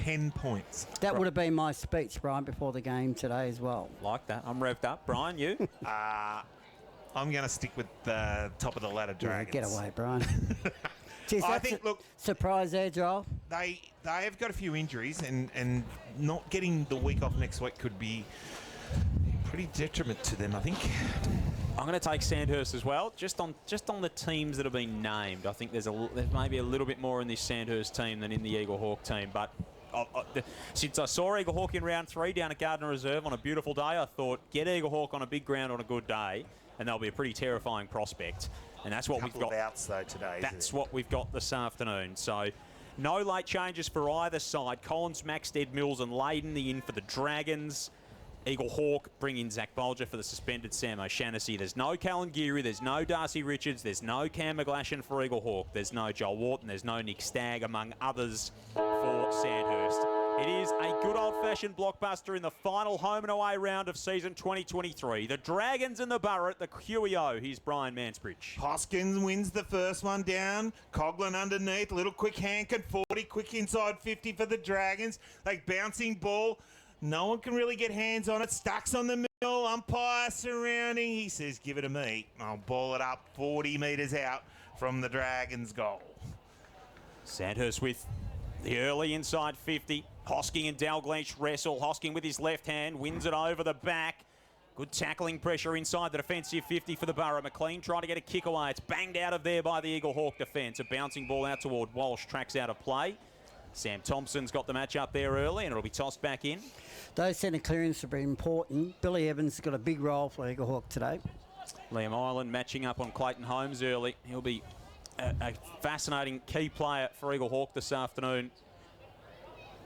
10 points. That would have been my speech, Brian, before the game today as well. Like that. I'm revved up. Brian, you? I'm going to stick with the top of the ladder Dragons. Yeah, get away, Brian. Jeez, I think, look, surprise there, Joel. They have got a few injuries, and not getting the week off next week could be pretty detriment to them, I think. I'm going to take Sandhurst as well, just on the teams that have been named. I think there's maybe a little bit more in this Sandhurst team than in the Eaglehawk team, but since I saw Eaglehawk in round 3 down at Gardner Reserve on a beautiful day, I thought, get Eaglehawk on a big ground on a good day, and they'll be a pretty terrifying prospect. And that's what we've got. Couple of outs though today. That's what we've got this afternoon. So no late changes for either side. Collins, Maxted, Mills and Layden in for the Dragons. Eaglehawk bring in Zach Bolger for the suspended Sam O'Shannessy. There's no Callan Geary, there's no Darcy Richards, there's no Cam McGlashan for Eaglehawk, there's no Joel Wharton, there's no Nick Stagg, among others for Sandhurst. It is a good old-fashioned blockbuster in the final home and away round of season 2023. The Dragons and the Borough at the QEO. Here's Brian Mansbridge. Hoskins wins the first one down. Coughlin underneath. Little quick hand and 40. Quick inside 50 for the Dragons. Like bouncing ball. No one can really get hands on it. Stuck's on the middle. Umpire surrounding. He says, give it to me. I'll ball it up 40 metres out from the Dragons' goal. Sandhurst with the early inside 50. Hosking and Dalgleish wrestle. Hosking with his left hand wins it over the back. Good tackling pressure inside the defensive 50 for the Borough. McLean trying to get a kick away. It's banged out of there by the Eaglehawk defence. A bouncing ball out toward Walsh. Tracks out of play. Sam Thompson's got the match up there early and it'll be tossed back in. Those centre clearances have been important. Billy Evans has got a big role for Eaglehawk today. Liam Island matching up on Clayton Holmes early. He'll be a fascinating key player for Eaglehawk this afternoon.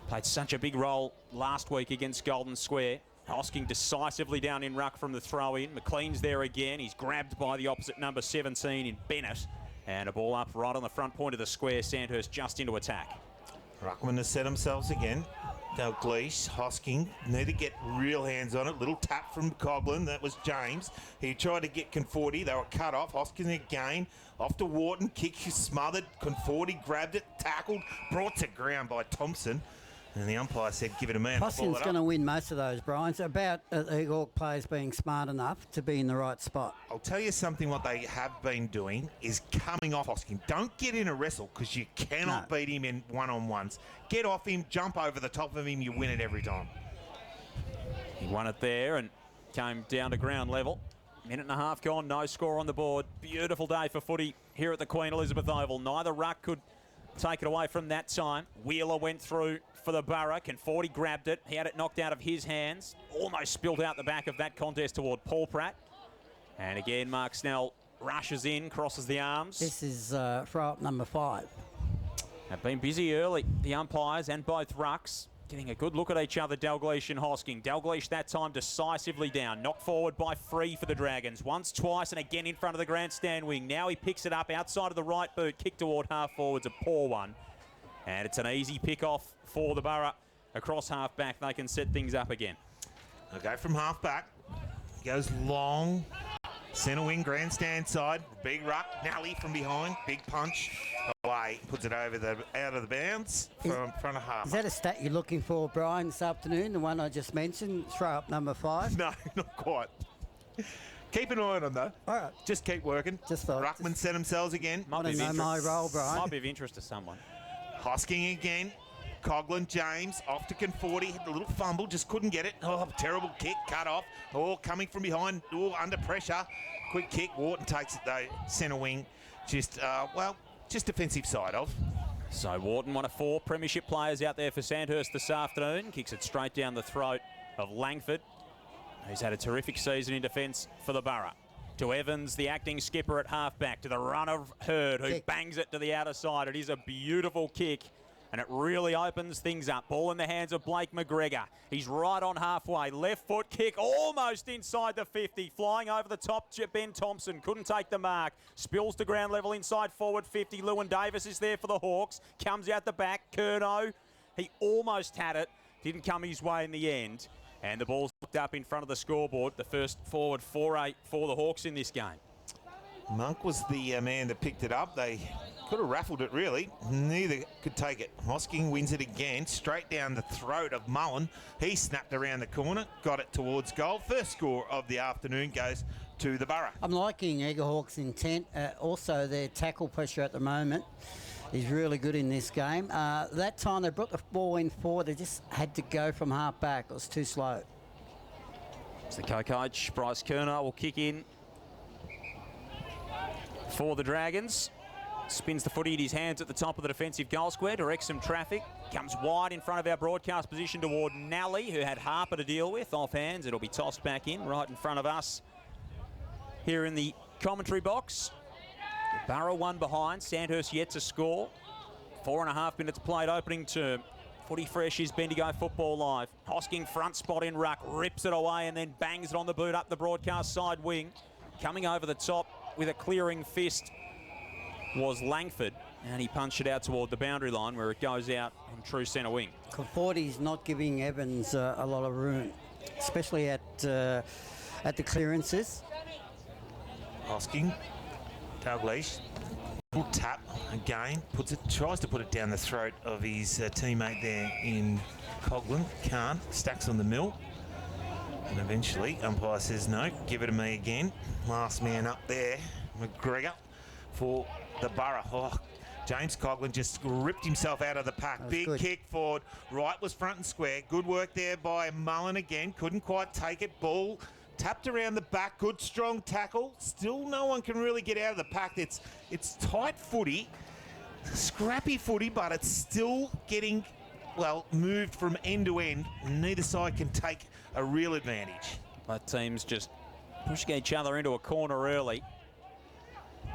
Played such a big role last week against Golden Square. Hosking decisively down in ruck from the throw-in. McLean's there again. He's grabbed by the opposite number 17 in Bennett. And a ball up right on the front point of the square. Sandhurst just into attack. Ruckman has set themselves again. Dalgleish, Hosking, need to get real hands on it. Little tap from Coughlin. That was James. He tried to get Conforti. They were cut off. Hosking again. Off to Wharton. Kick smothered. Conforti grabbed it. Tackled. Brought to ground by Thompson. And the umpire said, give it a man. Hosking's going to win most of those, Brian. It's about Eaglehawk players being smart enough to be in the right spot. I'll tell you something, what they have been doing is coming off Hosking. Don't get in a wrestle because you cannot beat him in one-on-ones. Get off him, jump over the top of him, you win it every time. He won it there and came down to ground level. Minute and a half gone, no score on the board. Beautiful day for footy here at the Queen Elizabeth Oval. Neither ruck could take it away from that time. Wheeler went through for the Borough. Conforti grabbed it. He had it knocked out of his hands. Almost spilled out the back of that contest toward Paul Pratt. And again, Mark Snell rushes in, crosses the arms. This is throw up number 5. Have been busy early, the umpires and both rucks. Getting a good look at each other, Dalgleish and Hosking. Dalgleish that time decisively down. Knocked forward by Free for the Dragons. Once, twice, and again in front of the grandstand wing. Now he picks it up outside of the right boot. Kick toward half forwards, a poor one. And it's an easy pick off for the Borough. Across half back, they can set things up again. They'll go from half back. Goes long. Centre wing, grandstand side. Big ruck. Nally from behind. Big punch. Away. Puts it over out of the bounds from front of half. Is that a stat you're looking for, Brian, this afternoon? The one I just mentioned? Throw up number 5? No, not quite. Keep an eye on them, though. All right. Just keep working. Just thought. Ruckman set themselves again. I don't know my role, Brian. Might be of interest to someone. Hosking again. Coughlin, James, off to Conforti. Hit a little fumble, just couldn't get it. Oh, terrible kick, cut off. Oh, coming from behind. Oh, under pressure. Quick kick. Wharton takes it, though. Centre wing. Just, just defensive side of. So Wharton, one of 4 premiership players out there for Sandhurst this afternoon. Kicks it straight down the throat of Langford, who's had a terrific season in defence for the Borough. To Evans, the acting skipper at half-back. To the run of Hurd, who bangs it to the outer side. It is a beautiful kick, and it really opens things up. Ball in the hands of Blake McGregor. He's right on halfway. Left foot kick, almost inside the 50. Flying over the top, Ben Thompson. Couldn't take the mark. Spills to ground level inside forward 50. Lewin Davis is there for the Hawks. Comes out the back. Curnow, he almost had it. Didn't come his way in the end. And the ball's looked up in front of the scoreboard. The first forward foray for the Hawks in this game. Monk was the man that picked it up. They could have raffled it, really. Neither could take it. Hosking wins it again, straight down the throat of Mullen. He snapped around the corner, got it towards goal. First score of the afternoon goes to the Borough. I'm liking Eaglehawk's intent. Also, their tackle pressure at the moment is really good in this game. That time they brought the ball in forward. They just had to go from half back. It was too slow. So the co-coach, Bryce Kerner, will kick in for the Dragons. Spins the footy in his hands at the top of the defensive goal square, directs some traffic, comes wide in front of our broadcast position toward Nally, who had Harper to deal with. Off hands, it'll be tossed back in right in front of us here in the commentary box. The Borough one behind, Sandhurst yet to score. 4.5 minutes played opening term. Footy fresh is Bendigo Football Live. Hosking front spot in ruck, rips it away and then bangs it on the boot up the broadcast side wing. Coming over the top with a clearing fist was Langford, and he punched it out toward the boundary line where it goes out in true centre wing. Conforti's not giving Evans a lot of room, especially at the clearances. Hosking, Dalglish, good tap again, tries to put it down the throat of his teammate there in Coghlan. Can't, stacks on the mill. And eventually, umpire says no, give it to me again. Last man up there, McGregor for the Borough. Oh, James Coghlan just ripped himself out of the pack. Big good kick forward. Right was front and square. Good work there by Mullen again. Couldn't quite take it. Ball tapped around the back. Good strong tackle. Still no one can really get out of the pack. It's tight footy. Scrappy footy, but it's still getting, well, moved from end to end. Neither side can take a real advantage. Both teams just pushing each other into a corner early.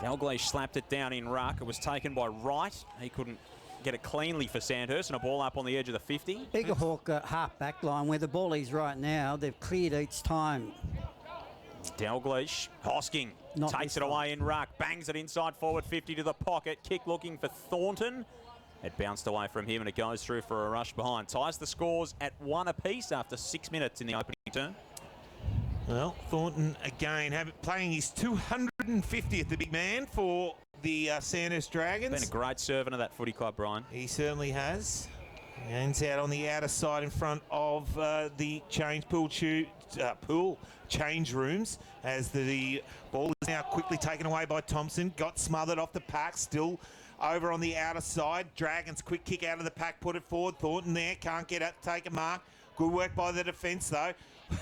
Dalglish slapped it down in ruck. It was taken by Wright. He couldn't get it cleanly for Sandhurst, and a ball up on the edge of the 50. Eaglehawk half back line where the ball is right now. They've cleared each time. Dalglish, Hosking Not takes this it time. away in ruck, bangs it inside forward 50 to the pocket. Kick looking for Thornton. It bounced away from him and it goes through for a rush behind. Ties the scores at 1 apiece after 6 minutes in the opening term. Well, Thornton again playing his 250th, the big man, for the Sandhurst Dragons. Been a great servant of that footy club, Brian. He certainly has. Hands out on the outer side in front of the pool change rooms as the ball is now quickly taken away by Thompson. Got smothered off the pack, still over on the outer side. Dragons quick kick out of the pack, put it forward. Thornton there, can't get up, take a mark. Good work by the defence though.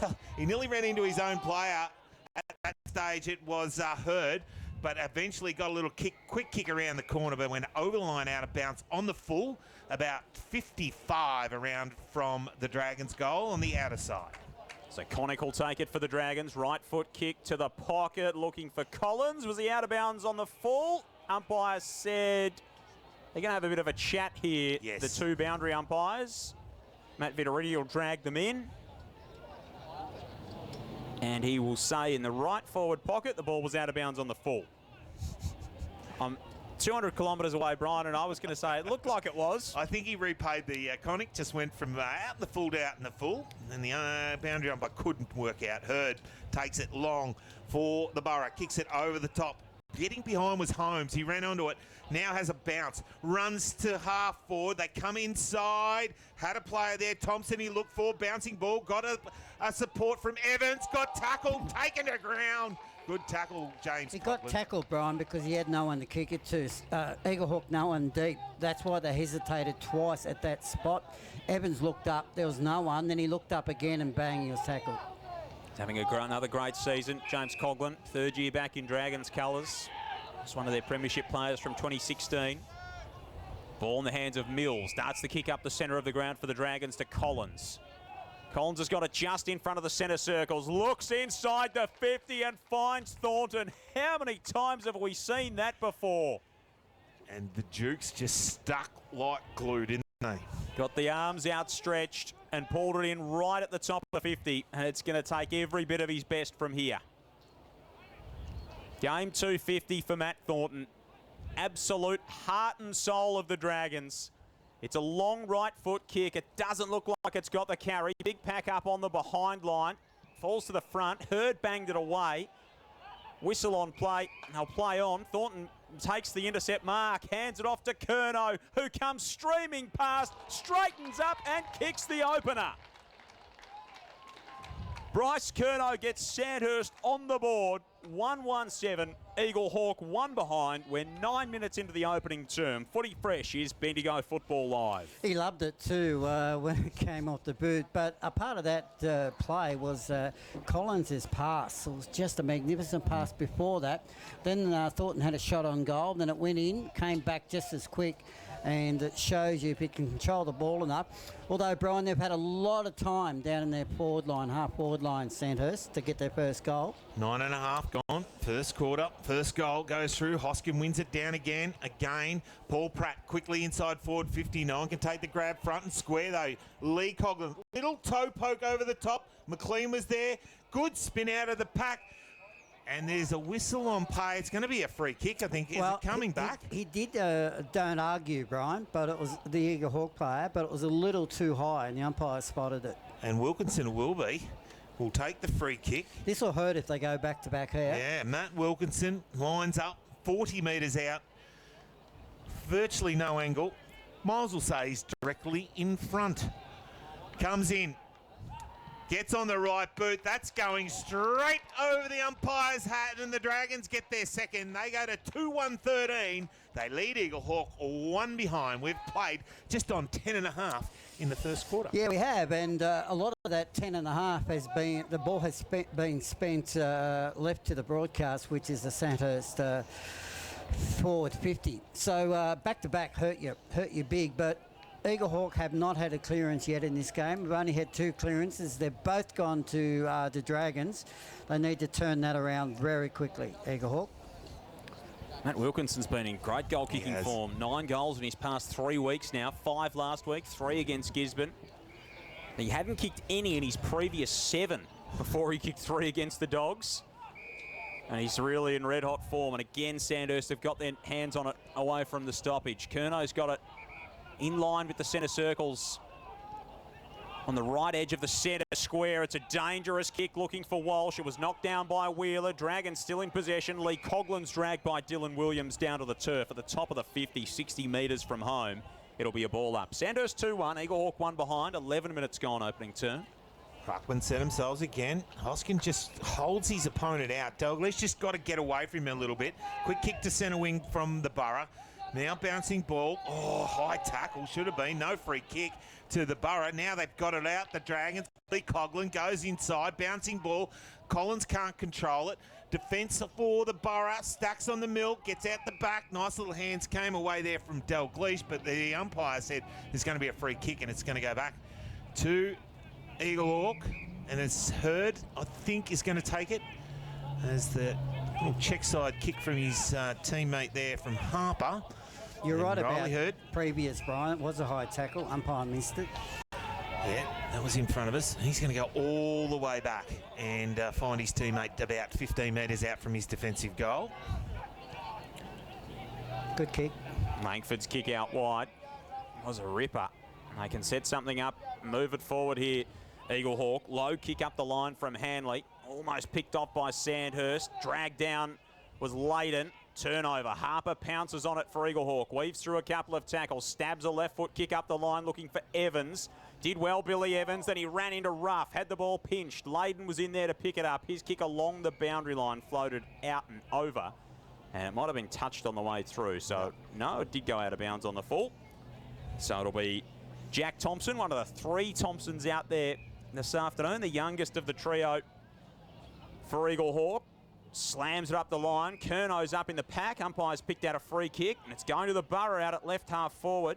Well, he nearly ran into his own player. At that stage it was Hurd, but eventually got a little quick kick around the corner, but went over the line out of bounds on the full, about 55 around from the Dragons' goal on the outer side. So Connick will take it for the Dragons. Right foot kick to the pocket, looking for Collins. Was he out of bounds on the full? Umpire said they're going to have a bit of a chat here, yes. The two boundary umpires. Matt Vitoriti will drag them in. And he will say in the right forward pocket, the ball was out of bounds on the full. I'm 200 kilometres away, Brian, and I was going to say it looked like it was. I think he repaid the Connick, just went from out in the full to out in the full, and the boundary umpire couldn't work out. Hurd takes it long for the Borough, kicks it over the top. Getting behind was Holmes. He ran onto it. Now has a bounce. Runs to half forward. They come inside. Had a player there. Thompson, he looked for. Bouncing ball. Got a support from Evans. Got tackled. Taken to ground. Good tackle, James. He got tackled, Brian, because he had no one to kick it to. Eaglehawk, no one deep. That's why they hesitated twice at that spot. Evans looked up. There was no one. Then he looked up again and bang, he was tackled. Having another great season. James Coghlan, third year back in Dragons colours. He's one of their premiership players from 2016. Ball in the hands of Mills. Darts the kick up the centre of the ground for the Dragons to Collins. Collins has got it just in front of the centre circles. Looks inside the 50 and finds Thornton. How many times have we seen that before? And the Dukes just stuck like glue, didn't they? Got the arms outstretched and pulled it in right at the top of the 50. And it's going to take every bit of his best from here. Game 250 for Matt Thornton. Absolute heart and soul of the Dragons. It's a long right foot kick. It doesn't look like it's got the carry. Big pack up on the behind line. Falls to the front. Hurd banged it away. Whistle on play. They'll play on. Thornton takes the intercept mark, hands it off to Curnow, who comes streaming past, straightens up and kicks the opener. Bryce Curnow gets Sandhurst on the board. 1-1-7. Eaglehawk 1 behind. We're 9 minutes into the opening term. Footy Fresh is Bendigo Football Live. He loved it too when it came off the boot. But a part of that play was Collins' pass. It was just a magnificent pass before that. Then Thornton had a shot on goal. Then it went in, came back just as quick. And it shows you if it can control the ball enough. Although, Brian, they've had a lot of time down in their forward line, half-forward line, Sandhurst, to get their first goal. 9.5 gone. First quarter. First goal goes through. Hoskin wins it down again. Paul Pratt quickly inside forward 50. No one can take the grab front and square, though. Lee Coughlin, little toe poke over the top. McLean was there. Good spin out of the pack. And there's a whistle on play. It's going to be a free kick, I think. Is it coming back? He did, don't argue, Brian, but it was the Eaglehawk player, but it was a little too high, and the umpire spotted it. And Wilkinson will take the free kick. This will hurt if they go back-to-back here. Yeah, Matt Wilkinson lines up 40 metres out. Virtually no angle. Miles will say he's directly in front. Comes in. Gets on the right boot. That's going straight over the umpire's hat, and the Dragons get their second. They go to 2-1-13. They lead Eaglehawk 1 behind. We've played just on 10.5 in the first quarter. Yeah, we have, and a lot of that 10.5 has been, the ball has been spent left to the broadcast, which is the Sandhurst forward 50. So back-to-back hurt you big, but Eaglehawk have not had a clearance yet in this game. We've only had 2 clearances. They've both gone to the Dragons. They need to turn that around very quickly, Eaglehawk. Matt Wilkinson's been in great goal-kicking form. 9 goals in his past 3 weeks now. 5 last week, 3 against Gisborne. He hadn't kicked any in his previous 7 before he kicked 3 against the Dogs. And he's really in red-hot form. And again, Sandhurst have got their hands on it away from the stoppage. Curnow's got it in line with the centre circles on the right edge of the centre square. It's a dangerous kick looking for Walsh. It was knocked down by Wheeler. Dragons still in possession. Lee Coughlin's dragged by Dylan Williams down to the turf at the top of the 50, 60 metres from home. It'll be a ball up. Sandhurst 2-1, Eaglehawk 1 behind, 11 minutes gone opening turn. Ruckman set themselves again. Hoskin just holds his opponent out. Dalglish just got to get away from him a little bit. Quick kick to centre wing from the Borough. Now bouncing ball. Oh, high tackle. Should have been. No free kick to the Borough. Now they've got it out. The Dragons. Lee Coughlin goes inside. Bouncing ball. Collins can't control it. Defence for the Borough. Stacks on the milk. Gets out the back. Nice little hands came away there from Dalglish. But the umpire said there's going to be a free kick and it's going to go back to Eaglehawk. And it's Hurd, I think, is going to take it as the little check side kick from his teammate there from Harper. You're right about Hurd. Previous, Brian. It was a high tackle. Umpire missed it. Yeah, that was in front of us. He's going to go all the way back and find his teammate about 15 metres out from his defensive goal. Good kick. Langford's kick out wide was a ripper. They can set something up, move it forward here. Eaglehawk, low kick up the line from Hanley. Almost picked off by Sandhurst. Dragged down was Layden. Turnover. Harper pounces on it for Eaglehawk. Weaves through a couple of tackles. Stabs a left foot kick up the line looking for Evans. Did well, Billy Evans. Then he ran into Ruff. Had the ball pinched. Layden was in there to pick it up. His kick along the boundary line floated out and over. And it might have been touched on the way through. So, no, it did go out of bounds on the full. So it'll be Jack Thompson, one of the 3 Thompsons out there this afternoon. The youngest of the trio for Eaglehawk. Slams it up the line. Curnow's up in the pack. Umpire's picked out a free kick, and it's going to the Borough out at left half forward.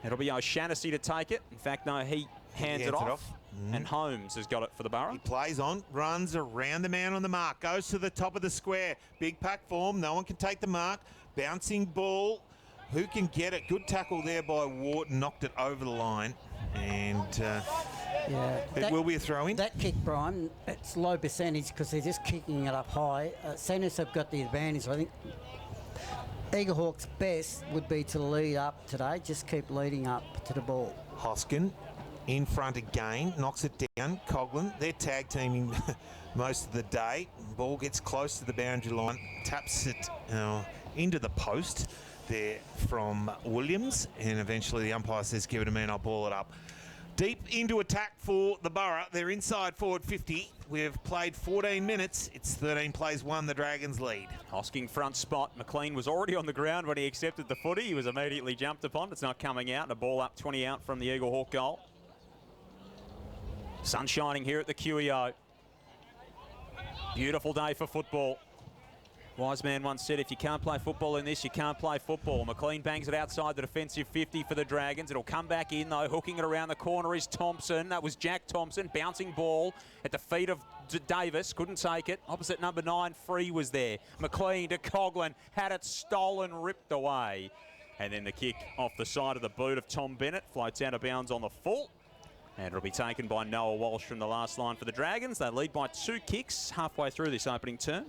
It'll be O'Shannessy to take it. In fact, no, he hands it off. And Holmes has got it for the Borough. He plays on, runs around the man on the mark, goes to the top of the square. Big pack form, no one can take the mark. Bouncing ball, who can get it? Good tackle there by Wharton, knocked it over the line. And it will be a throw-in. That kick, Brian, it's low percentage because they're just kicking it up high. Sandhurst have got the advantage. I think Eaglehawk's best would be to lead up today. Just keep leading up to the ball. Hoskin in front again, knocks it down. Coghlan, they're tag teaming most of the day. Ball gets close to the boundary line, taps it into the post there from Williams, and eventually the umpire says, give it to me and I'll ball it up. Deep into attack for the Borough. They're inside forward 50. We've played 14 minutes. It's 13 plays 1, the Dragons lead. Hosking front spot. McLean was already on the ground when he accepted the footy. He was immediately jumped upon. It's not coming out. And a ball up 20 out from the Eaglehawk goal. Sun shining here at the QEO. Beautiful day for football. Wise man once said, if you can't play football in this, you can't play football. McLean bangs it outside the defensive 50 for the Dragons. It'll come back in, though. Hooking it around the corner is Thompson. That was Jack Thompson. Bouncing ball at the feet of Davis. Couldn't take it. Opposite number 9, Free was there. McLean to Coghlan. Had it stolen, ripped away. And then the kick off the side of the boot of Tom Bennett. Floats out of bounds on the full. And it'll be taken by Noah Walsh from the last line for the Dragons. They lead by 2 kicks halfway through this opening term.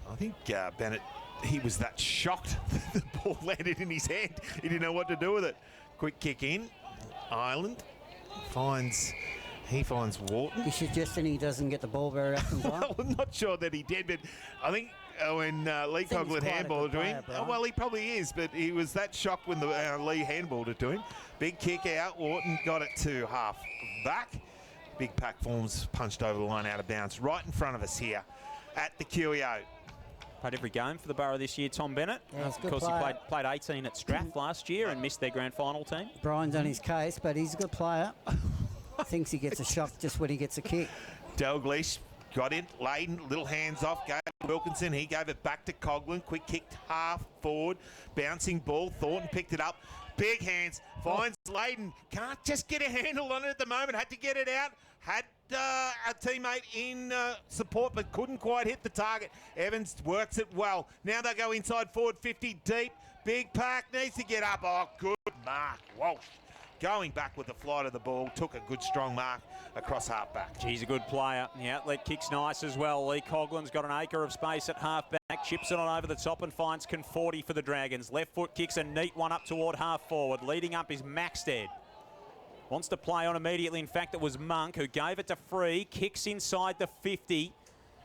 I think Bennett, he was that shocked the ball landed in his hand. He didn't know what to do with it. Quick kick in. Ireland finds Wharton. You suggesting he doesn't get the ball very often, Brian? Well, I'm not sure that he did, but I think when Lee Coghlan handballed to him, well, he probably is, but he was that shocked when the Lee handballed it to him. Big kick out. Wharton got it to half back. Big pack forms punched over the line out of bounds right in front of us here at the QEO. Played every game for the Borough this year, Tom Bennett. Yeah, of course, he played 18 at Strath last year and missed their grand final team. Brian's on his case, but he's a good player. Thinks he gets a shock just when he gets a kick. Dalglish got in, Layden, little hands off, gave it to Wilkinson. He gave it back to Coghlan. Quick kick half forward, bouncing ball. Thornton picked it up. Big hands, finds Layden. Can't just get a handle on it at the moment. Had to get it out. Had a teammate in support, but couldn't quite hit the target. Evans works it well. Now they go inside forward 50 deep. Big pack needs to get up. Oh, good mark. Walsh going back with the flight of the ball. Took a good strong mark across half back. He's a good player. The outlet kick's nice as well. Lee Coghlan's got an acre of space at half back. Chips it on over the top and finds Conforti for the Dragons. Left foot kicks a neat one up toward half forward. Leading up is Maxted. Wants to play on immediately. In fact, it was Monk who gave it to Free. Kicks inside the 50.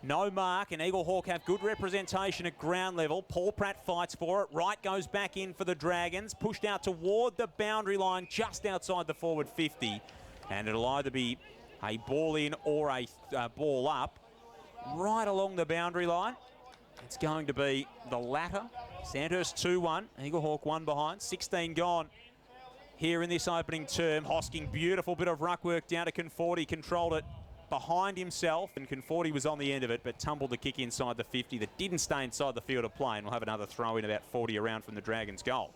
No mark, and Eaglehawk have good representation at ground level. Paul Pratt fights for it. Wright goes back in for the Dragons. Pushed out toward the boundary line just outside the forward 50. And it'll either be a ball in or a ball up right along the boundary line. It's going to be the latter. Sandhurst 2-1. Eaglehawk 1 behind. 16 gone here in this opening term. Hosking, beautiful bit of ruck work down to Conforti. Controlled it behind himself, and Conforti was on the end of it, but tumbled the kick inside the 50 that didn't stay inside the field of play, and we'll have another throw in about 40 around from the Dragons' goal.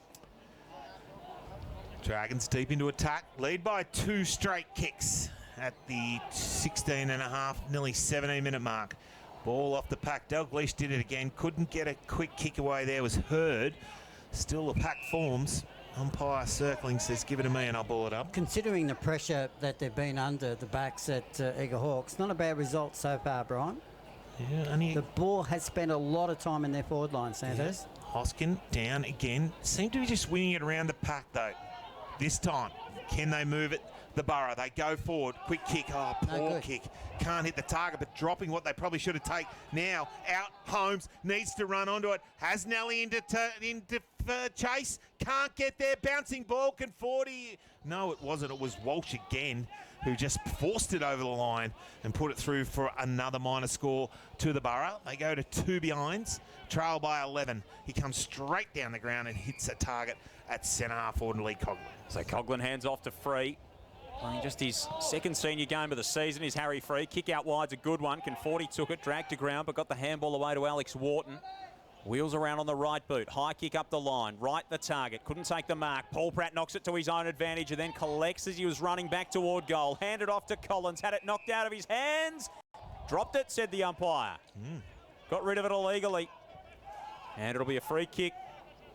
Dragons deep into attack, lead by 2 straight kicks at the 16.5, nearly 17-minute mark. Ball off the pack. Dalglish did it again. Couldn't get a quick kick away there. Was heard. Still the pack forms. Umpire circling says, give it to me and I'll ball it up. Considering the pressure that they've been under, the backs at Eaglehawk, it's not a bad result so far, Brian. Yeah, the ball has spent a lot of time in their forward line, Sandhurst. Yeah. Hoskin down again. Seem to be just winging it around the pack, though. This time, can they move it? The Borough, they go forward. Quick kick. Oh, poor kick. Can't hit the target, but dropping what they probably should have taken. Now, out, Holmes needs to run onto it. Has Nelly into chase. Can't get there. Bouncing ball, Conforti. No, it wasn't. It was Walsh again who just forced it over the line and put it through for another minor score to the Borough. They go to 2 behinds, trail by 11. He comes straight down the ground and hits a target at centre half forward Lee Coghlan. So Coghlan hands off to Free. Playing just his second senior game of the season is Harry Free. Kick out wide's a good one. Conforti took it, dragged to ground, but got the handball away to Alex Wharton. Wheels around on the right boot. High kick up the line. Right the target. Couldn't take the mark. Paul Pratt knocks it to his own advantage and then collects as he was running back toward goal. Handed off to Collins. Had it knocked out of his hands. Dropped it, said the umpire. Got rid of it illegally. And it'll be a free kick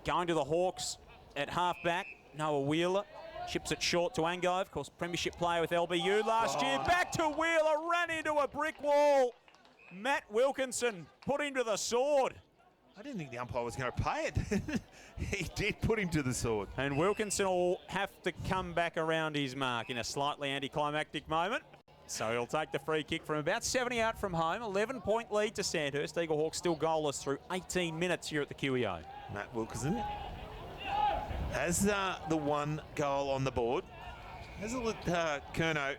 going to the Hawks at half back. Noah Wheeler chips it short to Angove. Of course, premiership player with LBU last year. Back to Wheeler. Ran into a brick wall. Matt Wilkinson put him to the sword. I didn't think the umpire was going to pay it. he did put him to the sword. And Wilkinson will have to come back around his mark in a slightly anticlimactic moment. So he'll take the free kick from about 70 out from home. 11-point lead to Sandhurst. Eaglehawk still goalless through 18 minutes here at the QEO. Matt Wilkinson has the one goal on the board. Has a look, Kerno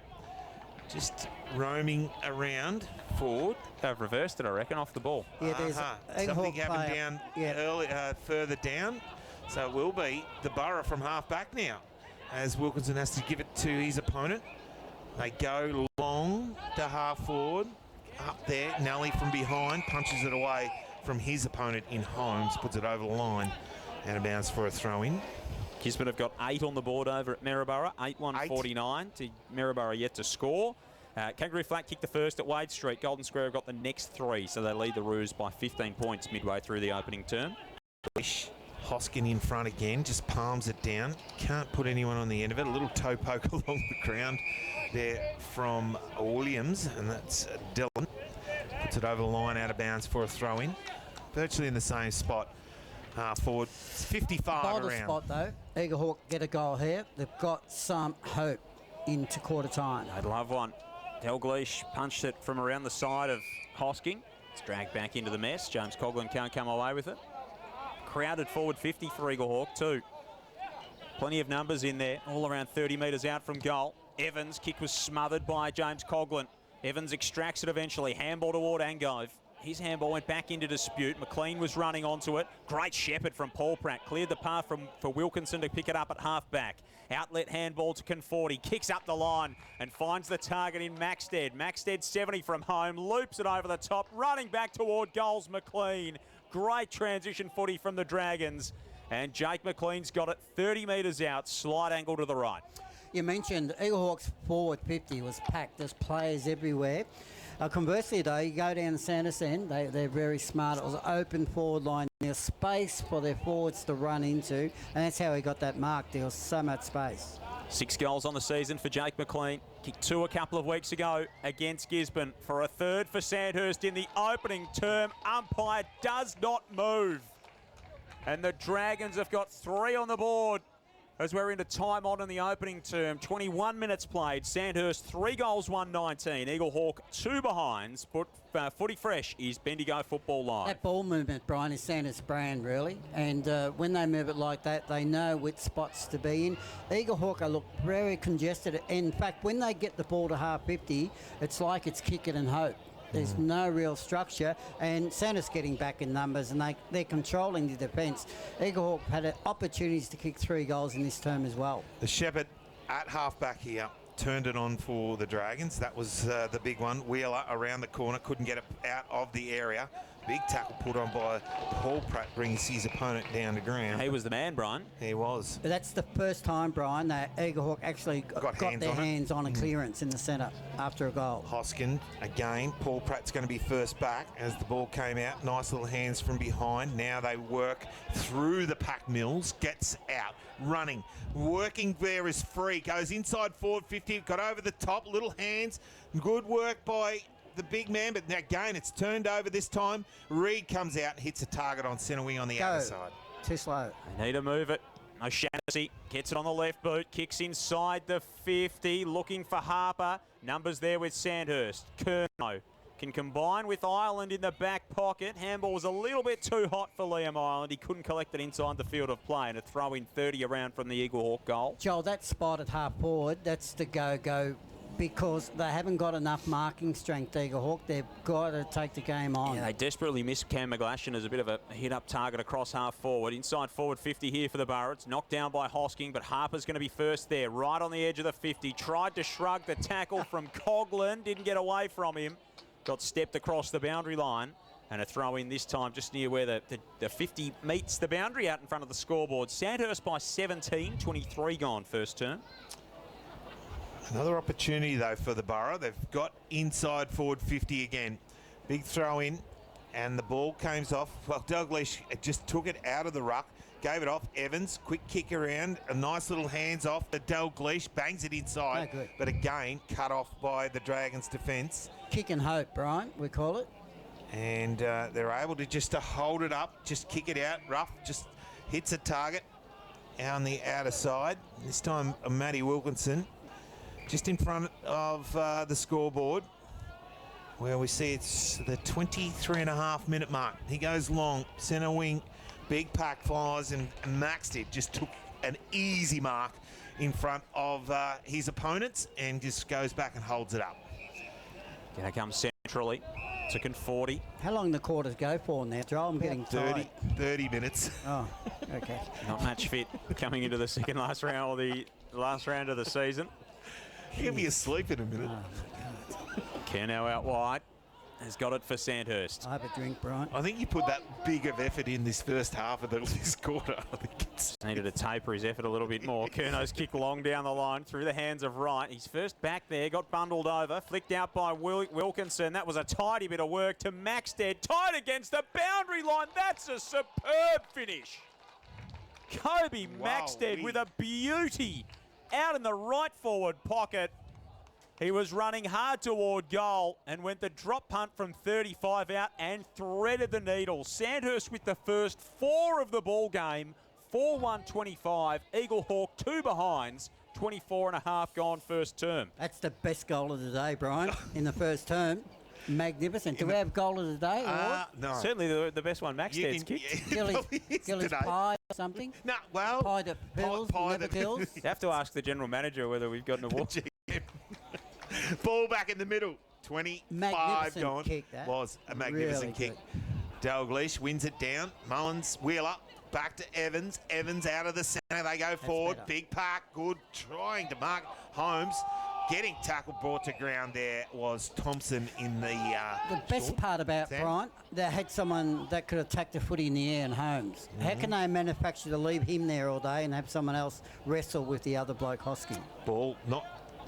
just roaming around forward. They've reversed it, I reckon, off the ball. Yeah, there's something happened down early, further down. So it will be the Borough from half back now, as Wilkinson has to give it to his opponent. They go long to half forward. Up there, Nelly from behind punches it away from his opponent in Holmes, puts it over the line, out of bounds for a throw-in. Gisborne have got 8 on the board over at Maryborough. 8-1-49 to Maryborough yet to score. Kangaroo Flat kicked the first at Wade Street. Golden Square have got the next 3, so they lead the Roos by 15 points midway through the opening term. Hoskin in front again, just palms it down. Can't put anyone on the end of it. A little toe poke along the ground there from Williams, and that's Dillon. Puts it over the line, out of bounds for a throw-in. Virtually in the same spot. Forward, 55 Bolder around. spot though. Eaglehawk get a goal here. They've got some hope into quarter time. I'd love one. Dalgleish punched it from around the side of Hosking. It's dragged back into the mess. James Coughlin can't come away with it. Crowded forward 50 for Eaglehawk too. Plenty of numbers in there, all around 30 metres out from goal. Evans' kick was smothered by James Coughlin. Evans extracts it eventually. Handball toward Angove. His handball went back into dispute. McLean was running onto it. Great shepherd from Paul Pratt. Cleared the path for Wilkinson to pick it up at half-back. Outlet handball to Conforti. Kicks up the line and finds the target in Maxted. Maxted 70 from home. Loops it over the top. Running back toward goals, McLean. Great transition footy from the Dragons. And Jake McLean's got it 30 metres out. Slight angle to the right. You mentioned Eaglehawks forward 50 was packed. There's players everywhere. Conversely, though, you go down the Sandhurst end, they're very smart. It was an open forward line. There's space for their forwards to run into, and that's how he got that mark. There was so much space. 6 goals on the season for Jake McLean. Kicked 2 a couple of weeks ago against Gisborne. For a third for Sandhurst in the opening term. Umpire does not move. And the Dragons have got 3 on the board as we're into time on in the opening term. 21 minutes played. Sandhurst 3 goals, 119. Eaglehawk 2 behinds. But footy fresh is Bendigo Football Live. That ball movement, Brian, is Sandhurst's brand, really. And when they move it like that, they know which spots to be in. Eaglehawk look very congested. In fact, when they get the ball to half 50, it's like it's kick it and hope. There's no real structure, and Sandhurst getting back in numbers, and they're controlling the defence. Eaglehawk had opportunities to kick 3 goals in this term as well. The Shepherd at half-back here turned it on for the Dragons. That was the big one. Wheeler around the corner, couldn't get it out of the area. Big tackle put on by Paul Pratt brings his opponent down to ground. He was the man, Brian. He was. But that's the first time, Brian, that Eaglehawk actually got their hands on a clearance in the centre after a goal. Hoskin again. Paul Pratt's going to be first back as the ball came out. Nice little hands from behind. Now they work through the pack mills. Gets out. Running. Working there is free. Goes inside forward 50. Got over the top. Little hands. Good work by the big man, but again, it's turned over this time. Reed comes out and hits a target on centre wing on the other side. Too slow. They need to move it. O'Shaughnessy gets it on the left boot, kicks inside the 50, looking for Harper. Numbers there with Sandhurst. Kerno can combine with Ireland in the back pocket. Handball was a little bit too hot for Liam Ireland. He couldn't collect it inside the field of play, and a throw in 30 around from the Eaglehawk goal. Joel, that spot at half forward, that's the go-go, because they haven't got enough marking strength, Eaglehawk. They've got to take the game on. Yeah, they desperately miss Cam McGlashan as a bit of a hit-up target across half forward. Inside forward 50 here for the Borough. It's knocked down by Hosking, but Harper's going to be first there, right on the edge of the 50. Tried to shrug the tackle from Coughlin, didn't get away from him. Got stepped across the boundary line, and a throw in this time just near where the 50 meets the boundary out in front of the scoreboard. Sandhurst by 17, 23 gone first term. Another opportunity, though, for the Borough. They've got inside forward 50 again. Big throw in, and the ball came off. Well, Dalgleish just took it out of the ruck, gave it off. Evans, quick kick around, a nice little hands off. The Dalgleish bangs it inside, but again, cut off by the Dragons' defence. Kick and hope, Brian, we call it. And they're able to just to hold it up, just kick it out, rough, just hits a target on the outer side. This time, Matty Wilkinson just in front of the scoreboard, where we see it's the 23.5-minute mark. He goes long, centre wing, big pack flies, and Max just took an easy mark in front of his opponents and just goes back and holds it up. Gonna come centrally. Took in 40. How long the quarters go for now, Joel? I'm getting tired. 30 minutes. Oh, okay. Not match fit coming into the second last round, or the last round of the season. He'll be asleep in a minute. Kernow out wide. Has got it for Sandhurst. I have a drink, Brian. I think you put that big of effort in this first half of this quarter. I think it's Needed to taper his effort a little bit more. Kernow's kick long down the line through the hands of Wright. He's first back there, got bundled over, flicked out by Wilkinson. That was a tidy bit of work to Maxted. Tied against the boundary line. That's a superb finish. Kobe Maxted with a beauty out in the right forward pocket. He was running hard toward goal and went the drop punt from 35 out and threaded the needle. Sandhurst with the first 4 of the ball game, 4-1-25. Eaglehawk 2 behinds, 24.5 gone first term. That's the best goal of the day, Brian, in the first term. Magnificent. Do we have goal of the day? no. Certainly the best one Maxted's kicked. Gilly's pie or something? No, well, Pie that pills, never kills. You have to ask the general manager whether we've got an award. Ball back in the middle. 25 Magnificent gone. kick, that. Was a magnificent Really kick. Dalglish wins it down. Mullins, Wheeler, back to Evans. Evans out of the centre. They go forward. better. Big pack. Good. Trying to mark Holmes. Getting tackled, brought to ground there was Thompson in the best short. part about Sam? Bryant, they had someone that could attack the footy in the air and Holmes. How can they manufacture to leave him there all day and have someone else wrestle with the other bloke, Hosking? Ball not.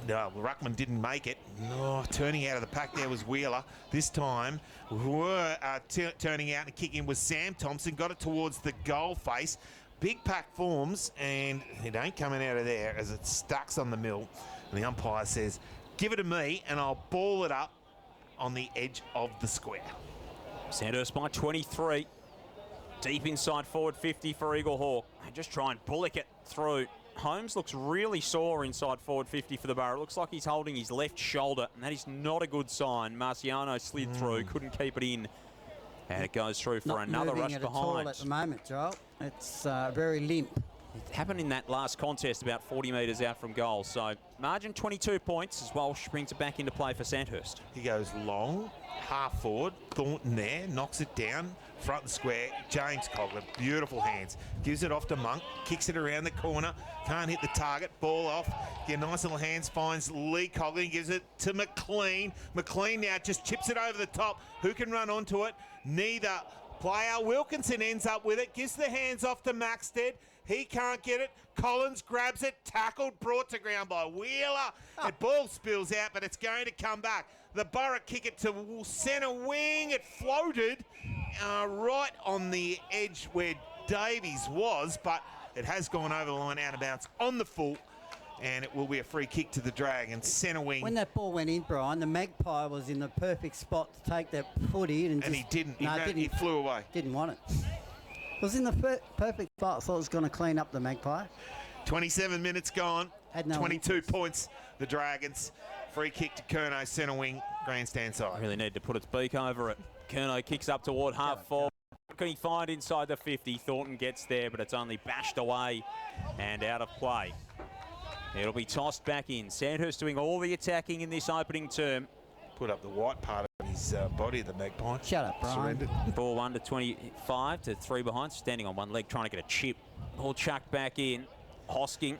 No, Ruckman didn't make it. No, turning out of the pack there was Wheeler. This time, turning out and kicking was Sam Thompson. Got it towards the goal face. Big pack forms, and it ain't coming out of there as it stacks on the mill. And the umpire says, give it to me, and I'll ball it up on the edge of the square. Sandhurst by 23. Deep inside forward 50 for Eaglehawk. They just try and bullock it through. Holmes looks really sore inside forward 50 for the Borough. It looks like he's holding his left shoulder, and that is not a good sign. Marciano slid through, couldn't keep it in, and it goes through for Not another moving rush it behind. at all at the moment, Joel. It's very limp. It happened in that last contest about 40 metres out from goal. So margin 22 points as Walsh brings it back into play for Sandhurst. He goes long, half forward. Thornton there, knocks it down, front and square. James Coughlin, beautiful hands. Gives it off to Monk, kicks it around the corner. Can't hit the target, ball off. Get nice little hands, finds Lee Coughlin, gives it to McLean. McLean now just chips it over the top. Who can run onto it? Neither player. Wilkinson ends up with it, gives the hands off to Maxted. He can't get it. Collins grabs it, tackled, brought to ground by Wheeler. The ball spills out, but it's going to come back. The Borough kick it to centre wing. It floated right on the edge where Davies was, but it has gone over the line out of bounds on the full, and it will be a free kick to the Dragons. Centre wing. When that ball went in, Brian, the Magpie was in the perfect spot to take that footy in. And he didn't. He flew away. Didn't want it. It was in the perfect spot. I thought it was going to clean up the Magpie. 27 minutes gone. Had no 22 points, the Dragons. Free kick to Kerno, centre wing, grandstand side. Really need to put its beak over it. Kerno kicks up toward half forward. What can he find inside the 50? Thornton gets there, but it's only bashed away and out of play. It'll be tossed back in. Sandhurst doing all the attacking in this opening term. Put up the white part of his body, the Magpie. Shut up, Brian. Surrendered. Ball 1 to 25 to 3 behind, standing on one leg, trying to get a chip. Ball chucked back in. Hosking,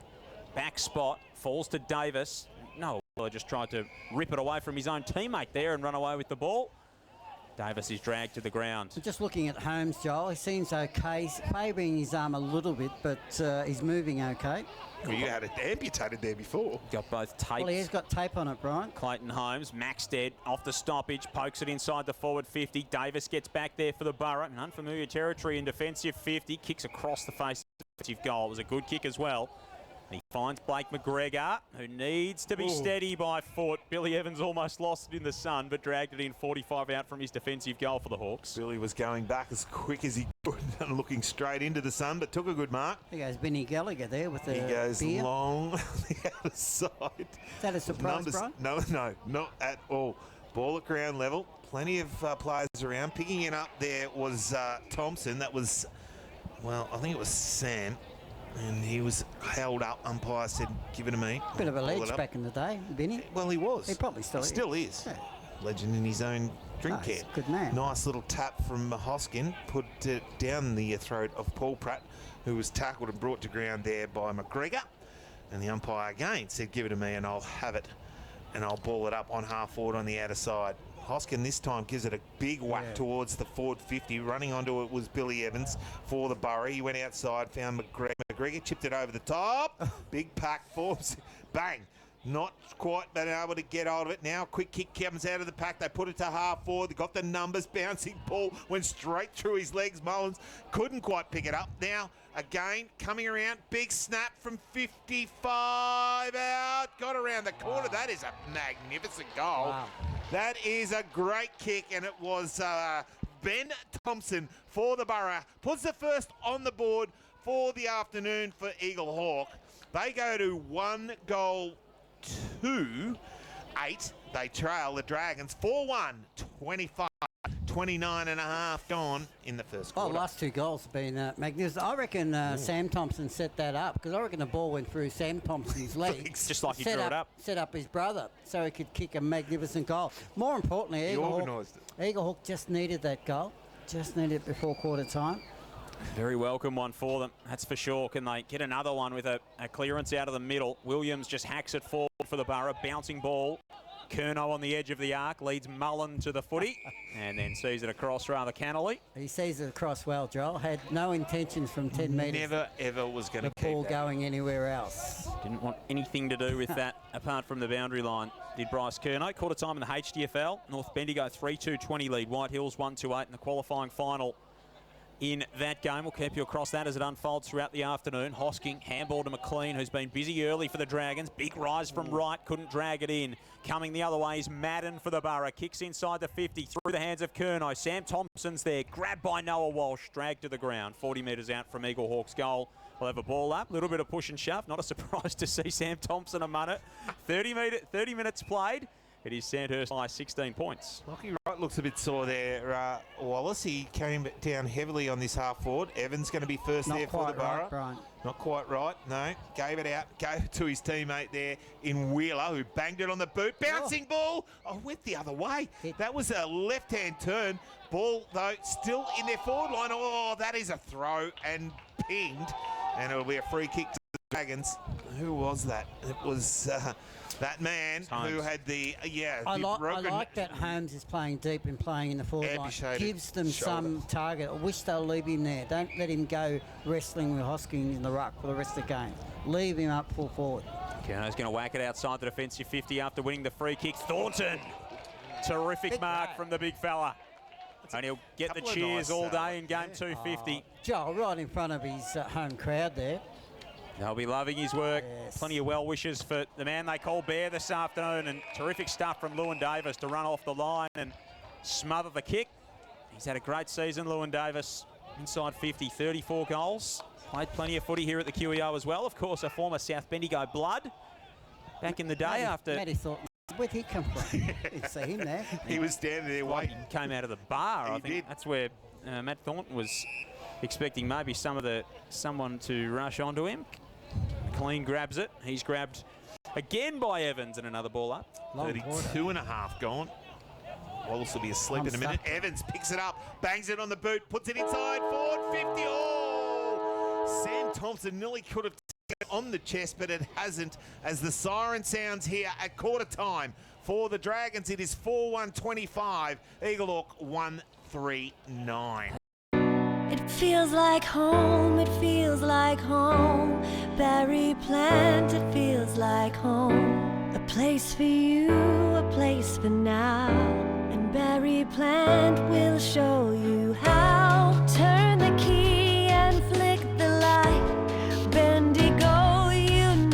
back spot, falls to Davis. No, just tried to rip it away from his own teammate there and run away with the ball. Davis is dragged to the ground. Just looking at Holmes, Joel, he seems okay. He's favouring his arm a little bit, but he's moving okay. Well, you had it amputated there before. Got both tapes. Well, he has got tape on it, Brian. Clayton Holmes, Maxted off the stoppage, pokes it inside the forward 50. Davis gets back there for the Borough. An unfamiliar territory in defensive 50. Kicks across the face of the defensive goal. It was a good kick as well. He finds Blake McGregor, who needs to be steady by foot. Billy Evans almost lost it in the sun, but dragged it in 45 out from his defensive goal for the Hawks. Billy was going back as quick as he could and looking straight into the sun, but took a good mark. There goes Vinnie Gallagher there with the He goes beer. long on the outer side. Is that a surprise, Brian? No, not at all. Ball at ground level. Plenty of players around. Picking it up there was Thompson. That was, well, I think it was Sam. And he was held up. Umpire said, give it to me. Bit of a ledge back in the day, Vinny. Well, he was. He probably still is. Still is. Yeah. Legend in his own drink can. Good man. Nice little tap from Hoskin. Put it down the throat of Paul Pratt, who was tackled and brought to ground there by McGregor. And the umpire again said, give it to me and I'll have it. And I'll ball it up on half forward on the outer side. Hoskin this time gives it a big whack towards the forward 50. Running onto it was Billy Evans for the Borough. He went outside, found McGregor. McGregor chipped it over the top. Big pack forms. Bang. Not quite been able to get hold of it. Now quick kick comes out of the pack. They put it to half forward. They got the numbers. Bouncing ball went straight through his legs. Mullins couldn't quite pick it up. Now again coming around. Big snap from 55 out. Got around the corner. That is a magnificent goal. Wow. That is a great kick, and it was Ben Thompson for the Borough. Puts the first on the board for the afternoon for Eaglehawk. They go to 1 goal to 8. They trail the Dragons 4-1, 25. 29 and a half gone in the first quarter. Oh, last 2 goals have been magnificent. I reckon Sam Thompson set that up because I reckon the ball went through Sam Thompson's legs. Just like he drew it up. Set up his brother so he could kick a magnificent goal. More importantly, Eaglehawk just needed that goal. Just needed it before quarter time. Very welcome one for them, that's for sure. Can they get another one with a clearance out of the middle? Williams just hacks it forward for the Borough. Bouncing ball. Kerno on the edge of the arc, leads Mullen to the footy and then sees it across rather cannily. He sees it across well, Joel. Had no intentions from 10 metres. Never, ever was going to keep the ball that going anywhere else. Didn't want anything to do with that apart from the boundary line, did Bryce Kerno. Quarter time in the HDFL. North Bendigo 3-2-20 lead. White Hills 1-2-8 in the qualifying final. In that game, we'll keep you across that as it unfolds throughout the afternoon. Hosking, handball to McLean, who's been busy early for the Dragons. Big rise from right, couldn't drag it in. Coming the other way is Madden for the Borough. Kicks inside the 50, through the hands of Kerno. Sam Thompson's there, grabbed by Noah Walsh, dragged to the ground. 40 metres out from Eaglehawk's goal. We'll have a ball up, a little bit of push and shove. Not a surprise to see Sam Thompson among it. 30 minutes played. It is Sandhurst by 16 points. Lockie Wright looks a bit sore there, Wallace. He came down heavily on this half forward. Evans going to be first there for the Borough. Brian. Not quite right, no. Gave it out, gave it to his teammate there in Wheeler, who banged it on the boot. Bouncing ball, went the other way. That was a left-hand turn. Ball, though, still in their forward line. Oh, that is a throw and pinged. And it'll be a free kick to the Dragons. Who was that? It was that man who had the, I like that Holmes is playing deep and playing in the forward line. Gives them some target. I wish they'll leave him there. Don't let him go wrestling with Hosking in the ruck for the rest of the game. Leave him up full forward. Kerno's going to whack it outside the defensive 50 after winning the free kick. Thornton. Terrific mark from the big fella. And he'll get the cheers all day in game 250. Joel, right in front of his home crowd there. They'll be loving his work. Yes. Plenty of well wishes for the man they call Bear this afternoon, and terrific stuff from Lewin Davis to run off the line and smother the kick. He's had a great season, Lewin Davis. Inside 50, 34 goals. Played plenty of footy here at the QEO as well. Of course, a former South Bendigo blood back in the day after... Matty thought, where'd he come from? Didn't see him there. He was standing there waiting. He came out of the bar. I think that's where Matt Thornton was expecting maybe someone to rush onto him. McLean grabs it. He's grabbed again by Evans and another ball up. 32 and a half gone. Wallace will be asleep in a minute. Evans picks it up, bangs it on the boot, puts it inside, forward 50. Oh! Sam Thompson nearly could have taken it on the chest, but it hasn't. As the siren sounds here at quarter time for the Dragons, it is 4-1-25. Eaglehawk 1-3-9. It feels like home, it feels like home. Berry plant, it feels like home. A place for you, a place for now. And Berry plant will show you how. Turn the key and flick the light. Bendigo United.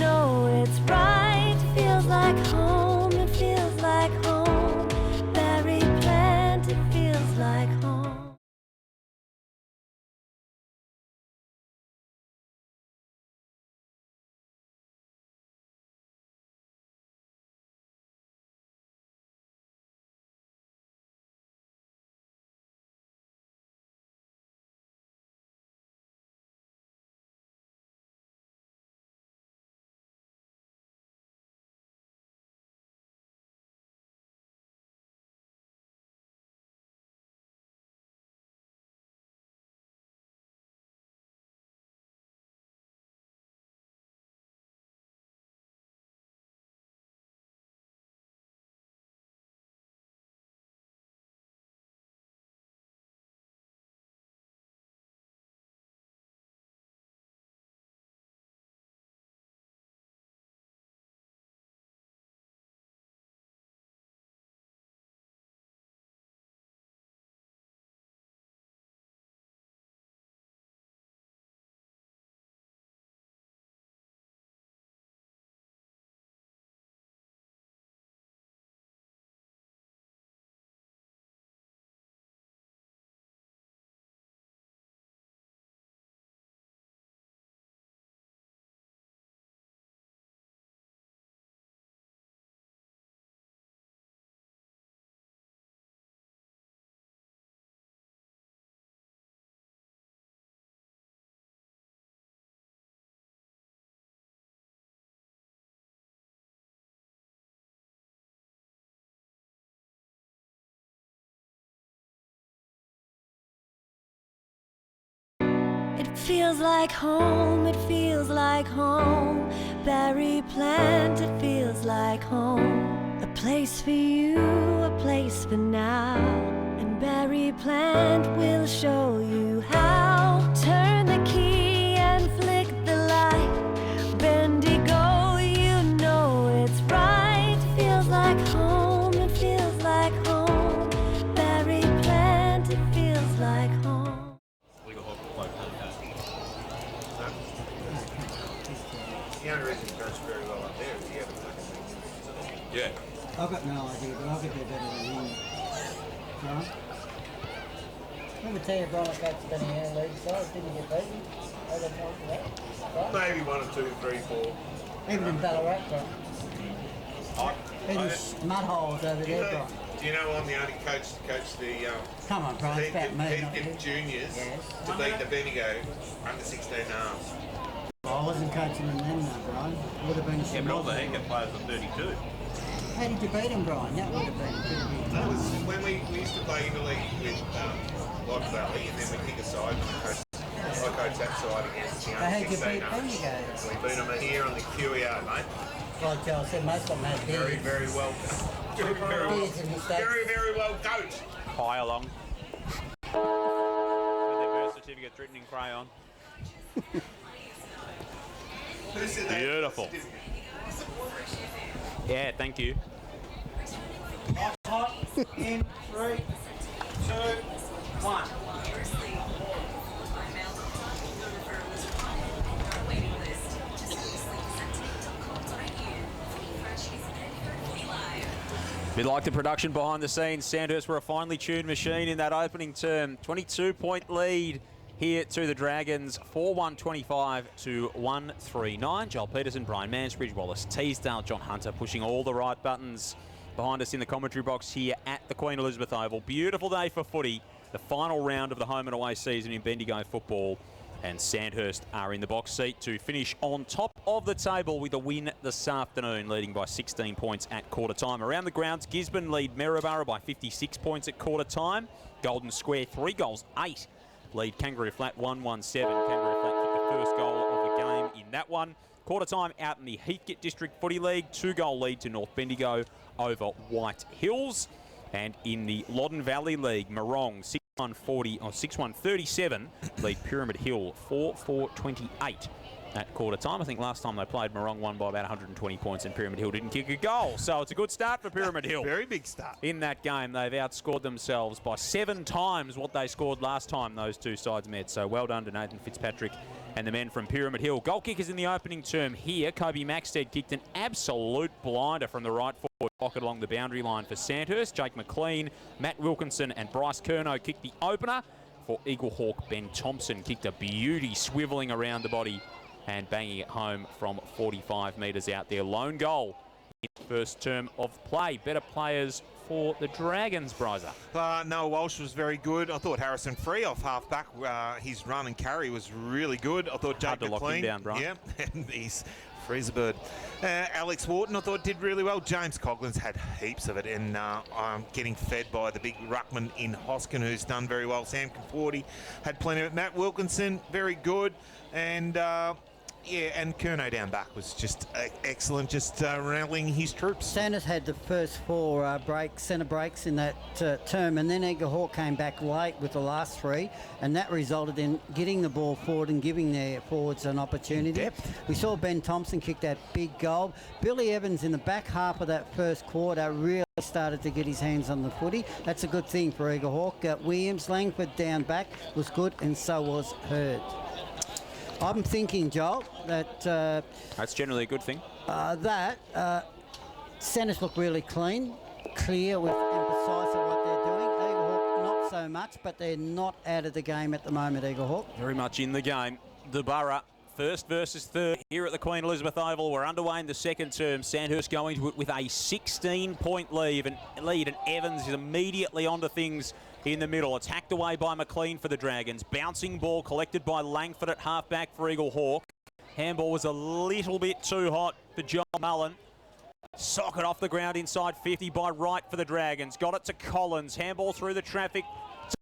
feels like home, it feels like home. Berry plant, it feels like home. A place for you, a place for now. And Berry plant will show you how. Turn the key and flick the light. Bendigo, you know it's right. It feels like home, it feels like home. Berry plant, it feels like home. The only reason he does very well up there is he hasn't taken things. Yeah. I've got no idea, but I could do better than him. Right? Remember tell you Brian coached Benny Ann league side, didn't he get beaten? Over time for that? Right? Maybe 1 or 2, 3, 4. Even in Ballarat, Brian. In mud holes over there, Brian. Do you know I'm the only coach to coach the Come on, Brian, it's about me, not you. Heathcote Juniors Yes. to beat the Bendigo under 16 halves? I wasn't coaching them then, though, Brian. Would have been Yeah, but all the Heathcote players are 32. How did you beat him, Brian? That would have been pretty big. That was when we used to play interleague with Lodge Valley, and then we pick a side and I coach that side against the So under how'd you 16 beat halves. Bendigo? We beat them here on the QER, mate. Like Joel said, most of them had Very, beards. very well. Beards and mistakes. Very well coached. High along. With their birth certificates written in crayon. Beautiful. Yeah, thank you. Hot in 3, 2, 1. Bit like the production behind the scenes, Sandhurst were a finely tuned machine in that opening term. 22-point lead here to the Dragons, 4-1-25 to 1-3-9. Joel Peterson, Brian Mansbridge, Wallace Teasdale, John Hunter pushing all the right buttons behind us in the commentary box here at the Queen Elizabeth Oval. Beautiful day for footy, the final round of the home and away season in Bendigo football. And Sandhurst are in the box seat to finish on top of the table with a win this afternoon, leading by 16 points at quarter time. Around the grounds, Gisborne lead Maryborough by 56 points at quarter time. Golden Square 3 goals, 8 lead Kangaroo Flat 1-1-7. Kangaroo Flat kicked the first goal of the game in that one. Quarter time out in the Heathcote District Footy League, 2-goal lead to North Bendigo over White Hills. And in the Loddon Valley League, Morong 6-1-40 or 6-1-37 lead Pyramid Hill 4-4-28 at quarter time. I think last time they played, Morong won by about 120 points and Pyramid Hill didn't kick a goal. So it's a good start for Pyramid Hill. Very big start. In that game, they've outscored themselves by 7 times what they scored last time those two sides met. So well done to Nathan Fitzpatrick and the men from Pyramid Hill. Goal kickers in the opening term here. Kobe Maxted kicked an absolute blinder from the right forward pocket along the boundary line for Sandhurst. Jake McLean, Matt Wilkinson and Bryce Curnow kicked the opener. For Eaglehawk, Ben Thompson kicked a beauty, swivelling around the body and banging it home from 45 metres out there. Lone goal in the first term of play. Better players for the Dragons, Bryza. Noah Walsh was very good. I thought Harrison Free off half-back, his run and carry was really good. I thought Jake Hard to lock him McLean, down, Brian. yeah, and he's freezer bird. Alex Wharton, I thought, did really well. James Coughlin's had heaps of it, and getting fed by the big ruckman in Hoskin, who's done very well. Sam Conforti had plenty of it. Matt Wilkinson, very good, and yeah, and Curnow down back was just excellent, just rallying his troops. Sanders had the first 4 centre breaks in that term, and then Eaglehawk came back late with the last 3, and that resulted in getting the ball forward and giving their forwards an opportunity. Depth. We saw Ben Thompson kick that big goal. Billy Evans in the back half of that first quarter really started to get his hands on the footy. That's a good thing for Eaglehawk. Williams, Langford down back was good, and so was Hurd. I'm thinking, Joel, that That's generally a good thing. Centres look really clean, clear with and precise at what they're doing. Eaglehawk not so much, but they're not out of the game at the moment, Eaglehawk. Very much in the game. The Borough, first versus third here at the Queen Elizabeth Oval. We're underway in the second term. Sandhurst going to it with a 16-point lead, and Evans is immediately onto things in the middle. It's hacked away by McLean for the Dragons. Bouncing ball collected by Langford at halfback for Eaglehawk. Handball was a little bit too hot for John Mullen. Socket off the ground inside 50 by Wright for the Dragons. Got it to Collins. Handball through the traffic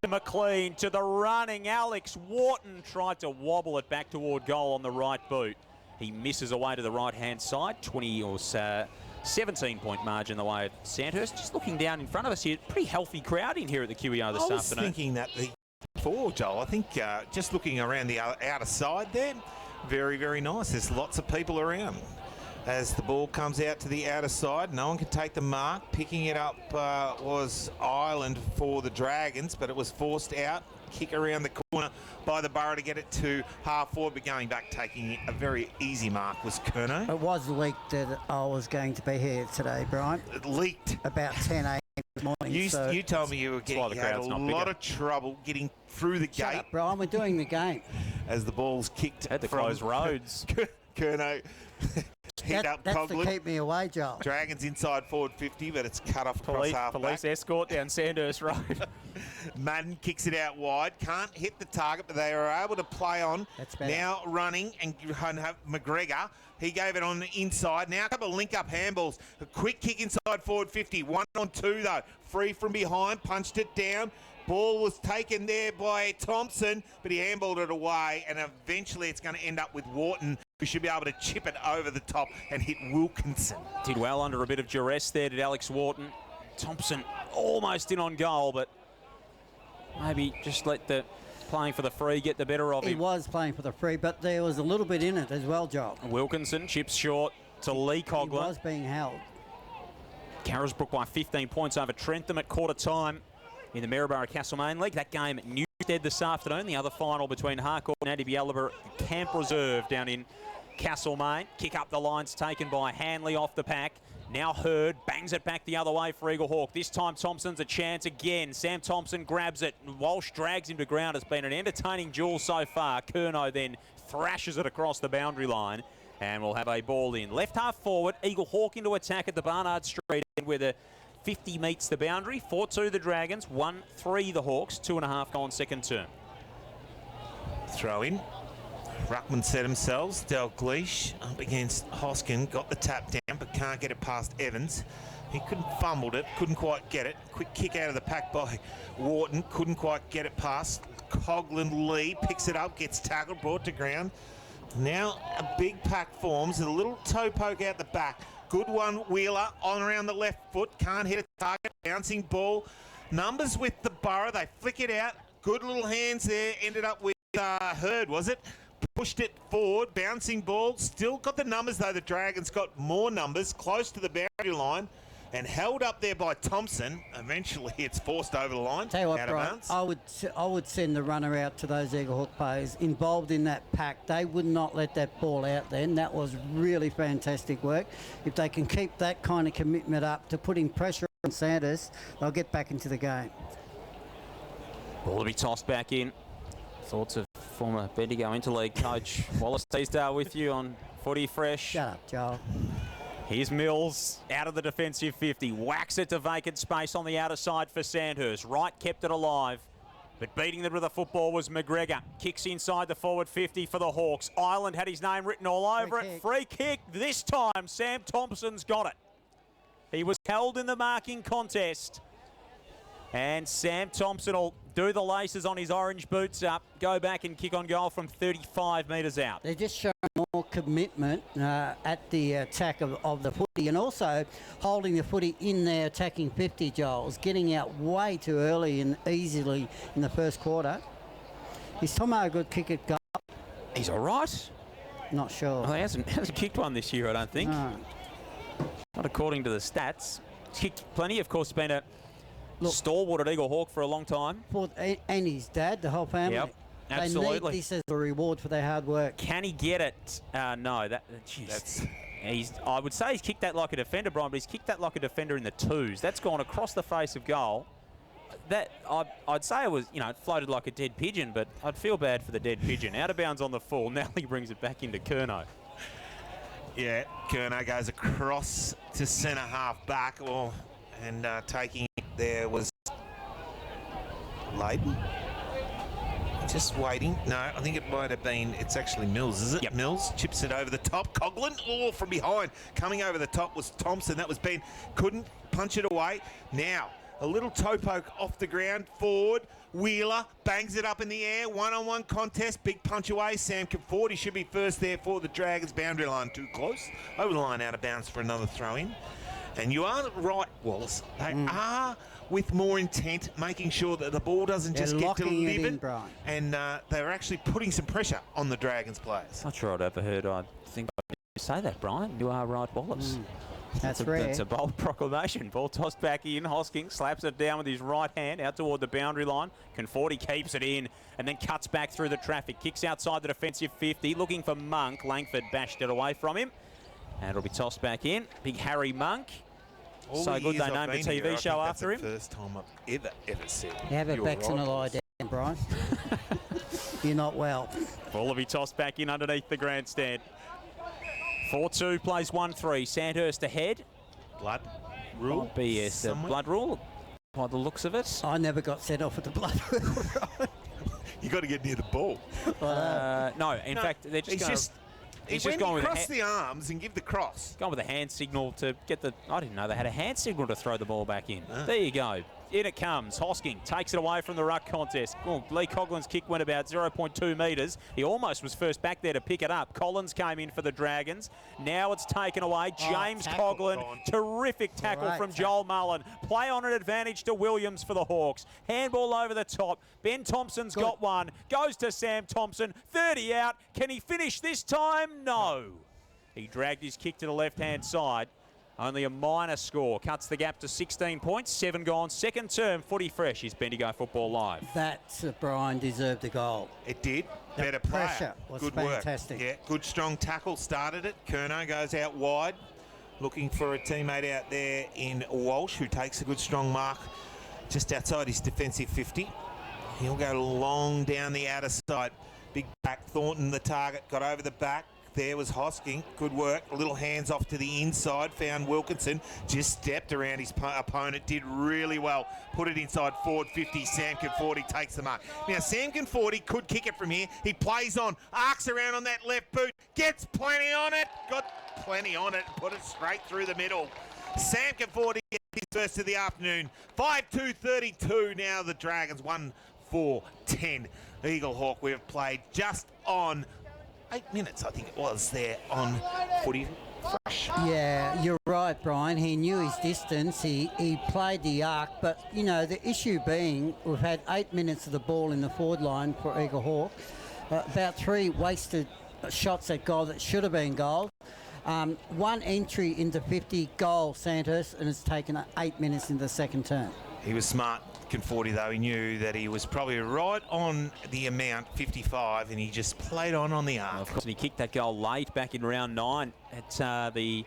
to McLean, to the running Alex Wharton, tried to wobble it back toward goal on the right boot. He misses away to the right-hand side, 20 or 17-point margin the way of Sandhurst. Just looking down in front of us here, pretty healthy crowd in here at the QEO this afternoon. I was thinking that before, Joel. I think just looking around the outer side there, very, very nice. There's lots of people around. As the ball comes out to the outer side, no one can take the mark. Picking it up was Ireland for the Dragons, but it was forced out. Kick around the corner by the Borough to get it to half forward, but going back, taking a very easy mark was Curnow. It was leaked that I was going to be here today, Brian. It leaked. About 10 a.m. this morning. You told me you were getting had a lot of trouble getting through the Shut gate. up, Brian. We're doing the game. As the ball's kicked Had to from close roads. Curnow hit up That's Coughlin. to keep me away, Joel. Dragons inside forward 50, but it's cut off across half Police back. escort down Sandhurst Road. Madden kicks it out wide. Can't hit the target, but they are able to play on. That's better. Now running and have McGregor. He gave it on the inside. Now a couple of link-up handballs. A quick kick inside forward 50. 1-on-2 though. Free from behind. Punched it down. Ball was taken there by Thompson, but he handballed it away, and eventually it's going to end up with Wharton, who should be able to chip it over the top and hit Wilkinson. Did well under a bit of duress there, did Alex Wharton. Thompson almost in on goal, but maybe just let the playing for the free get the better of him. He was playing for the free, but there was a little bit in it as well, Joel. Wilkinson chips short to Lee Coughlin. He was being held. Carisbrook by 15 points over Trentham at quarter time in the Maryborough Castlemaine League. That game at Newstead this afternoon. The other final between Harcourt and Adibyalaba Camp Reserve down in Castlemaine. Kick up the lines taken by Hanley off the pack. Now Hurd bangs it back the other way for Eaglehawk. This time Thompson's a chance again. Sam Thompson grabs it. Walsh drags him to ground. It's been an entertaining duel so far. Curnow then thrashes it across the boundary line, and we'll have a ball in. Left half forward, Eaglehawk into attack at the Barnard Street end where the 50 meets the boundary. 4-2 the Dragons, 1-3 the Hawks, 2.5 gone second term. Throw in. Ruckman set themselves. Dalgleish up against Hoskin. Got the tap down, but can't get it past Evans. He fumbled it, couldn't quite get it. Quick kick out of the pack by Wharton. Couldn't quite get it past. Coughlin Lee picks it up, gets tackled, brought to ground. Now a big pack forms. A little toe poke out the back. Good one, Wheeler, on around the left foot. Can't hit a target. Bouncing ball. Numbers with the Borough. They flick it out. Good little hands there. Ended up with Hurd, was it? Pushed it forward. Bouncing ball. Still got the numbers, though. The Dragons got more numbers close to the boundary line and held up there by Thompson. Eventually, it's forced over the line. Tell you what, out of Brian, bounds. I would send the runner out to those Eaglehawk players involved in that pack. They would not let that ball out then. That was really fantastic work. If they can keep that kind of commitment up to putting pressure on Sandhurst, they'll get back into the game. Ball to be tossed back in. Thoughts of former Bendigo Interleague coach Wallace Teasdale with you on Footy Fresh. Shut up, Joel. Here's Mills out of the defensive 50. Whacks it to vacant space on the outer side for Sandhurst. Wright kept it alive, but beating them with the football was McGregor. Kicks inside the forward 50 for the Hawks. Ireland had his name written all over it. Free kick. This time, Sam Thompson's got it. He was held in the marking contest, and Sam Thompson will do the laces on his orange boots up, go back and kick on goal from 35 metres out. They're just showing more commitment at the attack of the footy, and also holding the footy in their attacking 50, Joel's getting out way too early and easily in the first quarter. Is Tomo a good kick at goal? He's all right. Not sure. Well, he hasn't kicked one this year, I don't think. No. Not according to the stats. He's kicked plenty. Of course, been a stalwart at Eaglehawk for a long time. And his dad, the whole family. Yep, absolutely. They need this as a reward for their hard work. Can he get it? No. I would say he's kicked that like a defender, Brian, but he's kicked that like a defender in the twos. That's gone across the face of goal. That I'd say it was, it floated like a dead pigeon, but I'd feel bad for the dead pigeon. Out of bounds on the full. Now he brings it back into Curnow. Yeah, Curnow goes across to centre half back, and taking it there was Layden. Just waiting. No, I think it might have been, it's actually Mills, is it? Yep. Mills chips it over the top. Coughlin, from behind. Coming over the top was Thompson. That was Ben. Couldn't punch it away. Now, A little toe poke off the ground, forward. Wheeler bangs it up in the air. One-on-one contest, big punch away. Sam Conforti should be first there for the Dragons. Boundary line too close. Over the line, out of bounds for another throw-in. And you are right, Wallace. They are, with more intent, making sure that the ball doesn't just get delivered. And they're actually putting some pressure on the Dragons players. Not sure I'd ever heard. I think I'd say that, Brian. You are right, Wallace. That's rare. That's a bold proclamation. Ball tossed back in. Hosking slaps it down with his right hand out toward the boundary line. Conforti keeps it in and then cuts back through the traffic. Kicks outside the defensive 50. Looking for Monk. Langford bashed it away from him. And it'll be tossed back in. Big Harry Monk. All so the good they years I've named a been TV here, show I think after him. that's the first time I've ever said. Have it back to the lie down, Brian. You're not well. Ball will be tossed back in underneath the grandstand. 4-2 plays 1-3. Sandhurst ahead. Blood rule? BS, the blood rule, by the looks of it. I never got sent off at the blood rule. You got to get near the ball. No, in fact, they're just he's just gone with cross the arms and give the cross. Gone with a hand signal to get the. I didn't know they had a hand signal to throw the ball back in. There you go. In it comes. Hosking takes it away from the ruck contest. Oh, Lee Coughlin's kick went about 0.2 metres. He almost was first back there to pick it up. Collins came in for the Dragons. Now it's taken away. James Coughlin. Terrific tackle from Joel Mullen. Play on an advantage to Williams for the Hawks. Handball over the top. Ben Thompson's got one. Goes to Sam Thompson. 30 out. Can he finish this time? No. He dragged his kick to the left-hand side. Only a minor score. Cuts the gap to 16 points. 7 gone. Second term. Footy fresh is Bendigo Football Live. That, Brian, deserved a goal. It did. Better pressure player. was Good fantastic. work. Yeah, good strong tackle. Started it. Kerno goes out wide. Looking for a teammate out there in Walsh, who takes a good strong mark just outside his defensive 50. He'll go long down the outer side. Big back. Thornton, the target. Got over the back. There was Hosking. Good work. A little hands off to the inside. Found Wilkinson. Just stepped around his opponent. Did really well. Put it inside forward 50. Sam Conforti takes the mark. Now, Sam Conforti could kick it from here. He plays on. Arcs around on that left boot. Gets plenty on it. Got plenty on it. Put it straight through the middle. Sam Conforti gets his first of the afternoon. 5-2-32 now. The Dragons 1-4-10. Eaglehawk, we've played just on 8 minutes, I think it was, there on Footy Fresh. Yeah, you're right, Brian. He knew his distance. He played the arc, but, you know, the issue being we've had 8 minutes of the ball in the forward line for Eaglehawk. About 3 wasted shots at goal that should have been goal. 1 entry into 50, goal Sandhurst, and it's taken 8 minutes in the second term. He was smart, Conforti, though. He knew that he was probably right on the amount, 55, and he just played on the arc. Of course, and he kicked that goal late back in round 9 at the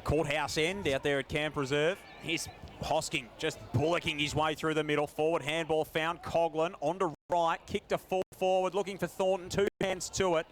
courthouse end out there at Camp Reserve. Here's Hosking just bullocking his way through the middle. Forward handball found Coughlin onto right, kicked a full forward, looking for Thornton, 2 hands to it.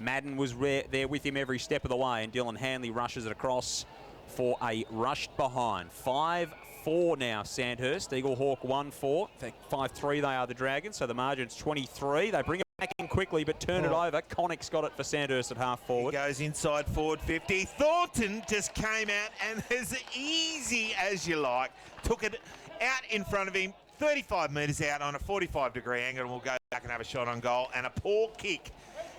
Madden was there with him every step of the way, and Dylan Hanley rushes it across for a rushed behind. 5-4 now, Sandhurst. Eaglehawk 1-4. In fact, 5-3 they are the Dragons, so the margin's 23. They bring it back in quickly, but turn it over. Connick's got it for Sandhurst at half forward. He goes inside forward 50. Thornton just came out and as easy as you like, took it out in front of him, 35 metres out on a 45-degree angle, and we'll go back and have a shot on goal. And a poor kick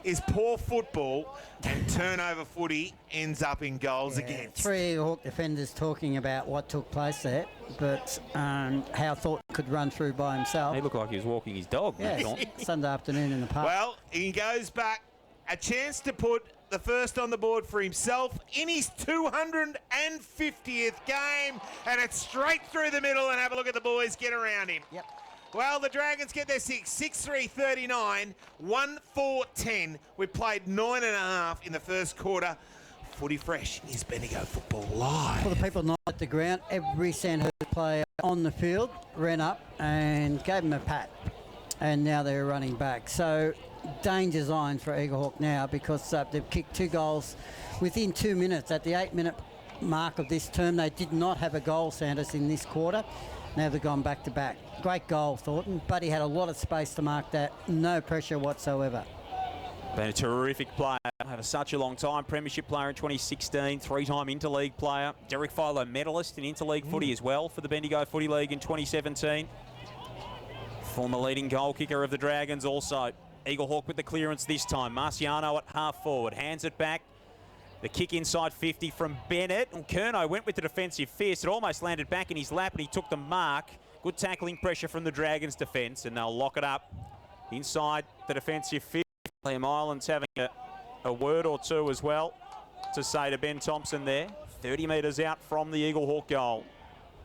is poor football, and turnover footy ends up in goals again. 3 Eaglehawk defenders talking about what took place there, but how Thornton could run through by himself. He looked like he was walking his dog. Yeah, Sunday afternoon in the park. Well, he goes back, a chance to put the first on the board for himself in his 250th game, and it's straight through the middle, and have a look at the boys get around him. Yep. Well, the Dragons get their 6-3-39, 1-4-10. We played 9.5 in the first quarter. Footy Fresh is Bendigo Football Live. For the people not at the ground, every Sandhurst player on the field ran up and gave him a pat. And now they're running back. So, danger zone for Eaglehawk now, because they've kicked 2 goals within 2 minutes. At the 8-minute mark of this term, they did not have a goal, Sandhurst, in this quarter. Now they've gone back to back. Great goal, Thornton, but he had a lot of space to mark that. No pressure whatsoever. Been a terrific player. Had such a long time. Premiership player in 2016, three-time Interleague player. Derek Philo medalist in Interleague footy as well for the Bendigo Footy League in 2017. Former leading goal kicker of the Dragons also. Eaglehawk with the clearance this time. Marciano at half forward. Hands it back. The kick inside 50 from Bennett. And Curnow went with the defensive fist. It almost landed back in his lap and he took the mark. Good tackling pressure from the Dragons defence and they'll lock it up inside the defensive fist. Liam Ireland's having a word or two as well to say to Ben Thompson there. 30 metres out from the Eaglehawk goal.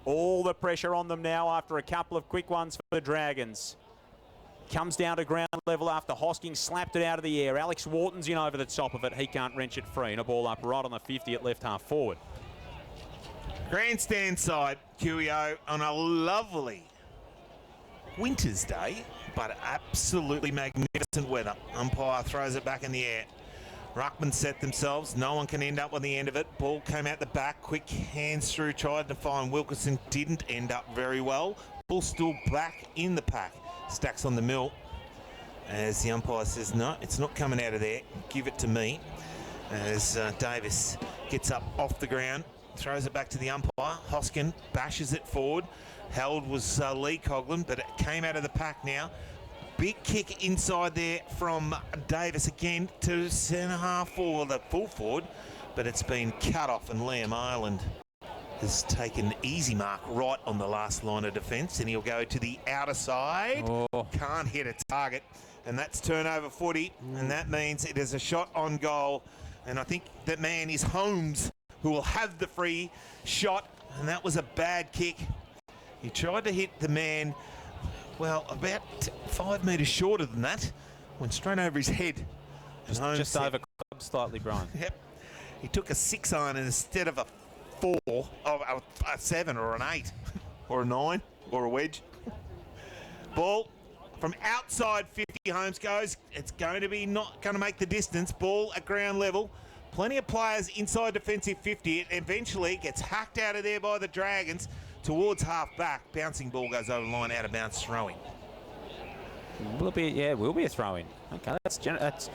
All the pressure on them now after a couple of quick ones for the Dragons. Comes down to ground level after Hosking slapped it out of the air. Alex Wharton's in over the top of it. He can't wrench it free. And a ball up right on the 50 at left half forward. Grandstand side, QEO, on a lovely winter's day, but absolutely magnificent weather. Umpire throws it back in the air. Ruckman set themselves. No one can end up on the end of it. Ball came out the back. Quick hands through. Tried to find Wilkinson. Didn't end up very well. Ball still back in the pack. Stacks on the mill. As the umpire says, no, it's not coming out of there. Give it to me. As Davis gets up off the ground. Throws it back to the umpire. Hoskin bashes it forward. Held was Lee Coughlin, but it came out of the pack now. Big kick inside there from Davis again to centre half forward, the full forward, but it's been cut off and Liam Ireland has taken easy mark right on the last line of defence and he'll go to the outer side. Oh. Can't hit a target and that's turnover footy and that means it is a shot on goal and I think that man is Holmes who will have the free shot and that was a bad kick. He tried to hit the man, well, about 5 metres shorter than that. Went straight over his head. Just over club slightly, Brian. Yep. He took a 6 iron instead of a 4, or a 7 or an 8 or a 9 or a wedge. Ball from outside 50, Holmes goes. It's going to be not going to make the distance. Ball at ground level. Plenty of players inside defensive 50. It eventually gets hacked out of there by the Dragons towards half back. Bouncing ball goes over the line, out of bounds, throwing. Will be a throw-in. Okay, that's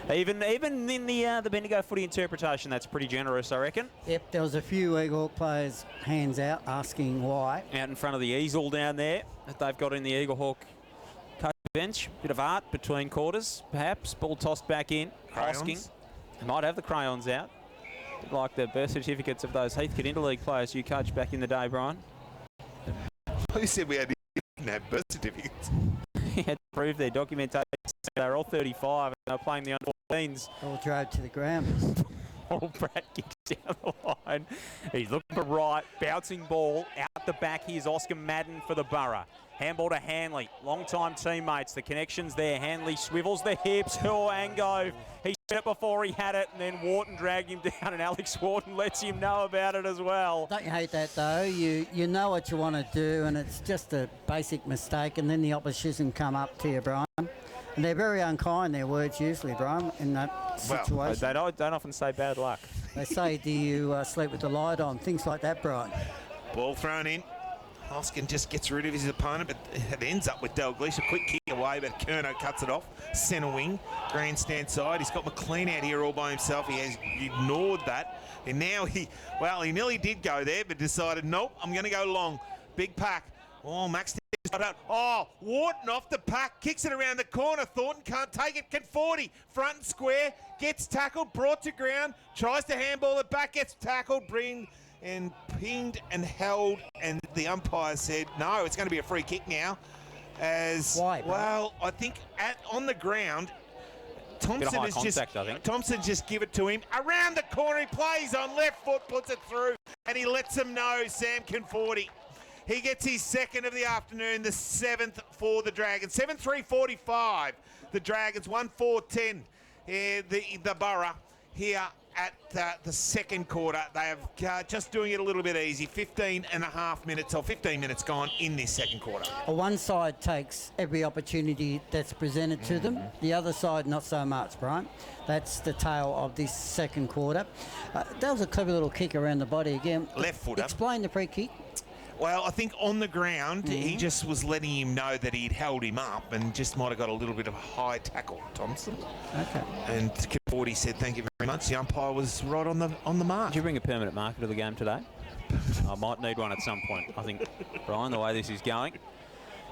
even in the Bendigo footy interpretation, that's pretty generous, I reckon. Yep, there was a few Eaglehawk players hands out asking why. Out in front of the easel down there that they've got in the Eaglehawk coach bench. Bit of art between quarters, perhaps. Ball tossed back in. Hosking. They might have the crayons out. Bit like the birth certificates of those Heathcote Interleague players you coached back in the day, Brian. Who said we didn't have birth certificates? He had to prove their documentation. They were all 35 and they were playing the under-14s. All drove to the ground. Paul Pratt kicks down the line. He's looking for right. Bouncing ball out the back. Here's Oscar Madden for the Borough. Handball to Hanley. Long-time teammates. The connection's there. Hanley swivels the hips. Angove. He said it before he had it, and then Wharton dragged him down, and Alex Wharton lets him know about it as well. Don't you hate that, though? You know what you want to do, and it's just a basic mistake, and then the opposition come up to you, Brian. And they're very unkind, their words usually, Brian, in that situation. They don't often say bad luck. They say, do you sleep with the light on? Things like that, Brian. Ball thrown in. Hoskin just gets rid of his opponent, but it ends up with Dalglish. A quick kick away, but Curnow cuts it off. Centre wing, grandstand side. He's got McLean out here all by himself. He has ignored that. And now he nearly did go there, but decided, nope, I'm going to go long. Big pack. Oh, Max. Oh, Wharton off the pack, kicks it around the corner. Thornton can't take it. Can 40, front and square, gets tackled, brought to ground, tries to handball it back, gets tackled, and pinged and held, and the umpire said, no, it's going to be a free kick now. Why, bro? Well, I think on the ground, Thompson just give it to him. Around the corner, he plays on left foot, puts it through, and he lets him know, Sam Conforti. He gets his second of the afternoon, the 7th for the Dragons. 7-3-45, the Dragons, 1-4-10, the Borough here at the second quarter. They have just doing it a little bit easy. 15 minutes gone in this second quarter. One side takes every opportunity that's presented to them. The other side, not so much, Brian. That's the tale of this second quarter. That was a clever little kick around the body again. Left footer. Explain the free kick. Well, I think on the ground, he just was letting him know that he'd held him up and just might have got a little bit of a high tackle, Thompson. Okay. And Conforti said, thank you very much. The umpire was right on the mark. Did you bring a permanent marker to the game today? I might need one at some point. I think, Brian, the way this is going.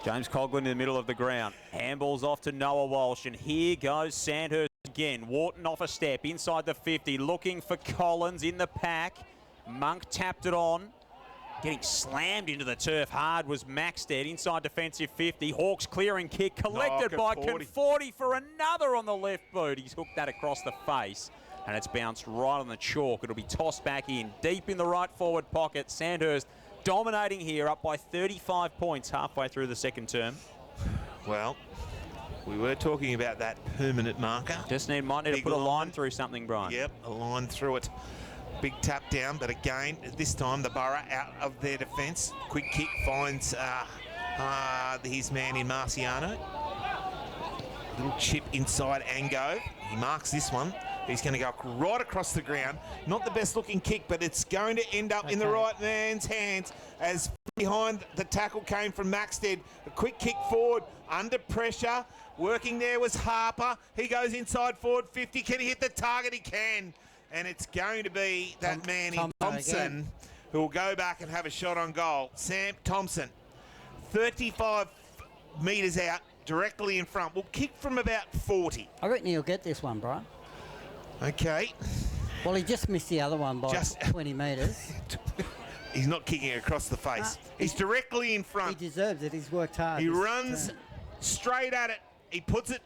James Coughlin in the middle of the ground. Handballs off to Noah Walsh, and here goes Sandhurst again. Wharton off a step inside the 50, looking for Collins in the pack. Monk tapped it on. Getting slammed into the turf hard was Maxted inside defensive 50. Hawks clearing kick collected by Conforti for another on the left boot. He's hooked that across the face and it's bounced right on the chalk. It'll be tossed back in deep in the right forward pocket. Sandhurst dominating here, up by 35 points halfway through the second term. Well, we were talking about that permanent marker. Might need to put a line through something, Brian. Yep, a line through it. Big tap down, but again, this time the Borough out of their defence. Quick kick finds his man in Marciano. Little chip inside Angove. He marks this one. He's going to go right across the ground. Not the best looking kick, but it's going to end up in the right man's hands as behind the tackle came from Maxted. A quick kick forward, under pressure. Working there was Harper. He goes inside forward 50. Can he hit the target? He can. And it's going to be that man in Thompson who will go back and have a shot on goal. Sam Thompson, 35 metres out, directly in front. Will kick from about 40. I reckon he'll get this one, Brian. Okay. Well, he just missed the other one by 20 metres. He's not kicking across the face. He's directly in front. He deserves it. He's worked hard. He runs straight at it. He puts it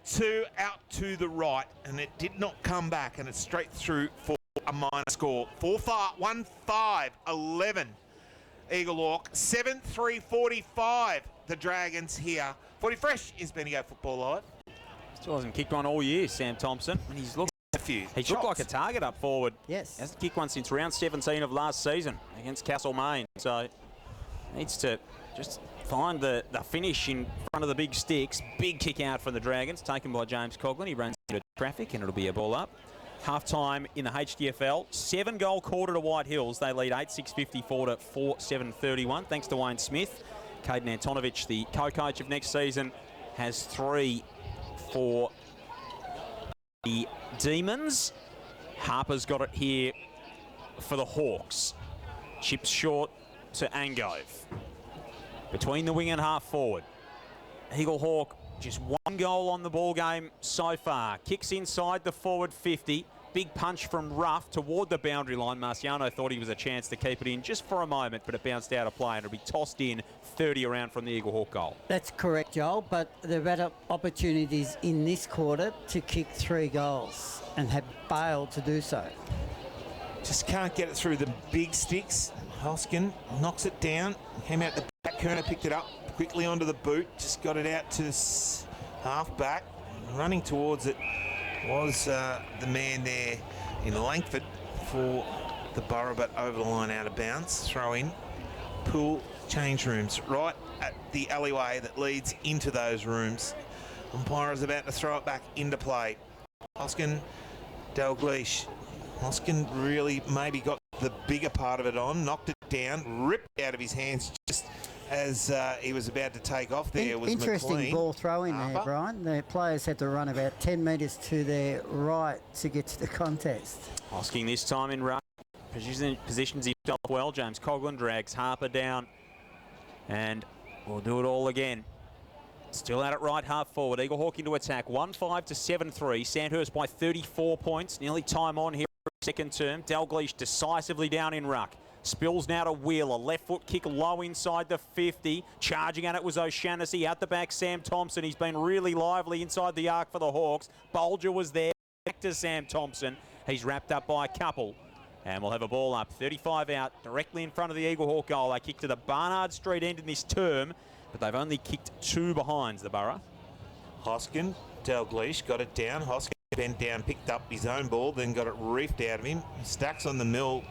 out to the right, and it did not come back, and it's straight through for a minor score. 1-5, 11. Eaglehawk, 7-3-45. The Dragons here. 40 Fresh is Bendigo Football Live. Still hasn't kicked one all year, Sam Thompson. And he's looked He's looked like a target up forward. Yes. Hasn't kicked one since round 17 of last season against Castlemaine. So needs to just find the finish in front of the big sticks. Big kick out from the Dragons, taken by James Coughlin. He runs into traffic and it'll be a ball up. Half-time in the HDFL. 7-goal quarter to White Hills. They lead 8-6-54 to 4-7-31. Thanks to Wayne Smith. Caden Antonovich, the co-coach of next season, has 3 for the Demons. Harper's got it here for the Hawks. Chips short to Angove. Between the wing and half forward. Eaglehawk just 1 goal on the ball game so far. Kicks inside the forward 50. Big punch from Ruff toward the boundary line. Marciano thought he was a chance to keep it in just for a moment, but it bounced out of play and it'll be tossed in 30 around from the Eaglehawk goal. That's correct, Joel, but they've had opportunities in this quarter to kick 3 goals and have failed to do so. Just can't get it through the big sticks. Hoskin knocks it down. Came out the back corner, picked it up quickly onto the boot. Just got it out to half back. Running towards it was the man there in Langford for the Borough, but over the line out of bounds. Throw in. Pool change rooms right at the alleyway that leads into those rooms. Umpire is about to throw it back into play. Hoskin, Dalgleish. Hoskin really maybe got the bigger part of it on, knocked it down, ripped it out of his hands just as he was about to take off. There was interesting McLean. Ball throw in Harper. there, Brian. The players had to run about 10 metres to their right to get to the contest. Hosking this time in ruck. Positions himself well. James Coughlin drags Harper down. And we'll do it all again. Still out at right half forward. Eaglehawk into attack. 1-5 to 7-3. Sandhurst by 34 points. Nearly time on here. Second term. Dalgleish decisively down in ruck. Spills now to Wheeler. Left foot kick low inside the 50. Charging at it was O'Shannessy. Out the back, Sam Thompson. He's been really lively inside the arc for the Hawks. Bolger was there. Back to Sam Thompson. He's wrapped up by a couple. And we'll have a ball up. 35 out, directly in front of the Eaglehawk goal. They kicked to the Barnard Street end in this term, but they've only kicked 2 behinds, the Borough. Hoskin, Dalgleish got it down. Hoskin bent down, picked up his own ball, then got it reefed out of him. Stacks on the mill.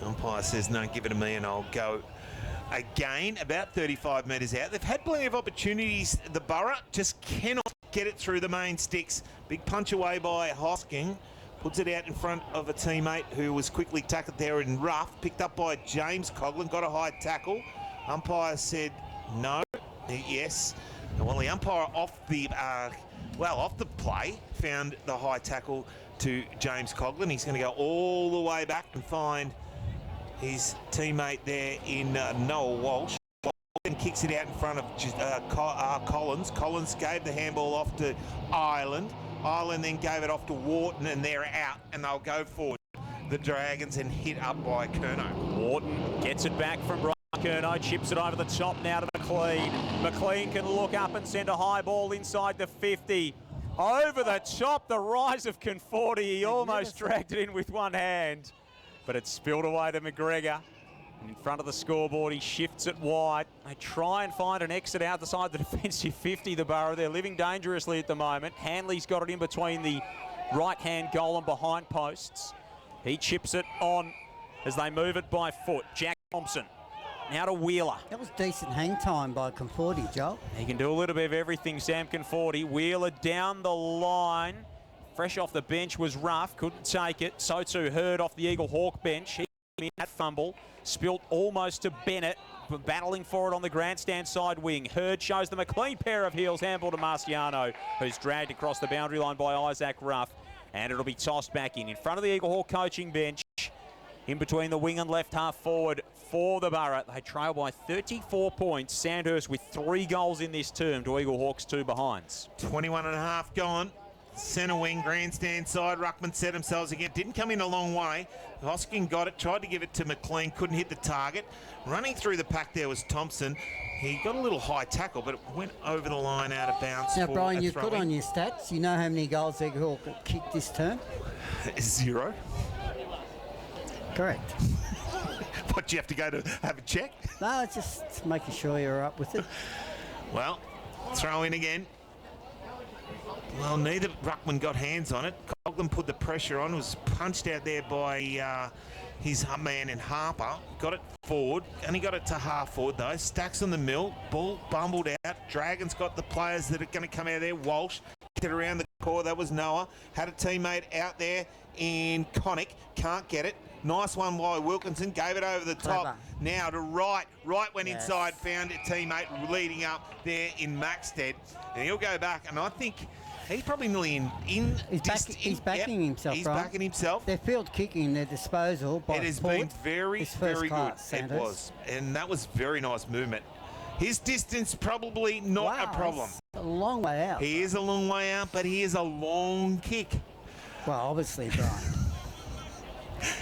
Umpire says, no, give it to me and I'll go again. About 35 metres out. They've had plenty of opportunities. The Borough just cannot get it through the main sticks. Big punch away by Hoskin. Puts it out in front of a teammate who was quickly tackled there in rough. Picked up by James Coughlin. Got a high tackle. Umpire said no. Yes. Well, the umpire off the play found the high tackle to James Coughlin. He's going to go all the way back and find his teammate there in Noah Walsh. And kicks it out in front of Collins. Collins gave the handball off to Ireland. Ireland then gave it off to Wharton, and they're out, and they'll go forward. The Dragons and hit up by Curnow. Wharton gets it back from Brian Curnow, chips it over the top now to McLean. McLean can look up and send a high ball inside the 50. Over the top, the rise of Conforti. He almost dragged it in with one hand, but it spilled away to McGregor. In front of the scoreboard, he shifts it wide. They try and find an exit out the side of the defensive 50, the Borough. They're living dangerously at the moment. Hanley's got it in between the right-hand goal and behind posts. He chips it on as they move it by foot. Jack Thompson now to Wheeler. That was decent hang time by Conforti, Joel. He can do a little bit of everything, Sam Conforti. Wheeler down the line. Fresh off the bench was rough, couldn't take it. So too Hurd off the Eaglehawk bench. He that fumble. Spilt almost to Bennett, battling for it on the grandstand side wing. Hurd shows them a clean pair of heels, handball to Marciano, who's dragged across the boundary line by Isaac Ruff, and it'll be tossed back in front of the Eaglehawk coaching bench, in between the wing and left half forward for the Borough. They trail by 34 points. Sandhurst with 3 goals in this term to Eaglehawks 2 behinds. 21 and a half gone. Centre wing, grandstand side. Ruckman set themselves again. Didn't come in a long way. Hosking got it, tried to give it to McLean, couldn't hit the target. Running through the pack there was Thompson. He got a little high tackle, but it went over the line out of bounds. Now, for Brian, a you've put throw-in. on your stats. You know how many goals Eaglehawk kicked this term? 0. Correct. What, do you have to go to have a check? No, it's just making sure you're up with it. Well, throw in again. Well, neither Ruckman got hands on it. Coughlin put the pressure on, was punched out there by his man in Harper. Got it forward, only got it to half forward though. Stacks on the mill, ball bumbled out. Dragons got the players that are going to come out there. Walsh kicked it around the core, that was Noah. Had a teammate out there in Connick, can't get it. Nice one by Wilkinson, gave it over the top. Clever. Now to Wright. Wright went Yes. inside, found a teammate leading up there in Maxted. And he'll go back, and I think he's probably nearly He's backing himself, He's right? backing himself. Their field kicking, their disposal by It has Port been very, is first very good. class, It Sandhurst. was. And that was very nice movement. His distance probably not Wow, a problem. it's a long way out. He is a long way out, but he is a long kick. Well, obviously, Brian.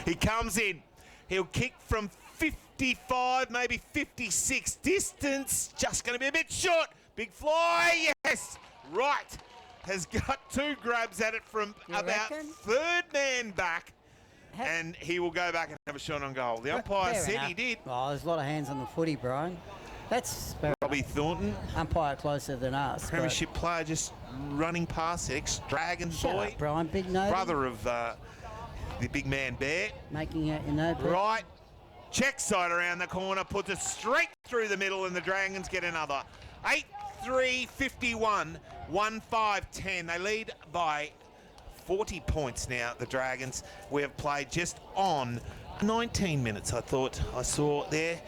He comes in. He'll kick from 55, maybe 56. Distance just going to be a bit short. Big fly, yes. Right. Has got 2 grabs at it from You about reckon? third man back. Ha- And he will go back and have a shot on goal. The umpire Fair said enough. he did. Oh, there's a lot of hands on the footy, Brian. That's fair Robbie Thornton, umpire closer than us. but- premiership player, just running past it. Ex-Dragons Shut boy. up, Brian. Big nose. Brother of the big man Bear. Making out your notebook. Right. Check side around the corner, puts it straight through the middle, and the Dragons get another. 8-3-51, 1-5-10. They lead by 40 points now, the Dragons. We have played just on 19 minutes, I thought I saw there.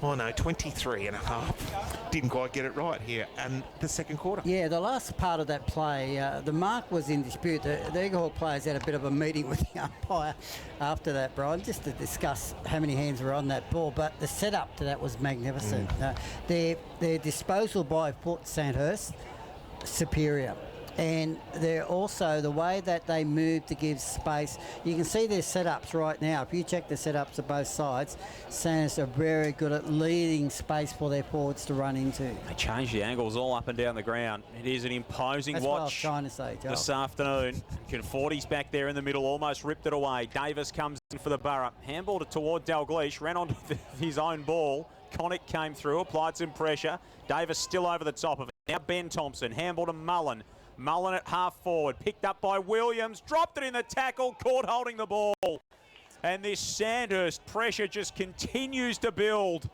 Oh no, 23 and a half. Didn't quite get it right here. And the second quarter. Yeah, the last part of that play, the mark was in dispute. The Eaglehawk players had a bit of a meeting with the umpire after that, Brian, just to discuss how many hands were on that ball. But the setup to that was magnificent. Their disposal by Port Sandhurst, superior. And they're also the way that they move to give space. You can see their setups right now. If you check the setups of both sides, Sandhurst are very good at leading space for their forwards to run into. They change the angles all up and down the ground. It is an imposing That's what I was watch trying to say, Joel. this afternoon. Conforti's back there in the middle, almost ripped it away. Davis comes in for the Borough. Handballed it toward Dalgleish, ran onto his own ball. Connick came through, applied some pressure. Davis still over the top of it. Now Ben Thompson, handball to Mullen. Mullen at half forward, picked up by Williams, dropped it in the tackle, caught holding the ball. And this Sandhurst pressure just continues to build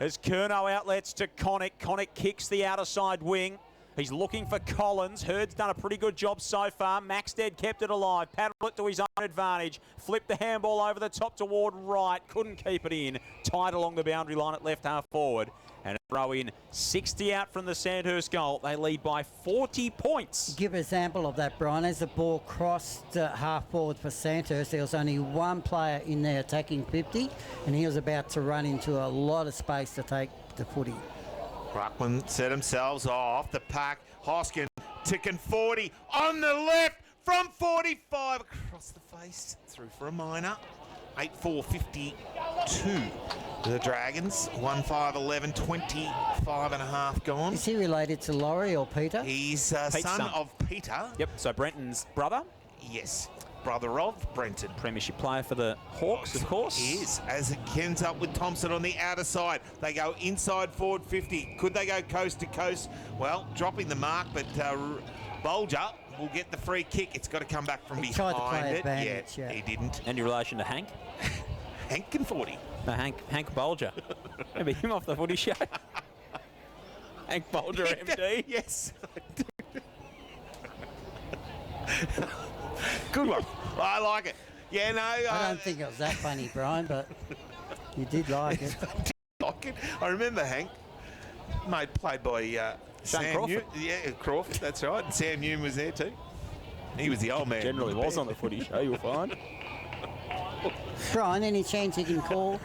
as Curnow outlets to Connick. Connick kicks the outer side wing. He's looking for Collins. Hurd's done a pretty good job so far. Maxted kept it alive. Paddled it to his own advantage. Flipped the handball over the top toward right. Couldn't keep it in. Tied along the boundary line at left half forward. And a throw in 60 out from the Sandhurst goal. They lead by 40 points. Give an example of that, Brian. As the ball crossed half forward for Sandhurst, there was only one player in there attacking 50, and he was about to run into a lot of space to take the footy. Ruckman set themselves off the pack. Hoskin to Conforti on the left from 45 across the face through for a minor. 8-4-52. The Dragons 1-5-11, 25 and a half gone. Is he related to Laurie or Peter? He's son of Peter. Yep, so Brenton's brother. Yes, brother of Brenton. Premiership player for the Hawks, of course. He is, as it ends up with Thompson on the outer side. They go inside forward 50. Could they go coast to coast? Well, dropping the mark, but Bulger will get the free kick. It's got to come back from He behind tried to play it. advantage, yeah. He didn't. And in relation to Hank? Hank Conforti. No, Hank Bulger. Remember him off the footy show? Hank Bulger, MD. Yes. Good one. I like it. Yeah, no. I don't think it was that funny, Brian, but you did like it. I remember Hank, mate, played by Sam Crawford. Newman. Yeah, Crawford, that's right. And Sam Newman was there too. He was the old man. Generally was on the footy show, you'll find. Brian, any chance you can call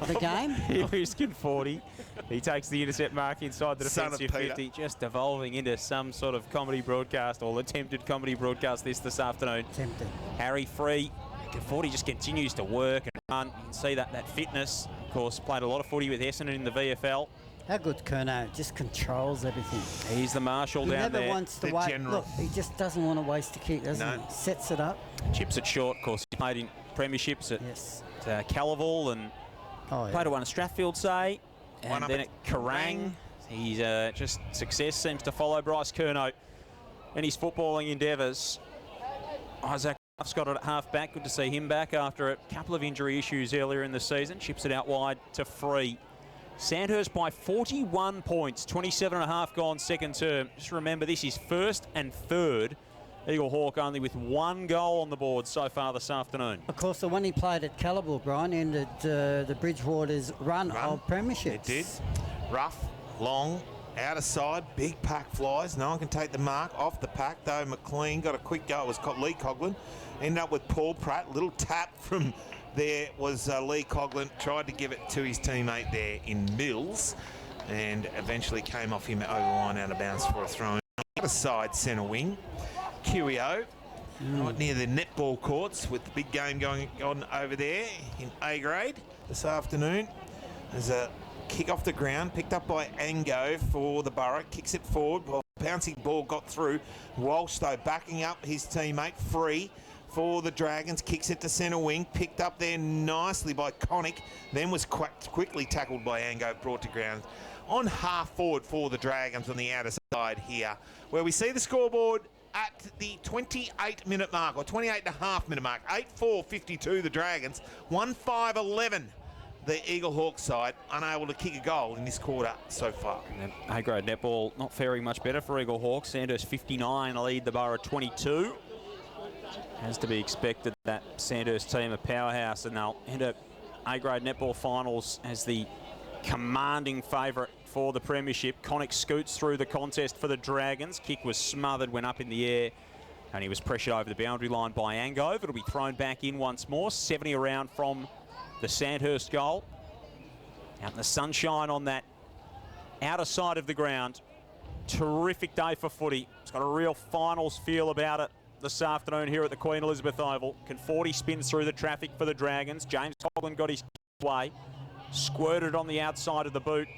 the game? Here's Conforti. He takes the intercept mark inside the Son of defensive Peter. 50, just devolving into some sort of comedy broadcast or attempted comedy broadcast this afternoon. Tempted. Harry free. Conforti just continues to work and run. You can see that fitness. Of course, played a lot of footy with Essendon in the VFL. How good Curnow, just controls everything. He's the marshal He down never there. wants to The wait. general. Look, he just doesn't want to waste a kick, doesn't No. he? Sets it up. Chips it short, of course. He played in premierships Yes. at Calaval and Oh, played yeah. at one at Strathfield, say, One and up then at at Kerrang. He's just success seems to follow Bryce Curnow and his footballing endeavours. Isaac Ruff's got it at half back. Good to see him back after a couple of injury issues earlier in the season. Chips it out wide to free. Sandhurst by 41 points, 27 and a half gone second term. Just remember, this is first and third. Eaglehawk only with one goal on the board so far this afternoon. Of course, the one he played at Calabar, Brian, ended the Bridgewater's run of premierships. It did. Rough, long, out of side, big pack flies. No one can take the mark off the pack, though. McLean got a quick go. It was Lee Coughlin. Ended up with Paul Pratt. Little tap from there was Lee Coughlin. Tried to give it to his teammate there in Mills and eventually came off him over the line out of bounds for a throw. Other side centre wing. QEO, right near the netball courts with the big game going on over there in A grade this afternoon. There's a kick off the ground, picked up by Ango for the Borough, kicks it forward. Well, bouncing ball got through. Walsh, though, backing up his teammate, free for the Dragons, kicks it to centre wing, picked up there nicely by Connick, then was quickly tackled by Ango, brought to ground. On half forward for the Dragons on the outer side here, where we see the scoreboard at the 28-minute mark, or 28.5-minute mark. 8-4-52 the Dragons, 1-5-11 the Eaglehawk side, unable to kick a goal in this quarter so far. A-grade netball not faring much better for Eaglehawks. Sandhurst 59 lead the Borough 22. Has to be expected that Sandhurst team a powerhouse, and they'll enter A-grade netball finals as the commanding favourite for the premiership. Connick scoots through the contest for the Dragons. Kick was smothered, went up in the air, and he was pressured over the boundary line by Angove. It'll be thrown back in once more. 70 around from the Sandhurst goal. Out in the sunshine on that outer side of the ground. Terrific day for footy. It's got a real finals feel about it this afternoon here at the Queen Elizabeth Oval. Conforti spins through the traffic for the Dragons. James Coughlin got his way. Squirted on the outside of the boot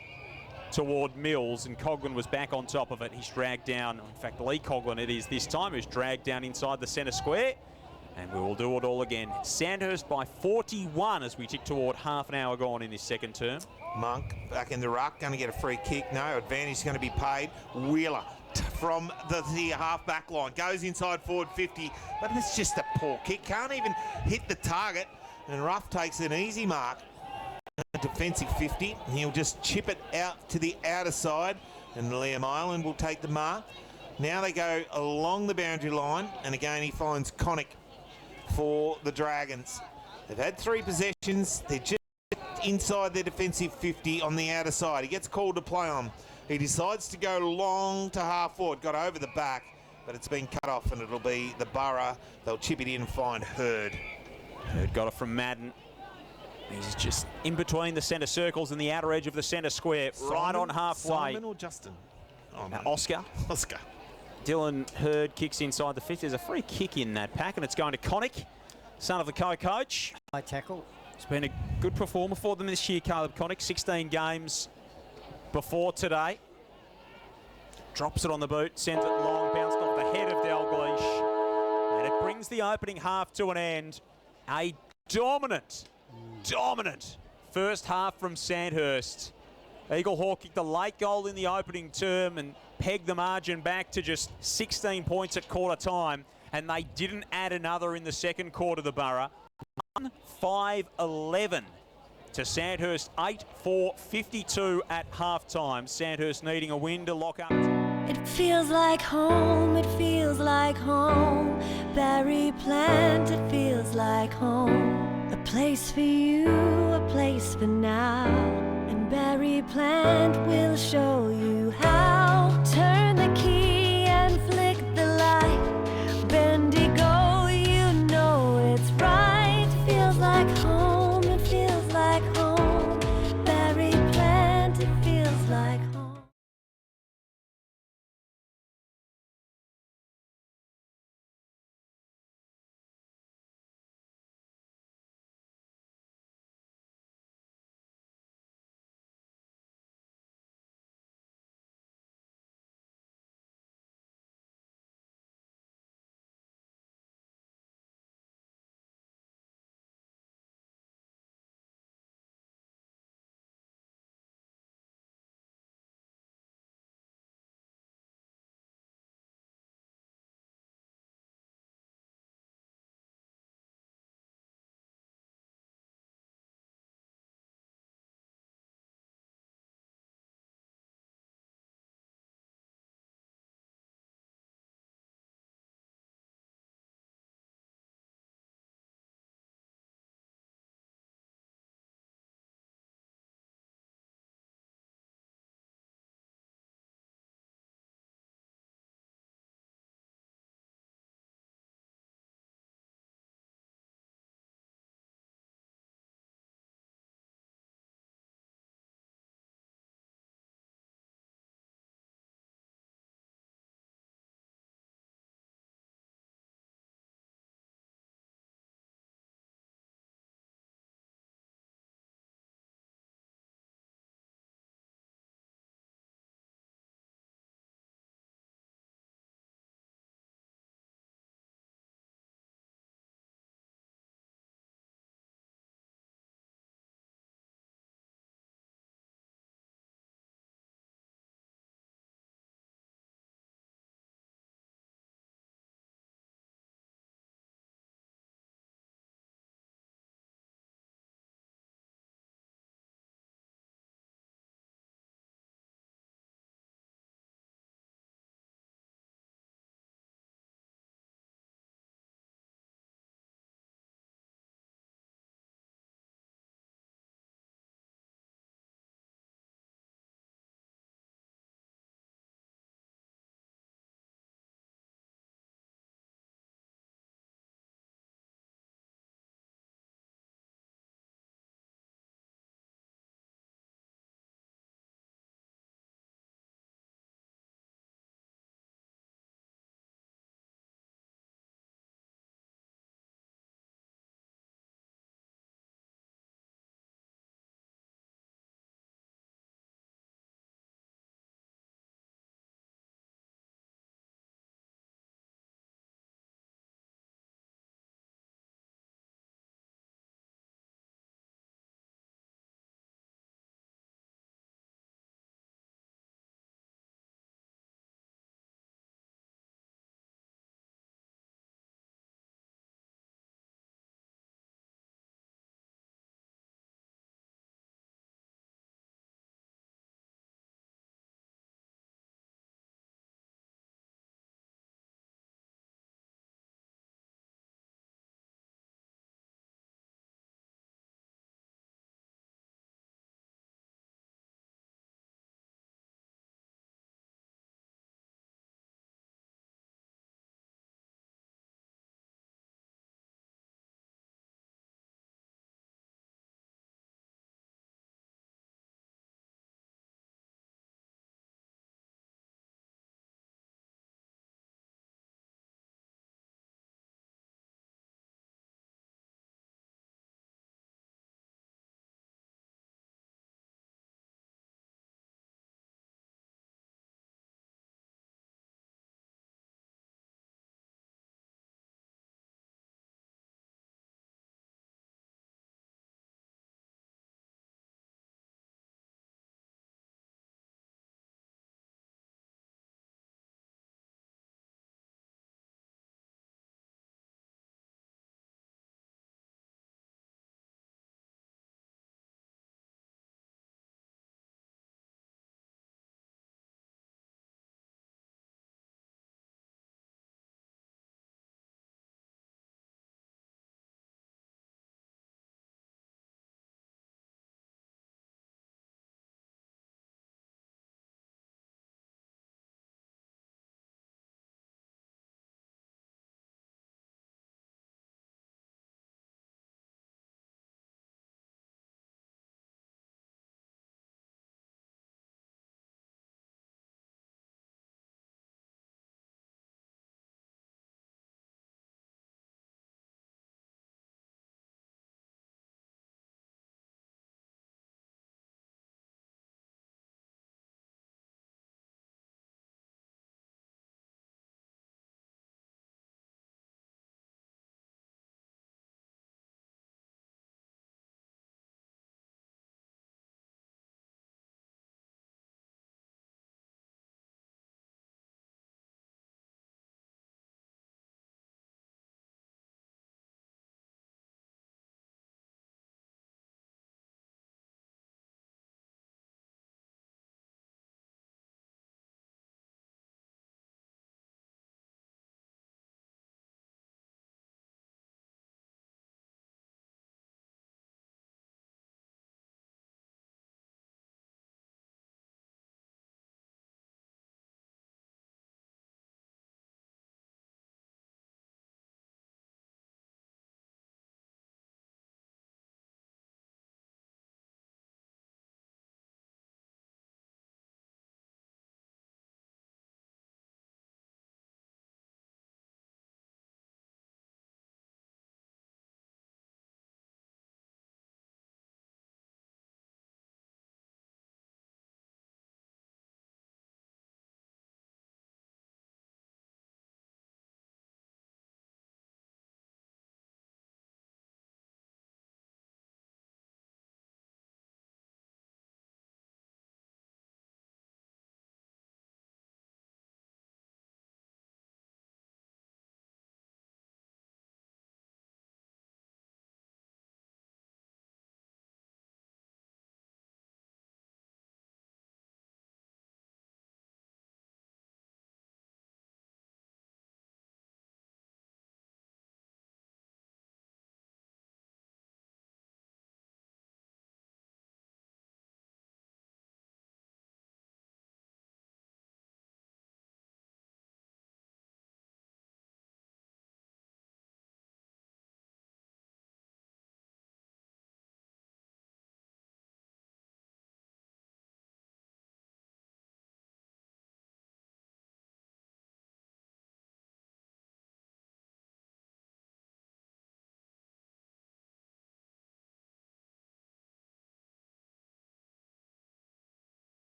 toward Mills, and Coughlin was back on top of it. He's dragged down, in fact, Lee Coughlin it is this time, who's dragged down inside the centre square. And we will do it all again. Sandhurst by 41 as we tick toward half an hour gone in this second term. Monk back in the ruck, going to get a free kick. No, advantage is going to be paid. Wheeler from the half back line goes inside forward 50, but it's just a poor kick. Can't even hit the target, and Ruff takes an easy mark. Defensive 50. He'll just chip it out to the outer side. and Liam Island will take the mark. Now they go along the boundary line, and again he finds Connick for the Dragons. They've had 3 possessions. They're just inside their defensive 50 on the outer side. He gets called to play on. He decides to go long to half forward, got over the back, but it's been cut off, and it'll be the Borough. They'll chip it in and find Hurd. Hurd got it from Madden. He's just in between the centre circles and the outer edge of the centre square, right on halfway. Simon or Justin? Oh, no. Oscar. Oscar. Dylan Hurd kicks inside the 50. There's a free kick in that pack, and it's going to Connick, son of the co-coach. High tackle. It's been a good performer for them this year, Caleb Connick. 16 games before today. Drops it on the boot, sends it long, bounced off the head of Dalgleish. And it brings the opening half to an end. A dominant first half from Sandhurst. Eaglehawk kicked a late goal in the opening term and pegged the margin back to just 16 points at quarter time. And they didn't add another in the second quarter, the Borough. 1-5-11 to Sandhurst, 8-4-52 at half-time. Sandhurst needing a win to lock up. It feels like home, it feels like home. Berry plant, it feels like home. A place for you, a place for now. And Berry plant will show you how. Turn the key and flick the light. Bendy go, you know it's right. Feels like home, it feels like home. Berry plant, it feels like home.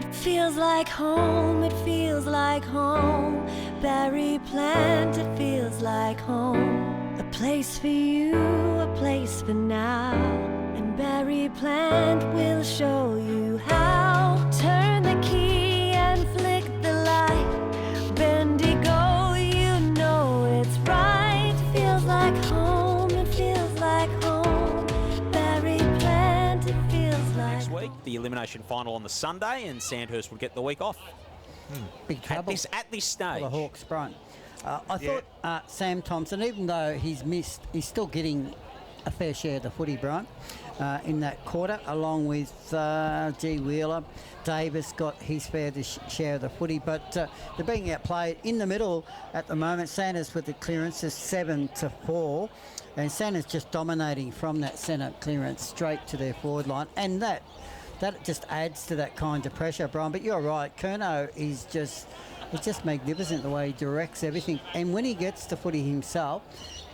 It feels like home, it feels like home. Berry plant, it feels like home. A place for you, a place for now. And berry plant will show you how. Turn the key and flick the light. Bendigo, you know it's right. Feels like home, it feels like home. Berry plant, it feels like Next week, the elimination final on the Sunday, and Sandhurst would get the week off. Big trouble At this for stage. the Hawks, Brian. I thought Sam Thompson, even though he's missed, he's still getting a fair share of the footy, Brian, in that quarter, along with G. Wheeler. Davis got his fair share of the footy, but they're being outplayed in the middle at the moment. Sanders with the clearances 7-4, and Sanders just dominating from that centre clearance straight to their forward line, and that just adds to that kind of pressure, Brian. But you're right, Curnow is just magnificent the way he directs everything, and when he gets the footy himself,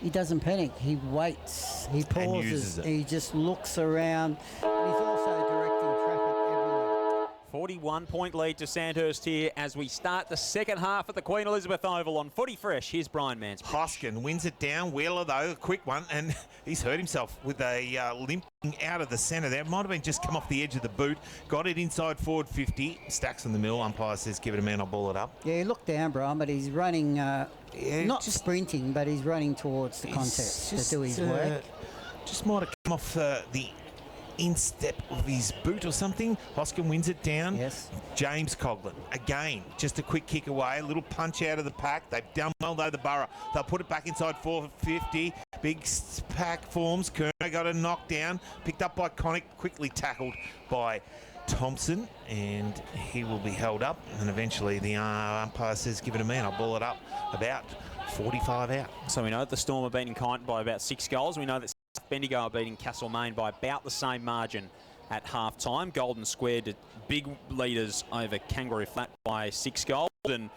he doesn't panic. He waits, he pauses, he just looks around. And he's also directing traffic everywhere. 41-point lead to Sandhurst here as we start the second half at the Queen Elizabeth Oval on Footy Fresh. Here's Brian Mansbridge. Hoskin wins it down. Wheeler, though, a quick one, and he's hurt himself with a limping out of the centre there. It might have been just come off the edge of the boot. Got it inside forward 50. Stacks in the middle. Umpire says, give it a man, I'll ball it up. Yeah, he looked down, Brian, but he's running, not just sprinting, but he's running towards the contest to do his work. Just might have come off the instep of his boot or something. Hoskin wins it down. Yes. James Coughlin, again, just a quick kick away, a little punch out of the pack. They've done well, though, the Borough. They'll put it back inside 450. Big pack forms. Kerner got a knockdown, picked up by Connick, quickly tackled by Thompson, and he will be held up. And eventually the umpire says, give it a man, I'll ball it up. About 45 out. So we know that the Storm are beating Kyneton by about 6 goals. We know that Bendigo are beating Castlemaine by about the same margin at half-time. Golden squared big leaders over Kangaroo Flat by 6 goals, and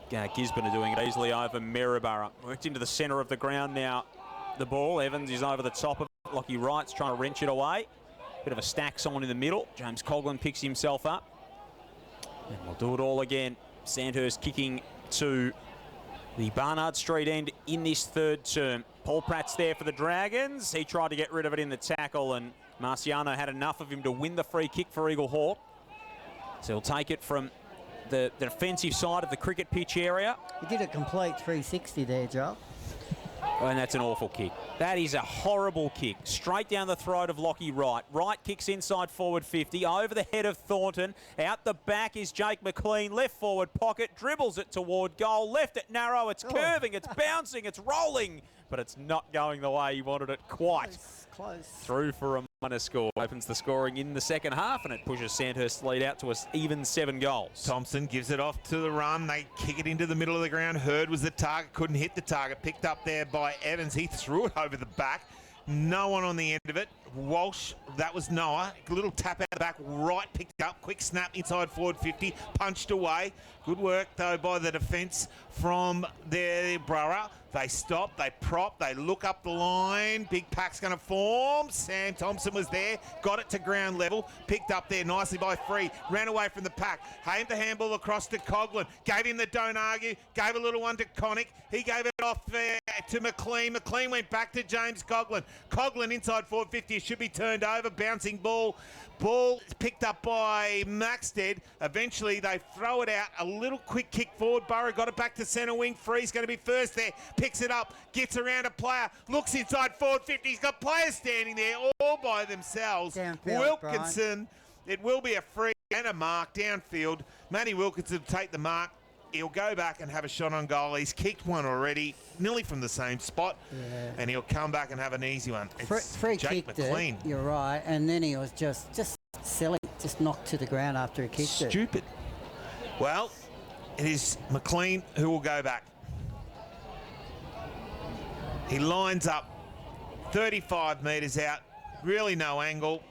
Gisborne are doing it easily over Maryborough. Worked into the centre of the ground now. The ball, Evans is over the top of it. Lockie Wright's trying to wrench it away. Bit of a stack, someone in the middle. James Coughlin picks himself up. And we'll do it all again. Sandhurst kicking to the Barnard Street end in this third term. Paul Pratt's there for the Dragons. He tried to get rid of it in the tackle, and Marciano had enough of him to win the free kick for Eaglehawk. So he'll take it from the defensive side of the cricket pitch area. He did a complete 360 there, Joel. And that's an awful kick. That is a horrible kick. Straight down the throat of Lockie Wright. Wright kicks inside forward 50, over the head of Thornton. Out the back is Jake McLean. Left forward pocket, dribbles it toward goal. Left it narrow, it's curving, it's bouncing, it's rolling. But it's not going the way he wanted it quite. Close. Through for a minor score. Opens the scoring in the second half, and it pushes Sandhurst's lead out to an even 7 goals. Thompson gives it off to the run. They kick it into the middle of the ground. Hurd was the target, couldn't hit the target. Picked up there by Evans. He threw it over the back. No one on the end of it. Walsh, that was Noah. Little tap out the back. Wright picked up. Quick snap inside forward 50. Punched away. Good work, though, by the defence from their Borough. They stop, they prop, they look up the line. Big pack's going to form. Sam Thompson was there, got it to ground level, picked up there nicely by Free, ran away from the pack, aimed the handball across to Coughlin, gave him the don't argue, gave a little one to Connick. He gave it off to McLean. McLean went back to James Coughlin. Coughlin inside 450, it should be turned over, bouncing ball. Ball picked up by Maxted. Eventually, they throw it out. A little quick kick forward. Burrow got it back to centre wing. Free's going to be first there. Picks it up. Gets around a player. Looks inside forward 50. He's got players standing there all by themselves. Downfield, Wilkinson. It will be a free and a mark downfield. Matty Wilkinson will take the mark. He'll go back and have a shot on goal. He's kicked one already, nearly from the same spot, and he'll come back and have an easy one. It's Free Jake kicked McLean. it, you're right, and then he was just silly, just knocked to the ground after he kicked it. Stupid. Well, it is McLean who will go back. He lines up 35 metres out, really no angle.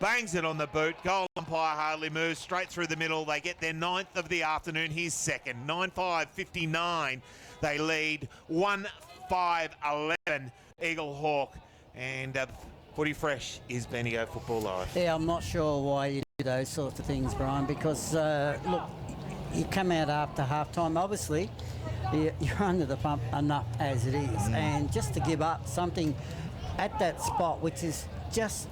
Bangs it on the boot. Goal umpire hardly moves. Straight through the middle. They get their 9th of the afternoon. Here's second. 9-5-59. They lead 1-5-11. Eaglehawk. And Footy Fresh is Bendigo Football Live. Yeah, I'm not sure why you those sorts of things, Brian, because look, you come out after half-time, obviously, you're under the pump enough as it is, and just to give up something at that spot, which is just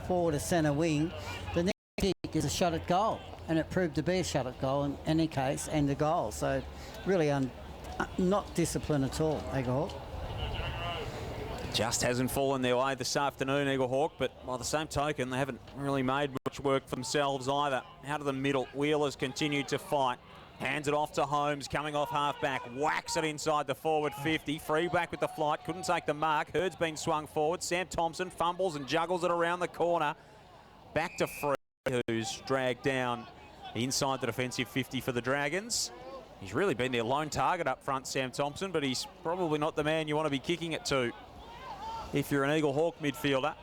forward of centre wing, the next kick is a shot at goal, and it proved to be a shot at goal in any case, and a goal. So really not disciplined at all, Eaglehawk. Just hasn't fallen their way this afternoon, Eaglehawk, but by the same token, they haven't really made much work for themselves either. Out of the middle, Wheeler's continued to fight. Hands it off to Holmes, coming off half-back, whacks it inside the forward 50. Free back with the flight, couldn't take the mark. Hurd's been swung forward. Sam Thompson fumbles and juggles it around the corner. Back to Free, who's dragged down inside the defensive 50 for the Dragons. He's really been their lone target up front, Sam Thompson, but he's probably not the man you want to be kicking it to if you're an Eaglehawk midfielder.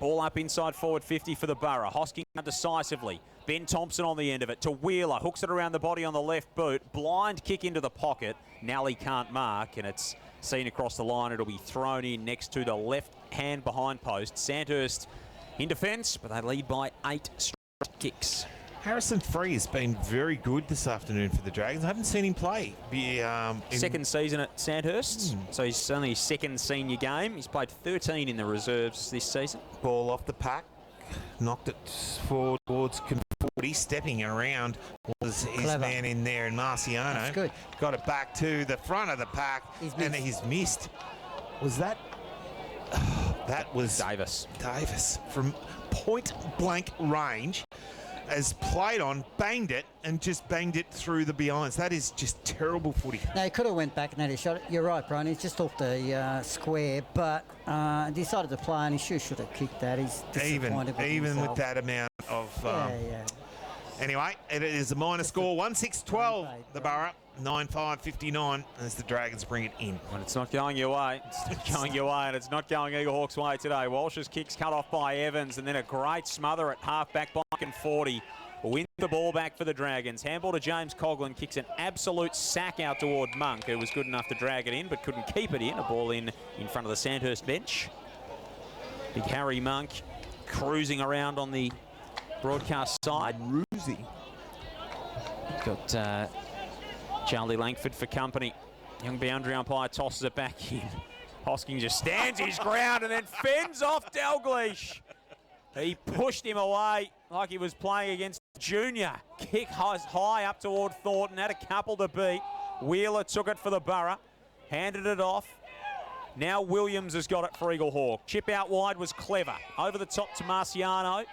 Ball up inside forward 50 for the Borough. Hosking decisively. Ben Thompson on the end of it to Wheeler. Hooks it around the body on the left boot. Blind kick into the pocket. Nally can't mark, and it's seen across the line. It'll be thrown in next to the left hand behind post. Sandhurst in defence, but they lead by 8 straight kicks. Harrison Free has been very good this afternoon for the Dragons. I haven't seen him play. Second season at Sandhurst, so he's only his second senior game. He's played 13 in the reserves this season. Ball off the pack, knocked it forward towards Conforti, stepping around was his Clever. man in there, and Marciano. That's good. Got it back to the front of the pack, and he's missed. Was that? That was Davis. Davis from point blank range. Has played on, banged it, and just banged it through the behinds. That is just terrible footy. Now, he could have went back and had a shot. You're right, Brian. He's just off the square, but decided to play, and he should have kicked that. He's disappointed even himself. with that amount of... yeah. Anyway, it is a minor score, 1-6-12, the Borough, 9-5-59, as the Dragons bring it in. When it's not going your way, it's not going your way, and it's not going Eaglehawks' way today. Walsh's kick's cut off by Evans, and then a great smother at half-back by Conforti. Wins the ball back for the Dragons. Handball to James Coughlin, kicks an absolute sack out toward Monk, who was good enough to drag it in, but couldn't keep it in. A ball in front of the Sandhurst bench. Big Harry Monk cruising around on the broadcast side. Roosie. Got Charlie Langford for company. Young boundary umpire tosses it back in. Hosking just stands his ground and then fends off Dalgleish. He pushed him away like he was playing against Junior. Kick high up toward Thornton, had a couple to beat. Wheeler took it for the Borough, handed it off. Now Williams has got it for Eaglehawk. Chip out wide was clever. Over the top to Marciano,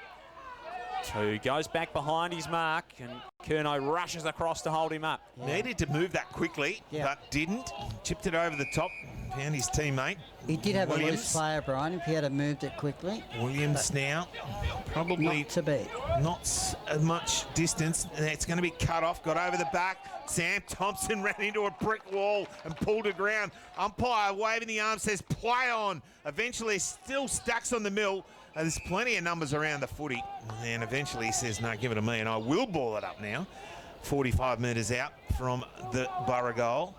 who goes back behind his mark, and Curnow rushes across to hold him up. Needed to move that quickly, but didn't. Chipped it over the top, found his teammate. He did have a loose player, Brian, if he had moved it quickly. Williams now, probably Not to be. not as much distance. It's going to be cut off, got over the back. Sam Thompson ran into a brick wall and pulled it ground. Umpire waving the arm says play on. Eventually still stacks on the mill. There's plenty of numbers around the footy. And eventually he says, no, give it to me, and I will ball it up now. 45 metres out from the Borough goal.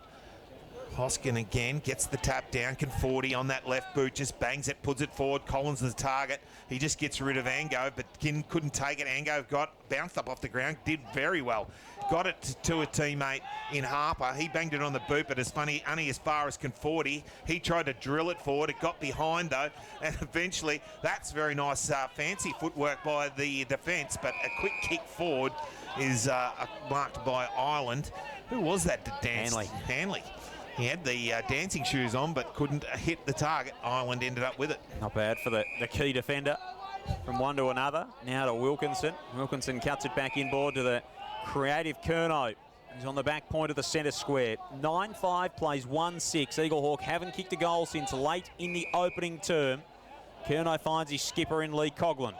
Hoskin again gets the tap down. Conforti on that left boot, just bangs it, puts it forward. Collins the target. He just gets rid of Ango, but couldn't take it. Ango bounced up off the ground, did very well. Got it to a teammate in Harper. He banged it on the boot, but it's funny, only as far as Conforti. He tried to drill it forward. It got behind, though, and eventually, that's very nice fancy footwork by the defence, but a quick kick forward is marked by Ireland. Who was that that danced? Hanley. He had the dancing shoes on, but couldn't hit the target. Ireland ended up with it. Not bad for the key defender. From one to another, now to Wilkinson. Wilkinson cuts it back inboard to the creative Curnow. He's on the back point of the centre square. 9-5 plays 1-6. Eaglehawk haven't kicked a goal since late in the opening term. Curnow finds his skipper in Lee Coughlin,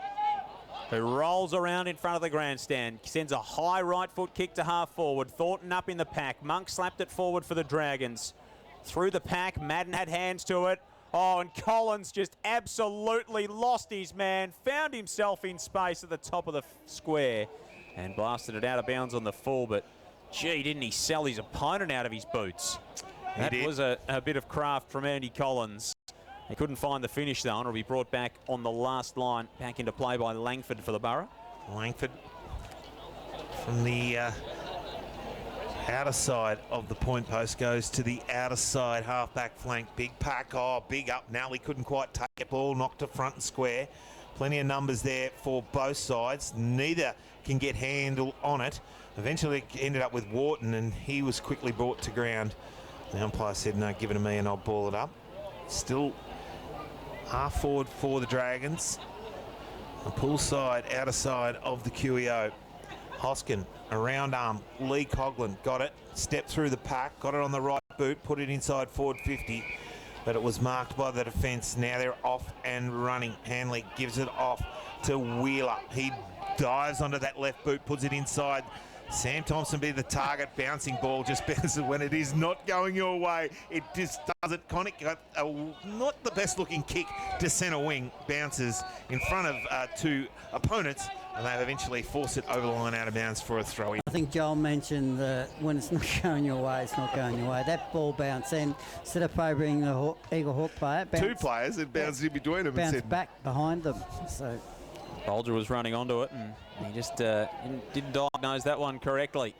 who rolls around in front of the grandstand, sends a high right foot kick to half forward. Thornton up in the pack. Monk slapped it forward for the Dragons. Through the pack, Madden had hands to it. Oh, and Collins just absolutely lost his man, found himself in space at the top of the square and blasted it out of bounds on the full, but gee, didn't he sell his opponent out of his boots. That was a bit of craft from Andy Collins. He couldn't find the finish though, and it'll be brought back on the last line, back into play by Langford for the Borough. Langford from the outer side of the point post goes to the outer side half-back flank. Big pack, big up. Nally couldn't quite take it. Ball knocked to front and square. Plenty of numbers there for both sides. Neither can get handle on it. Eventually it ended up with Wharton, and he was quickly brought to ground. The umpire said, no, give it to me and I'll ball it up. Still half forward for the Dragons. A pull side, outer side of the QEO. Hoskin, around arm, Lee Coughlin got it, stepped through the pack, got it on the right boot, put it inside forward 50, but it was marked by the defence. Now they're off and running. Hanley gives it off to Wheeler. He dives onto that left boot, puts it inside. Sam Thompson be the target. Bouncing ball just bounces when it is not going your way. It just does it. Connick got not the best looking kick to centre wing. Bounces in front of two opponents, and they eventually force it over the line out of bounds for a throw-in. I think Joel mentioned that when it's not going your way, it's not going your way. That ball bounced in. Instead of favouring the Eaglehawk player, two players, it bounced in between them. Bounced back behind them. So Bolger was running onto it, and he just didn't diagnose that one correctly.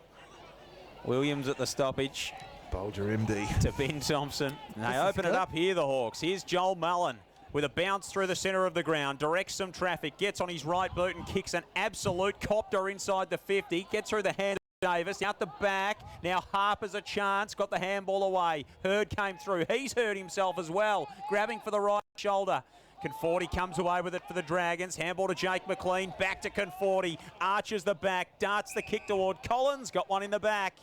Williams at the stoppage. Bolger MD. To Ben Thompson. And they open it up here, the Hawks. Here's Joel Mullen with a bounce through the centre of the ground, directs some traffic, gets on his right boot and kicks an absolute copter inside the 50, gets through the hand of Davis, out the back. Now Harper's a chance, got the handball away. Hurd came through. He's hurt himself as well, grabbing for the right shoulder. Conforti comes away with it for the Dragons. Handball to Jake McLean, back to Conforti. Arches the back, darts the kick toward Collins, got one in the back.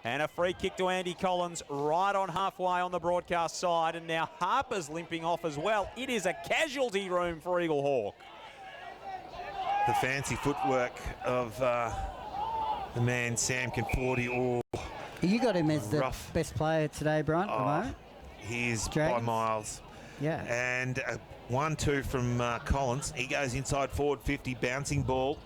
And a free kick to Andy Collins right on halfway on the broadcast side. And now Harper's limping off as well. It is a casualty room for Eaglehawk. The fancy footwork of the man Sam Conforti. You got him as the best player today, Brian, at the moment? He is Dragons. by miles. Yeah. And 1-2 from Collins. He goes inside forward 50, bouncing ball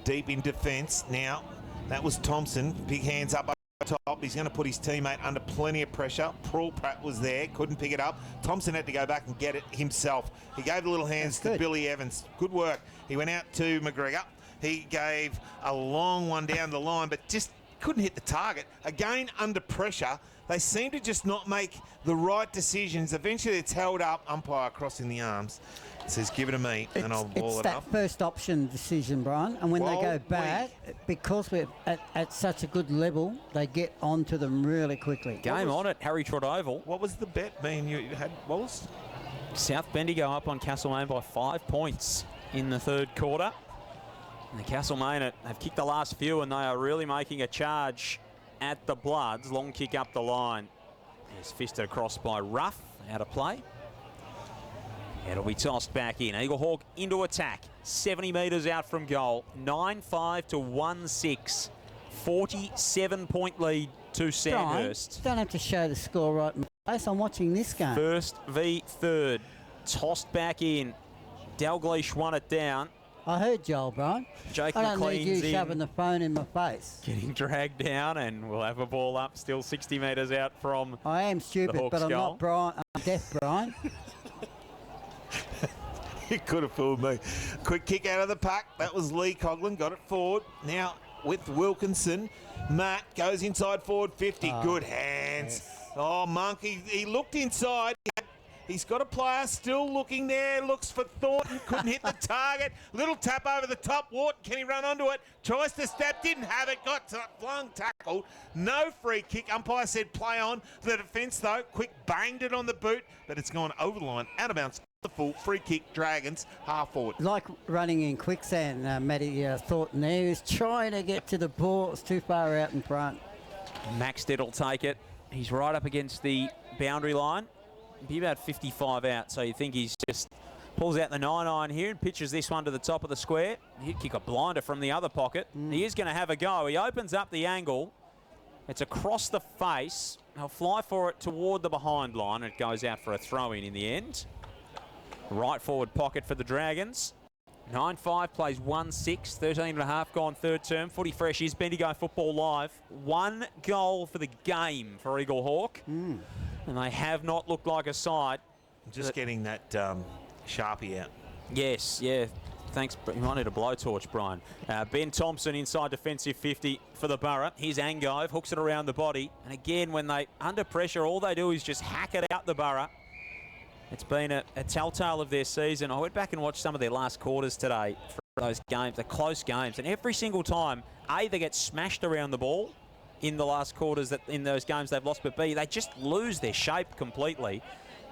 deep in defence. Now, that was Thompson. Big hands up top. He's going to put his teammate under plenty of pressure. Pratt was there, couldn't pick it up. Thompson had to go back and get it himself. He gave the little hands to Billy Evans. Good work. He went out to McGregor. He gave a long one down the line, but just couldn't hit the target. Again, under pressure. They seem to just not make the right decisions. Eventually, it's held up. Umpire crossing the arms. Says, give it to me, and I'll ball it up. It's that first option decision, Brian. And when they go back, because we're at such a good level, they get onto them really quickly. Game on at Harry Trott Oval. What was the bet, man? You had Wallace? South Bendigo up on Castlemaine by 5 points in the third quarter. And the Castlemaine have kicked the last few, and they are really making a charge at the Bloods. Long kick up the line. It's fisted across by Ruff, out of play. It'll be tossed back in. Eaglehawk into attack. 70 metres out from goal. 9-5 to 1-6. 47-point lead to Sandhurst. Brian, don't have to show the score right in my face. I'm watching this game. First v third. Tossed back in. Dalgleish won it down. I heard Joel, Brian. Jake I don't McLean's need you shoving the phone in my face. Getting dragged down, and we'll have a ball up still 60 metres out from I am stupid, but I'm not Brian. I'm deaf, Brian. You could have fooled me. Quick kick out of the pack. That was Lee Coughlin. Got it forward. Now with Wilkinson. Matt goes inside forward 50. Good hands. Yes. Oh, Monk. He looked inside. He's got a player still looking there. Looks for Thornton. Couldn't hit the target. Little tap over the top. Wharton, can he run onto it? Tries to step. Didn't have it. Got flung, tackled. No free kick. Umpire said play on. The defence, though, quick banged it on the boot, but it's gone over the line. Out of bounds. The full free kick. Dragons half forward. Like running in quicksand, Matty Thornton there. He was trying to get to the ball. It's too far out in front. Maxted will take it. He's right up against the boundary line. Be about 55 out, so you think he's just pulls out the 9-iron here and pitches this one to the top of the square. He'd kick a blinder from the other pocket. He is going to have a go. He opens up the angle. It's across the face. He'll fly for it toward the behind line. It goes out for a throw-in in the end. Right forward pocket for the Dragons. 9-5 plays 1-6, 13.5 gone third term. Footy Fresh is Bendigo Football Live. 1 goal for the game for Eaglehawk. And they have not looked like a side. Just getting that Sharpie out. Yes, yeah. Thanks. You might need a blowtorch, Brian. Ben Thompson inside defensive 50 for the Borough. Here's Angove, hooks it around the body. And again, when they under pressure, all they do is just hack it out the Borough. It's been a telltale of their season. I went back and watched some of their last quarters today for those games, the close games. And every single time, A, they get smashed around the ball in the last quarters that in those games they've lost, but B, they just lose their shape completely.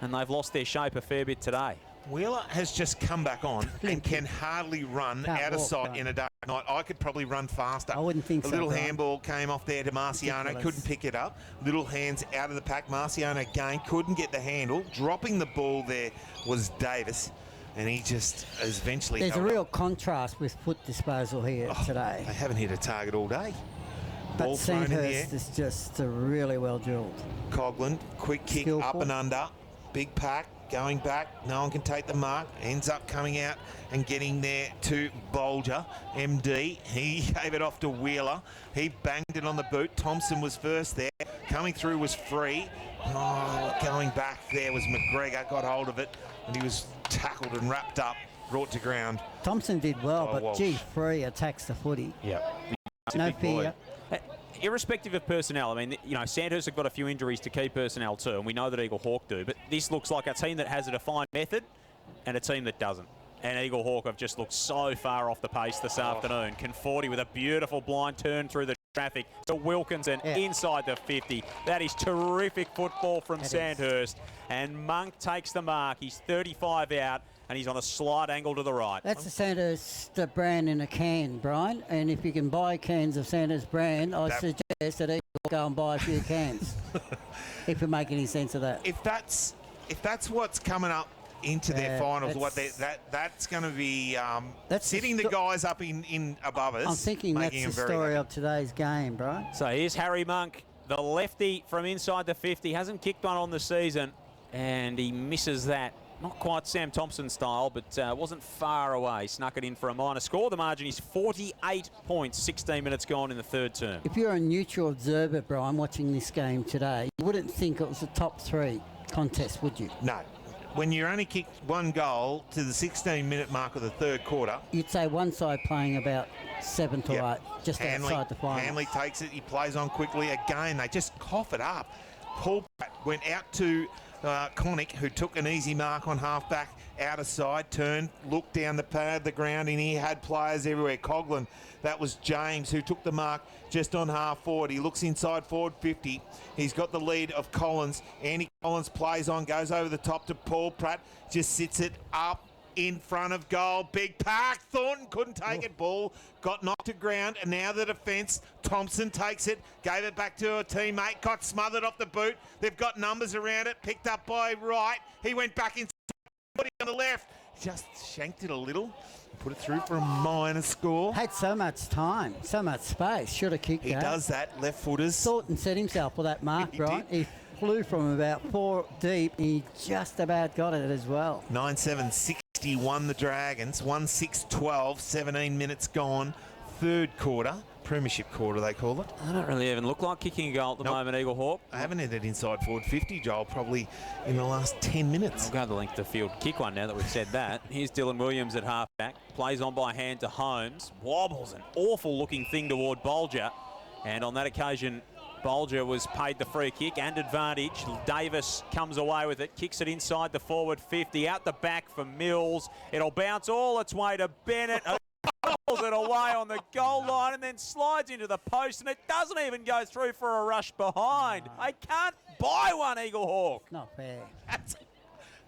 And they've lost their shape a fair bit today. Wheeler has just come back on and can hardly run out of sight in a dark night. I could probably run faster. I wouldn't think so. A little Brian. handball came off there to Marciano, Ridiculous. couldn't pick it up. Little hands out of the pack. Marciano again couldn't get the handle. Dropping the ball there was Davis, and he just eventually. There's a held real up. contrast with foot disposal here today. They haven't hit a target all day. But Ball thrown in the air. Sandhurst is just really well drilled. Coghlan, quick kick Skillful. up and under. Big pack, going back. No one can take the mark. Ends up coming out and getting there to Bolger. MD, he gave it off to Wheeler. He banged it on the boot. Thompson was first there. Coming through was Free. Oh, going back there was McGregor. Got hold of it, and he was tackled and wrapped up, brought to ground. Thompson did well, but Walsh. gee, Free attacks the footy. Yeah. No fear. Irrespective of personnel, I mean, you know, Sandhurst have got a few injuries to key personnel too, and we know that Eaglehawk do, but this looks like a team that has a defined method and a team that doesn't. And Eaglehawk have just looked so far off the pace this afternoon. Conforti with a beautiful blind turn through the traffic to Wilkinson inside the 50. That is terrific football from Sandhurst. And Monk takes the mark. He's 35 out, and he's on a slight angle to the right. That's the Sandhurst brand in a can, Brian. And if you can buy cans of Sandhurst brand, I suggest that you go and buy a few cans. If you make any sense of that. If that's what's coming up into their finals, that's going to be sitting the guys up in above us. I'm thinking that's making the them very story happy. of today's game, Brian. So here's Harry Monk, the lefty from inside the 50. Hasn't kicked one on the season, and he misses that. Not quite Sam Thompson style, but wasn't far away. Snuck it in for a minor score. The margin is 48 points, 16 minutes gone in the third term. If you're a neutral observer, Brian, watching this game today, you wouldn't think it was a top three contest, would you? No. When you only kicked one goal to the 16-minute mark of the third quarter. You'd say one side playing about 7 to 8, just outside the final. Hanley takes it, he plays on quickly. Again, they just cough it up. Paul Pratt went out to Connick, who took an easy mark on halfback, out of side, turned, looked down the ground, and he had players everywhere. Coghlan, that was James, who took the mark just on half forward. He looks inside forward 50. He's got the lead of Collins. Andy Collins plays on, goes over the top to Paul Pratt, just sits it up in front of goal. Big pack. Thornton couldn't take it. Ball got knocked to ground, and now the defence. Thompson takes it, gave it back to a teammate, got smothered off the boot. They've got numbers around it, picked up by Wright. He went back inside on the left, just shanked it a little, put it through for a minor score. Had so much time, so much space. Should have kicked He that. does that, left footers. Thornton set himself for that mark, He Brian. did. He flew from about 4 deep. He just about got it as well. 9-7-60 the Dragons. 1-6-12, 17 minutes gone. Third quarter, premiership quarter they call it. I don't really even look like kicking a goal at the moment, Eaglehawk. I haven't had it inside forward 50, Joel, probably in the last 10 minutes. I'll go the length of the field, kick one now that we've said that. Here's Dylan Williams at halfback. Plays on by hand to Holmes. Wobbles, an awful looking thing toward Bolger. And on that occasion, Bolger was paid the free kick and advantage. Davis comes away with it, kicks it inside the forward 50, out the back for Mills. It'll bounce all its way to Bennett. Pulls it away on the goal line and then slides into the post, and it doesn't even go through for a rush behind. I can't buy one, Eaglehawk. Not fair. That's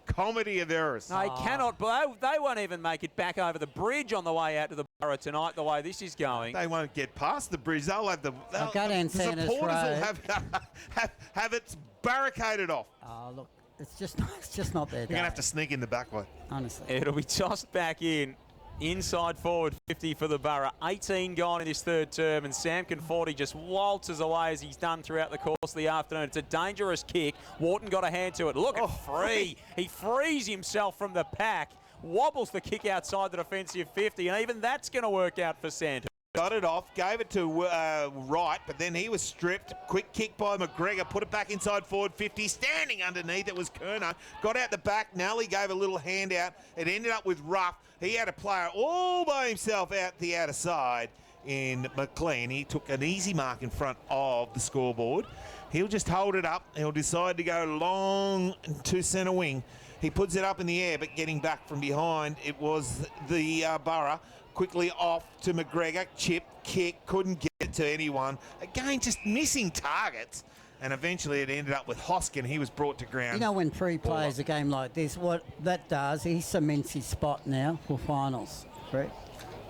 comedy of errors. They cannot, they won't even make it back over the bridge on the way out to the Borough tonight, the way this is going. They won't get past the bridge. They'll have the go down Sandhurst supporters will Road. have it barricaded off. Oh, look, it's just not their You're day. going to have to sneak in the back way. Honestly. It'll be tossed back in. Inside forward 50 for the Borough. 18 gone in his third term, and Sam Conforti just waltzes away as he's done throughout the course of the afternoon. It's a dangerous kick. Wharton got a hand to it. Look at Free. He frees himself from the pack, wobbles the kick outside the defensive 50, and even that's going to work out for Sandhurst. got it off, gave it to Wright, but then he was stripped. Quick kick by McGregor, put it back inside forward 50. Standing underneath, it was Kerner. Got out the back. Nally gave a little hand out. It ended up with Ruff. He had a player all by himself out the outer side in McLean. He took an easy mark in front of the scoreboard. He'll just hold it up. He'll decide to go long to centre wing. He puts it up in the air, but getting back from behind, it was the Borough. Quickly off to McGregor. Chip, kick, couldn't get it to anyone. Again, just missing targets. And eventually it ended up with Hoskin. He was brought to ground. You know, when Pre plays a game like this, what that does, he cements his spot now for finals. Pre.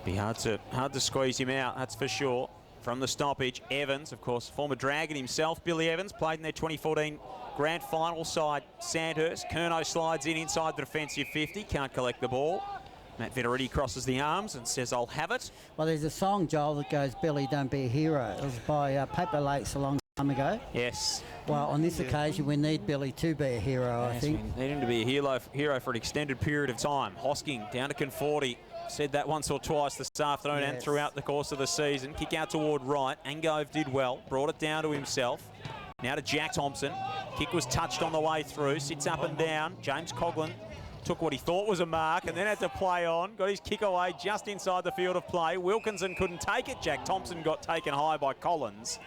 Be hard to squeeze him out, that's for sure. From the stoppage, Evans, of course, former Dragon himself, Billy Evans, played in their 2014 Grand Final side, Sandhurst. Kerno slides in inside the defensive 50, can't collect the ball. Matt Vittoretti crosses the arms and says, I'll have it. Well, there's a song, Joel, that goes, Billy, don't be a hero. It was by Paper Lakes a long time ago. Yes. Well, on this occasion, we need Billy to be a hero, I think. We need him to be a hero for an extended period of time. Hosking down to Conforti. Said that once or twice this afternoon and throughout the course of the season. Kick out toward right. Angove did well. Brought it down to himself. Now to Jack Thompson. Kick was touched on the way through. Sits up and down. James Coughlin took what he thought was a mark and then had to play on. Got his kick away just inside the field of play. Wilkinson couldn't take it. Jack Thompson got taken high by Collins.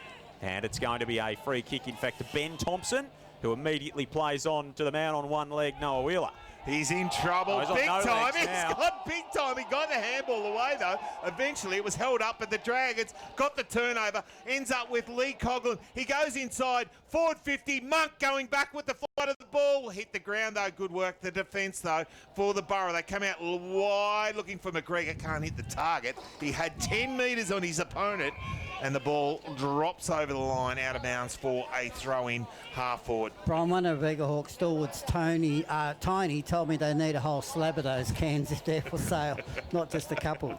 And it's going to be a free kick, in fact, to Ben Thompson, who immediately plays on to the man on one leg, Noah Wheeler. He's in trouble, he's big no time. legs He's now. got big time. He got the handball away, though. Eventually, it was held up, but the Dragons got the turnover. Ends up with Lee Coughlin. He goes inside, forward 50. Monk going back with the flight of the ball. Hit the ground, though. Good work. The defence, though, for the Borough. They come out wide looking for McGregor. Can't hit the target. He had 10 metres on his opponent, and the ball drops over the line out of bounds for a throw-in half forward. Brian, one of Eaglehawk stalwarts, Tiny, told me they need a whole slab of those cans if they're for sale, not just a couple.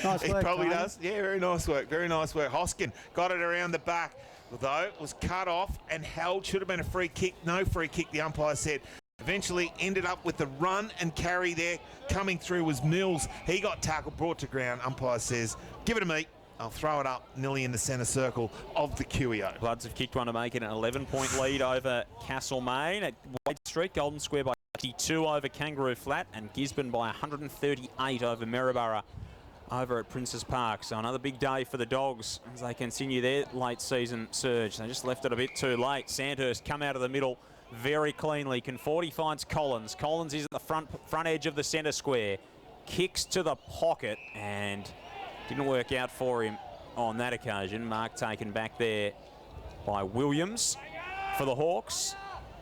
Nice He work, probably Tony. does. Yeah, very nice work. Very nice work. Hoskin got it around the back, though it was cut off and held. Should have been a free kick. No free kick, the umpire said. Eventually ended up with the run and carry there. Coming through was Mills. He got tackled, brought to ground. Umpire says, give it to me. I'll throw it up nearly in the centre circle of the QEO. Bloods have kicked one to make it an 11-point lead over Castlemaine at Wade Street. Golden Square by 32 over Kangaroo Flat, and Gisborne by 138 over Maryborough over at Princes Park. So another big day for the Dogs as they continue their late season surge. They just left it a bit too late. Sandhurst come out of the middle very cleanly. Conforti finds Collins. Collins is at the front edge of the centre square. Kicks to the pocket and didn't work out for him on that occasion. Mark taken back there by Williams for the Hawks,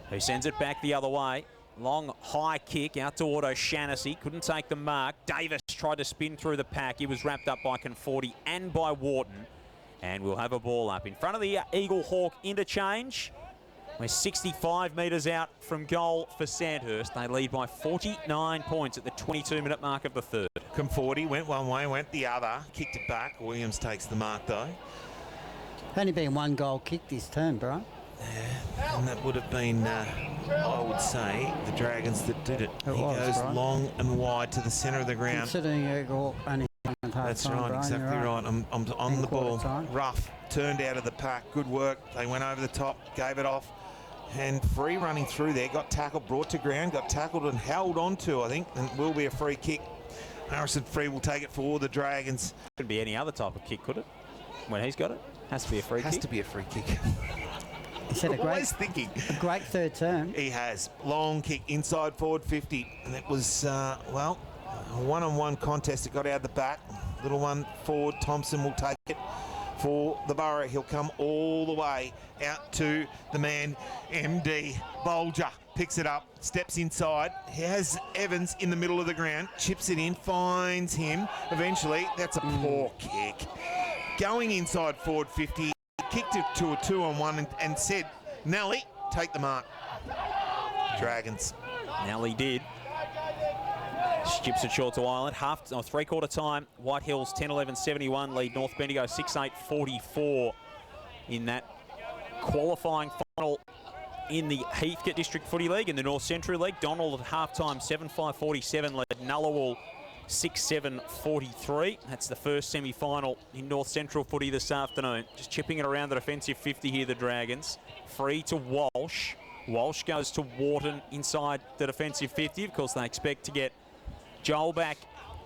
who sends it back the other way. Long high kick out toward O'Shannessy. Couldn't take the mark. Davis tried to spin through the pack. He was wrapped up by Conforti and by Wharton. And we'll have a ball up in front of the Eagle-Hawk interchange. We're 65 metres out from goal for Sandhurst. They lead by 49 points at the 22-minute mark of the third. Conforti went one way, went the other, kicked it back. Williams takes the mark, though. Only been one goal kick this term, Brian. Yeah, and that would have been, I would say, the Dragons that did it. It he was, goes right. long and wide to the centre of the ground. Considering Eaglehawk only half That's time, right, Brian, exactly you're right. I'm on In the ball. quarter time. Rough, turned out of the pack. Good work. They went over the top, gave it off. And free running through there, got tackled, brought to ground, got tackled and held on to, I think, and will be a free kick. Harrison Free will take it for the Dragons. Couldn't be any other type of kick, could it? When he's got it, has to be a free kick. Has to be a free kick. He's had Always thinking. a great third term. He has. Long kick inside forward 50. And it was, well, a one-on-one contest. It got out the back. Little one forward. Thompson will take it for the Borough. He'll come all the way out to the man, MD. Bolger picks it up, steps inside. He has Evans in the middle of the ground, chips it in, finds him. Eventually, that's a poor kick. Going inside forward 50, kicked it to a 2-on-1 and said, Nelly, take the mark. Dragons. Nelly did. Skips it short to Ireland. Three-quarter time. White Hills 10-11-71 lead North Bendigo 6-8-44 in that qualifying final in the Heathcote District Footy League. In the North Central League, Donald at half-time 7-5-47 led Nullawal 6-7-43. That's the first semi-final in North Central footy this afternoon. Just chipping it around the defensive 50 here, the Dragons. Free to Walsh. Walsh goes to Wharton inside the defensive 50. Of course, they expect to get Joel back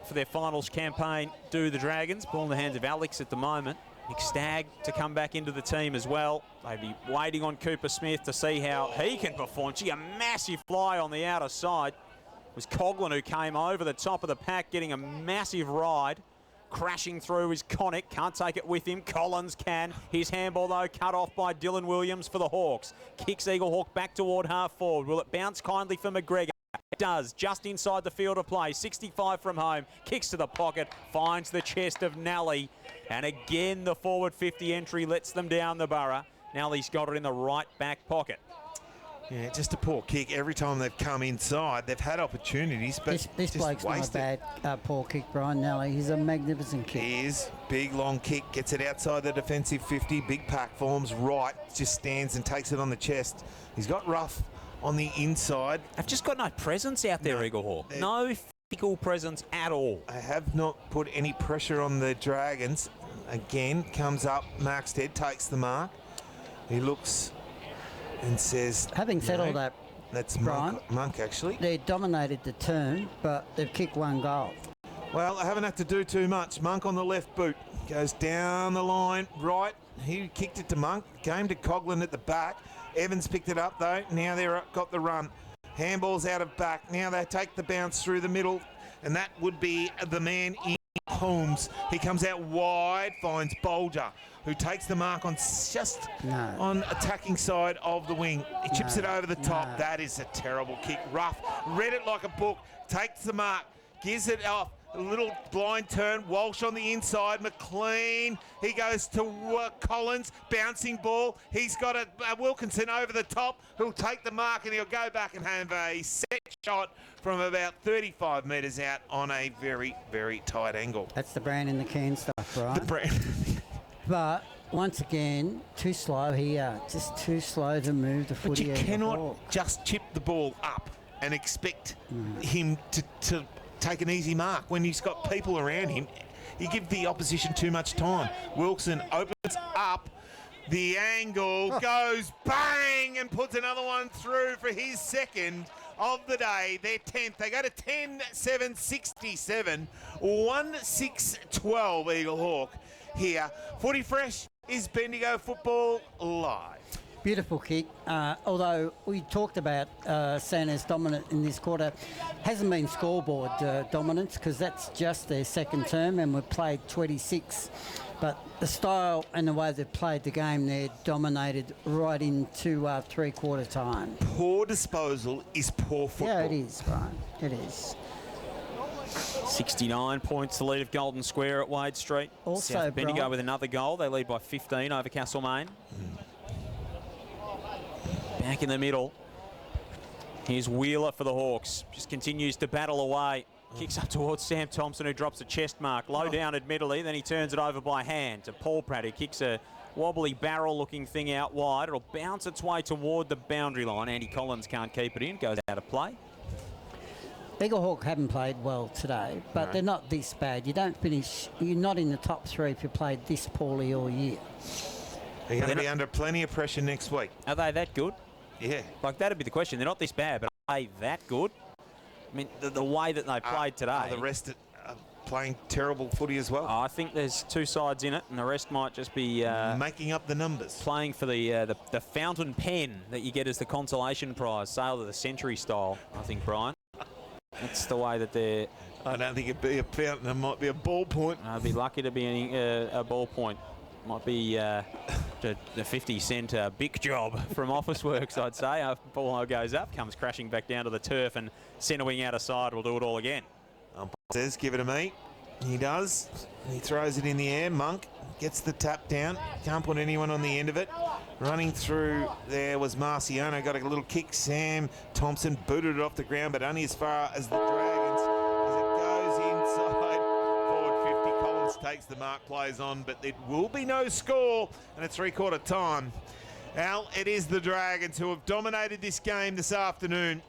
for their finals campaign, do the Dragons. Ball in the hands of Alex at the moment. Nick Stagg to come back into the team as well. They'd be waiting on Cooper Smith to see how he can perform. Gee, a massive fly on the outer side. It was Coughlin who came over the top of the pack, getting a massive ride. Crashing through is Connick, can't take it with him. Collins can. His handball, though, cut off by Dylan Williams for the Hawks. Kicks Eaglehawk back toward half forward. Will it bounce kindly for McGregor? It does, just inside the field of play. 65 from home, kicks to the pocket, finds the chest of Nally. And again, the forward 50 entry lets them down the Borough. Nally's got it in the right back pocket. Yeah, just a poor kick. Every time they've come inside, they've had opportunities, but this just bloke's not a wasted. bad poor kick, Brian Nally. He's a magnificent kick. He is. Big, long kick, gets it outside the defensive 50. Big pack forms right, just stands and takes it on the chest. He's got rough on the inside. They've just got no presence out there, Eaglehawk. No physical presence at all. I have not put any pressure on the Dragons. Again, comes up, Markstead takes the mark. He looks and says... Having said all that, that's Brian, Monk, actually. they dominated the turn, but they've kicked one goal. Well, I haven't had to do too much. Monk on the left boot. Goes down the line, right. He kicked it to Monk. Came to Coughlin at the back. Evans picked it up, though. Now they've got the run. Handball's out of back. Now they take the bounce through the middle, and that would be the man in Holmes. He comes out wide, finds Bolger, who takes the mark on just on attacking side of the wing. He chips it over the top. That is a terrible kick. Rough. Read it like a book. Takes the mark. Gives it off. A little blind turn. Walsh on the inside. McLean. He goes to Collins. Bouncing ball. He's got a Wilkinson over the top, who'll take the mark, and he'll go back and have a set shot from about 35 metres out on a very, very tight angle. That's the brand in the can stuff, right? The brand. But once again, too slow here. Just too slow to move the footy. But you cannot just chip the ball up and expect him to take an easy mark when he's got people around him. You give the opposition too much time. Wilson opens up. The angle goes bang and puts another one through for his second of the day. Their 10th. They go to 10-7-67. 1-6-12 Eaglehawk here. Footy Fresh is Bendigo Football Live. Beautiful kick. Although we talked about Sandhurst dominant in this quarter, hasn't been scoreboard dominance, because that's just their second term, and we've played 26. But the style and the way they've played the game, they're dominated right into three-quarter time. Poor disposal is poor football. Yeah, it is, Brian. It is. 69 points the lead of Golden Square at Wade Street. Also, South Bendigo Brian, with another goal. They lead by 15 over Castlemaine. Back in the middle. Here's Wheeler for the Hawks. Just continues to battle away. Kicks up towards Sam Thompson, who drops a chest mark. Low down, admittedly. Then he turns it over by hand to Paul Pratt, who kicks a wobbly barrel-looking thing out wide. It'll bounce its way toward the boundary line. Andy Collins can't keep it in. Goes out of play. Eaglehawk haven't played well today, but they're not this bad. You don't finish. You're not in the top three if you played this poorly all year. They're going to be under plenty of pressure next week. Are they that good? Yeah. Like, that'd be the question. They're not this bad, but are they that good? I mean, the way that they played today. The rest are playing terrible footy as well. I think there's two sides in it, and the rest might just be making up the numbers. Playing for the fountain pen that you get as the consolation prize, sale of the century style, I think, Brian. That's the way that they're... I don't think it'd be a fountain. It might be a ballpoint. I'd be lucky to be a ballpoint. Might be the 50-cent big job from Officeworks, I'd say. Ball goes up, comes crashing back down to the turf, and centre wing out of side will do it all again. Says, give it to me. He does. He throws it in the air. Monk gets the tap down. Can't put anyone on the end of it. Running through there was Marciano. Got a little kick. Sam Thompson booted it off the ground, but only as far as the Dragons. As it goes inside. Forward 50. Collins takes the mark, plays on, but it will be no score, and it's three-quarter time. Al, it is the Dragons who have dominated this game this afternoon.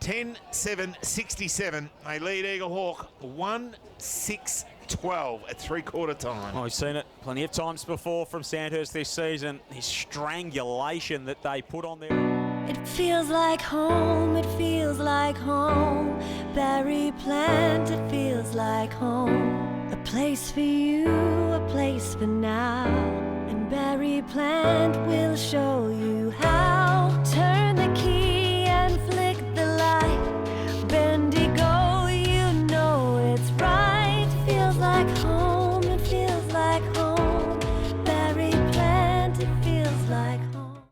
10-7-67. They lead Eaglehawk 1-6-12 at three-quarter time. Well, we've seen it plenty of times before from Sandhurst this season. This strangulation that they put on there. It feels like home, it feels like home. Berry plant, it feels like home. A place for you, a place for now. And Berry plant will show you how. Turn the key and flick the light. Bendy go, you know it's right. Feels like home, it feels like home. Berry plant, it feels like home.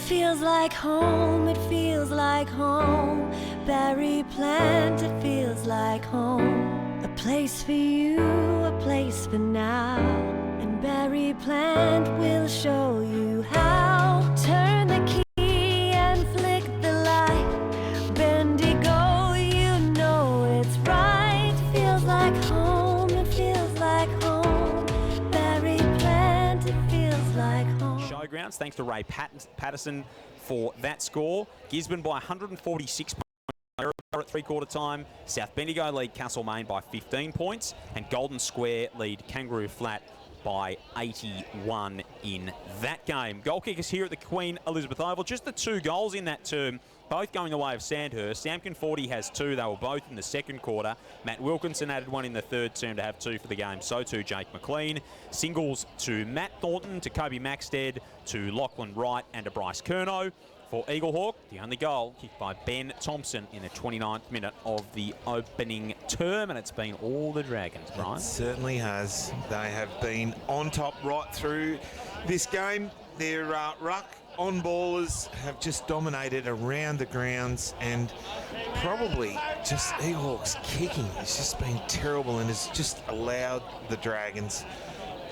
feels like home, it feels like home. Berry plant, it feels like home. A place for you, a place for now. And Berry plant will show you how. Turn the key and flick the light. Bendigo, you know it's right. Feels like home, it feels like home. Berry plant, it feels like home. Showgrounds, thanks to Ray Patterson for that score. Gisborne by 146 at three-quarter time. South Bendigo lead Castlemaine by 15 points. And Golden Square lead Kangaroo Flat by 81 in that game. Goal kickers here at the Queen Elizabeth Oval. Just the 2 goals in that term, both going the way of Sandhurst. Sam Conforti has 2. They were both in the second quarter. Matt Wilkinson added 1 in the third term to have 2 for the game. So too Jake McLean. Singles to Matt Thornton, to Kobe Maxted, to Lachlan Wright and to Bryce Curnow. For Eaglehawk, the only goal kicked by Ben Thompson in the 29th minute of the opening term, and it's been all the Dragons, Brian. It certainly has. They have been on top right through this game. Their ruck on-ballers have just dominated around the grounds, and probably just Eaglehawk's kicking has just been terrible and has just allowed the Dragons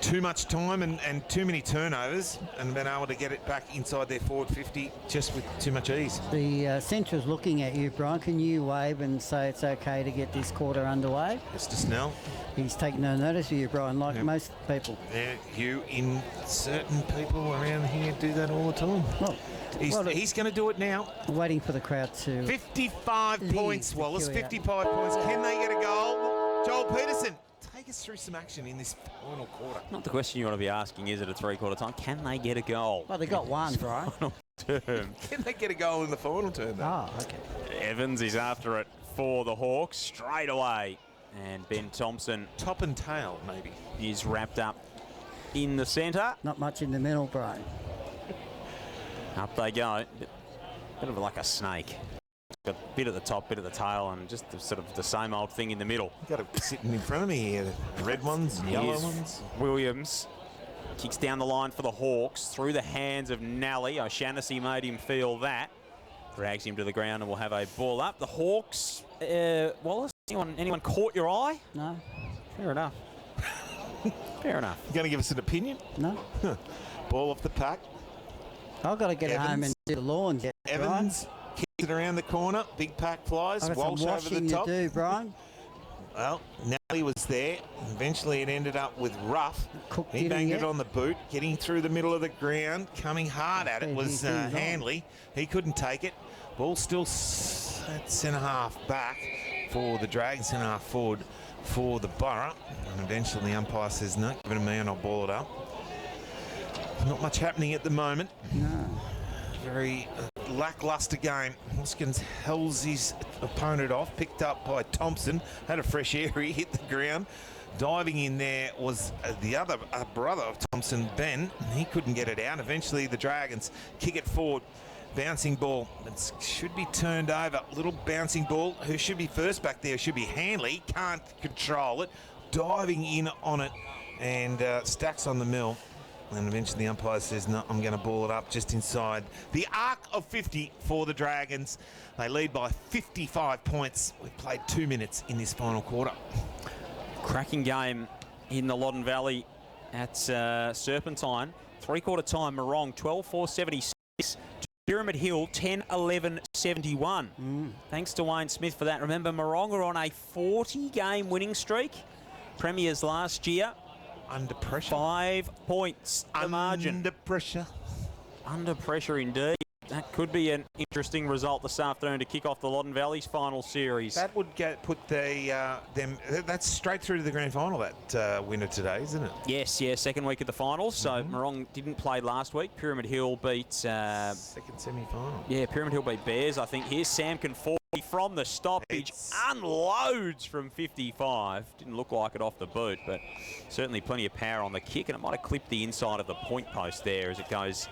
too much time and too many turnovers, and been able to get it back inside their forward 50 just with too much ease. The centre's looking at you, Brian. Can you wave and say it's okay to get this quarter underway? Mr. Snell. He's taking no notice of you, Brian, like most people. Yeah, you in certain people around here do that all the time. Well, he's going to do it now. Waiting for the crowd to... 55 points, Wallace. 55 points. Can they get a goal? Joel Peterson, take us through some action in this final quarter. Not the question you want to be asking, is it a three-quarter time? Can they get a goal? Well, they got one, Brian. Final term. Can they get a goal in the final term, though? Oh, okay. Evans is after it for the Hawks straight away. And Ben Thompson Top and tail, maybe. is wrapped up in the centre. Not much in the middle, Brian. Up they go. Bit of like a snake. Got a bit at the top, bit at the tail, and just sort of the same old thing in the middle. You've got it sitting in front of me here. The red ones, and yellow Here's ones. Williams kicks down the line for the Hawks through the hands of Nally. O'Shaughnessy made him feel that. Drags him to the ground and will have a ball up. The Hawks, Wallace, anyone caught your eye? No? Fair enough. Fair enough. You going to give us an opinion? No? Ball off the pack. I've got to get Evans. home and do the lawns yet, Brian. Evans kicks it around the corner. Big pack flies. I've got Walsh some over the washing top. to do, Brian. Well, Nally was there. Eventually it ended up with Ruff. Cooked He it banged in it yet? on the boot, getting through the middle of the ground, coming hard at it He's was on. Handley. He couldn't take it. Ball still at centre-half back for the Dragons, centre-half forward for the Borough. And eventually the umpire says, no, give it to me and I'll ball it up. Not much happening at the moment. No. Very lackluster game. Hoskins hells his opponent off, picked up by Thompson, had a fresh air, he hit the ground. Diving in there was the other brother of Thompson, Ben. He couldn't get it out. Eventually the Dragons kick it forward. Bouncing ball. It should be turned over. Little bouncing ball. Who should be first back there should be Handley. Can't control it. Diving in on it and stacks on the mill. And eventually the umpire says, no, I'm going to ball it up just inside the arc of 50 for the Dragons. They lead by 55 points. We've played 2 minutes in this final quarter. Cracking game in the Loddon Valley at Serpentine. Three-quarter time, Morong 12-4-76 to Pyramid Hill 10-11-71. Thanks to Wayne Smith for that. Remember, Morong are on a 40-game winning streak. Premiers last year. Under pressure. 5 points the margin. Under pressure. Under pressure indeed. That could be an interesting result this afternoon to kick off the Loddon Valley's final series. That would put them. That's straight through to the grand final. That winner today, isn't it? Yes, second week of the finals. So Morong didn't play last week. Pyramid Hill beat. Second semi-final. Yeah, Pyramid Hill beat Bears. I think here's Sam Conforti from the stoppage. Unloads from 55. Didn't look like it off the boot, but certainly plenty of power on the kick, and it might have clipped the inside of the point post there as it goes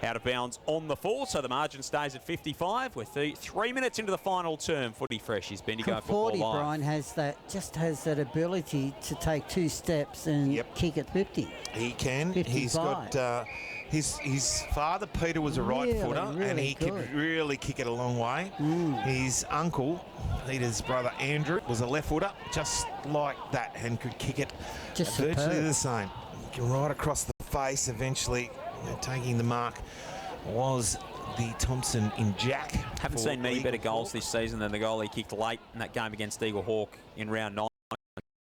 out of bounds on the full, so the margin stays at 55. We're 3 minutes into the final term. Footy Fresh is Bendigo Football 40, Live. Brian, has that ability to take 2 steps and kick at 50. He can. 55. He's got his father Peter was a right footer, and he could really kick it a long way. His uncle Peter's brother Andrew was a left footer, just like that, and could kick it Just virtually superb. the same. Right across the face. Eventually, taking the mark was the Thompson in Jack. Haven't for seen many better Eaglehawk. goals this season than the goal he kicked late in that game against Eaglehawk in round 9.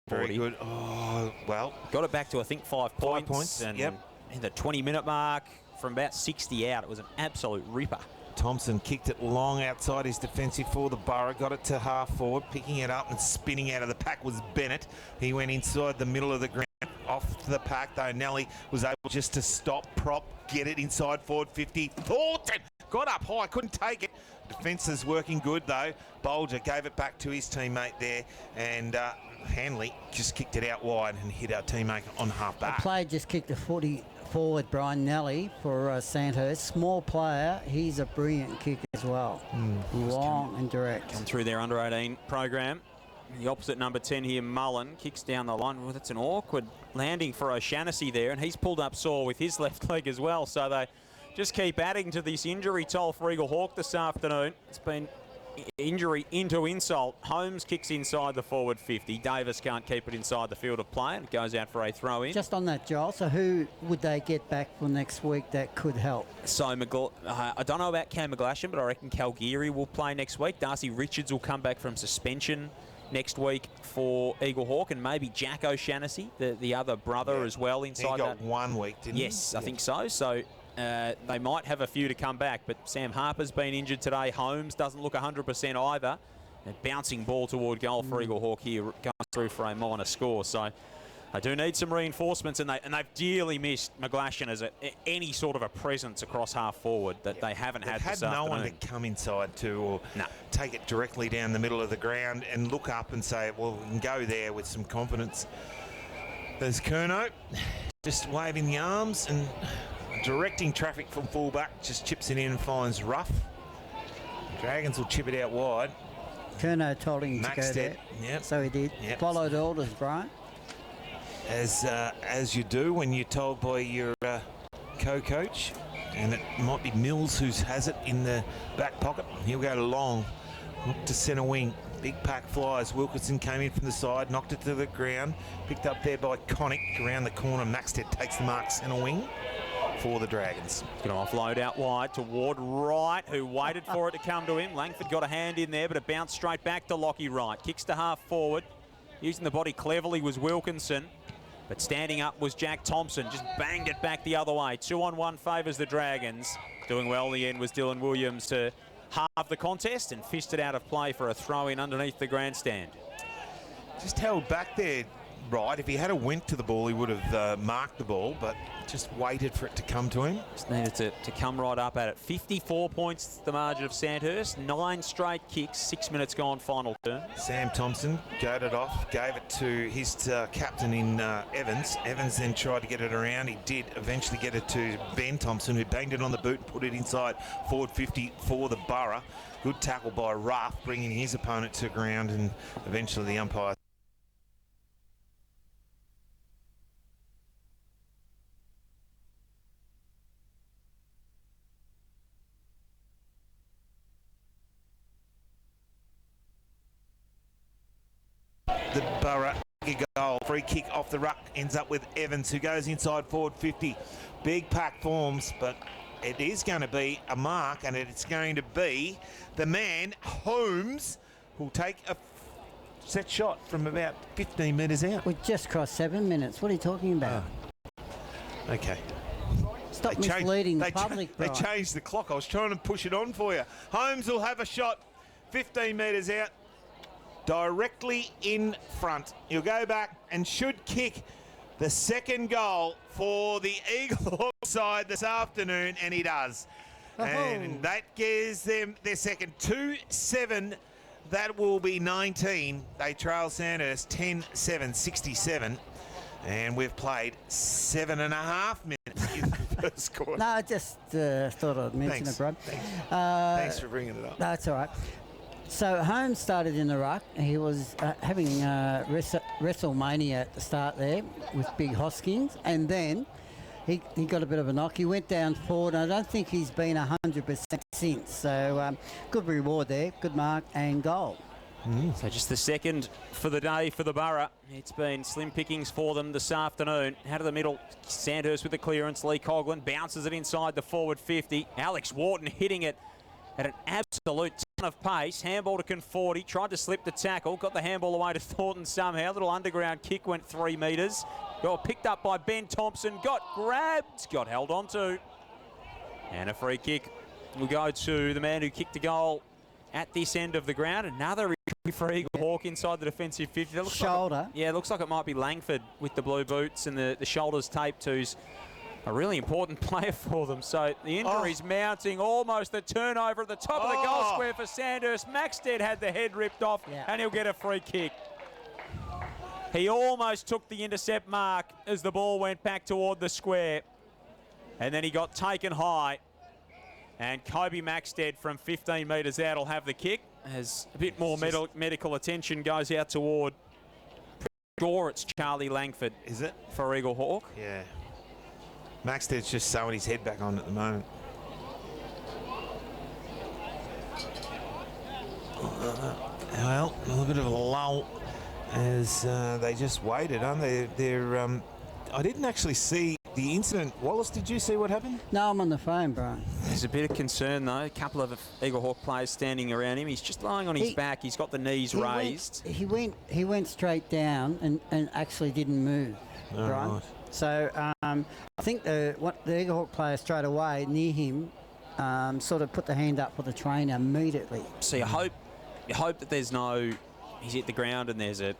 Very good. Oh, well, Got it back to, I think, 5 points. 5 points, And yep. in the 20-minute mark, from about 60 out, it was an absolute ripper. Thompson kicked it long outside his defensive for the Borough, got it to half forward, picking it up and spinning out of the pack was Bennett. He went inside the middle of the ground, off the pack, though Nelly was able just to stop, prop, get it inside forward 50. Thornton got up high, couldn't take it. Defence is working good, though. Bolger gave it back to his teammate there, and Hanley just kicked it out wide and hit our teammate on half The back. player just kicked the 40 forward, Brian Nelly, for Sandhurst. Small player. He's a brilliant kick as well. Long and direct. Come through their under-18 program. The opposite number 10 here, Mullen, kicks down the line. Well, that's an awkward landing for O'Shannessy there, and he's pulled up sore with his left leg as well. So they just keep adding to this injury toll for Eaglehawk this afternoon. It's been injury into insult. Holmes kicks inside the forward 50. Davis can't keep it inside the field of play, and it goes out for a throw-in. Just on that, Joel, so who would they get back for next week that could help? So I don't know about Cam McGlashan, but I reckon Calgary will play next week. Darcy Richards will come back from suspension next week for Eaglehawk, and maybe Jack O'Shannessy, the other brother as well inside He got that. 1 week, didn't he? Yes, I think so. So they might have a few to come back, but Sam Harper's been injured today. Holmes doesn't look 100% either. A bouncing ball toward goal for Eaglehawk here, goes through for a minor score. So I do need some reinforcements, and they've dearly missed McGlashan as any sort of a presence across half forward that they haven't had this no afternoon. one to come inside to or take it directly down the middle of the ground and look up and say, well, we can go there with some confidence. There's Curnow just waving the arms and directing traffic from fullback, just chips it in and finds Rough. Dragons will chip it out wide. Curnow told him to go there. Yep. So he did. Yep. Followed orders, Brian. As you do when you're told by your co-coach, and it might be Mills who has it in the back pocket. He'll go long, look to centre wing. Big pack flies. Wilkinson came in from the side, knocked it to the ground, picked up there by Connick around the corner. Maxted takes the mark centre wing for the Dragons. Going to offload out wide toward Wright, who waited for it to come to him. Langford got a hand in there, but it bounced straight back to Lockie Wright. Kicks to half forward. Using the body cleverly was Wilkinson, but standing up was Jack Thompson. Just banged it back the other way. 2-on-1 favours the Dragons. Doing well in the end was Dylan Williams to halve the contest and fist it out of play for a throw-in underneath the grandstand. Just held back there, right. If he had went to the ball, he would have marked the ball, but just waited for it to come to him. Just needed to come right up at it. 54 points the margin of Sandhurst. 9 straight kicks. 6 minutes gone, final turn. Sam Thompson goaded off, gave it to his captain in Evans. Evans then tried to get it around. He did eventually get it to Ben Thompson, who banged it on the boot and put it inside forward 50 for the Borough. Good tackle by Ruff, bringing his opponent to ground, and eventually the umpire. The Borough goal. Free kick off the ruck ends up with Evans, who goes inside forward 50. Big pack forms, but it is going to be a mark, and it's going to be the man, Holmes, who'll take a set shot from about 15 metres out. We just crossed 7 minutes. What are you talking about? Okay. Stop misleading the public, They Brian. changed the clock. I was trying to push it on for you. Holmes will have a shot 15 metres out, directly in front. He'll go back and should kick the second goal for the Eaglehawk side this afternoon, and he does. And that gives them their second. 2-7, that will be 19. They trail Sandhurst 10-7, 67. And we've played 7.5 minutes. first quarter. No, I just thought I'd mention Thanks. it, bro. Thanks for bringing it up. That's all right. So Holmes started in the ruck. He was having WrestleMania at the start there with Big Hoskins, and then he got a bit of a knock. He went down forward, and I don't think he's been 100% since. So good reward there, good mark and goal. So just the second for the day for the Borough. It's been slim pickings for them this afternoon. Out of the middle, Sandhurst with the clearance. Lee Coughlin bounces it inside the forward 50. Alex Wharton hitting it at an absolute ton of pace. Handball to Conforti. Tried to slip the tackle. Got the handball away to Thornton somehow. Little underground kick went 3 metres. Got picked up by Ben Thompson. Got grabbed. Got held onto. And a free kick will go to the man who kicked the goal at this end of the ground. Another injury for Eaglehawk inside the defensive 50. That looks Shoulder. Like it looks like it might be Langford with the blue boots and the shoulders taped, who's a really important player for them. So the injury's mounting, almost a turnover at the top of the goal square for Sandhurst. Maxted had the head ripped off, and he'll get a free kick. He almost took the intercept mark as the ball went back toward the square, and then he got taken high. And Kobe Maxted from 15 metres out will have the kick as a bit more medical attention goes out toward. Pretty sure it's Charlie Langford. Is it? For Eaglehawk. Yeah. Maxted's just sewing his head back on at the moment. Well, a little bit of a lull as they just waited, aren't they? I didn't actually see the incident. Wallace, did you see what happened? No, I'm on the phone, bro. There's a bit of concern, though. A couple of Eaglehawk players standing around him. He's just lying on his back. He's got the knees raised. He went straight down and actually didn't move. Right. So I think the Eaglehawk player straight away near him sort of put the hand up for the trainer immediately. So you hope that there's no. He's hit the ground and there's a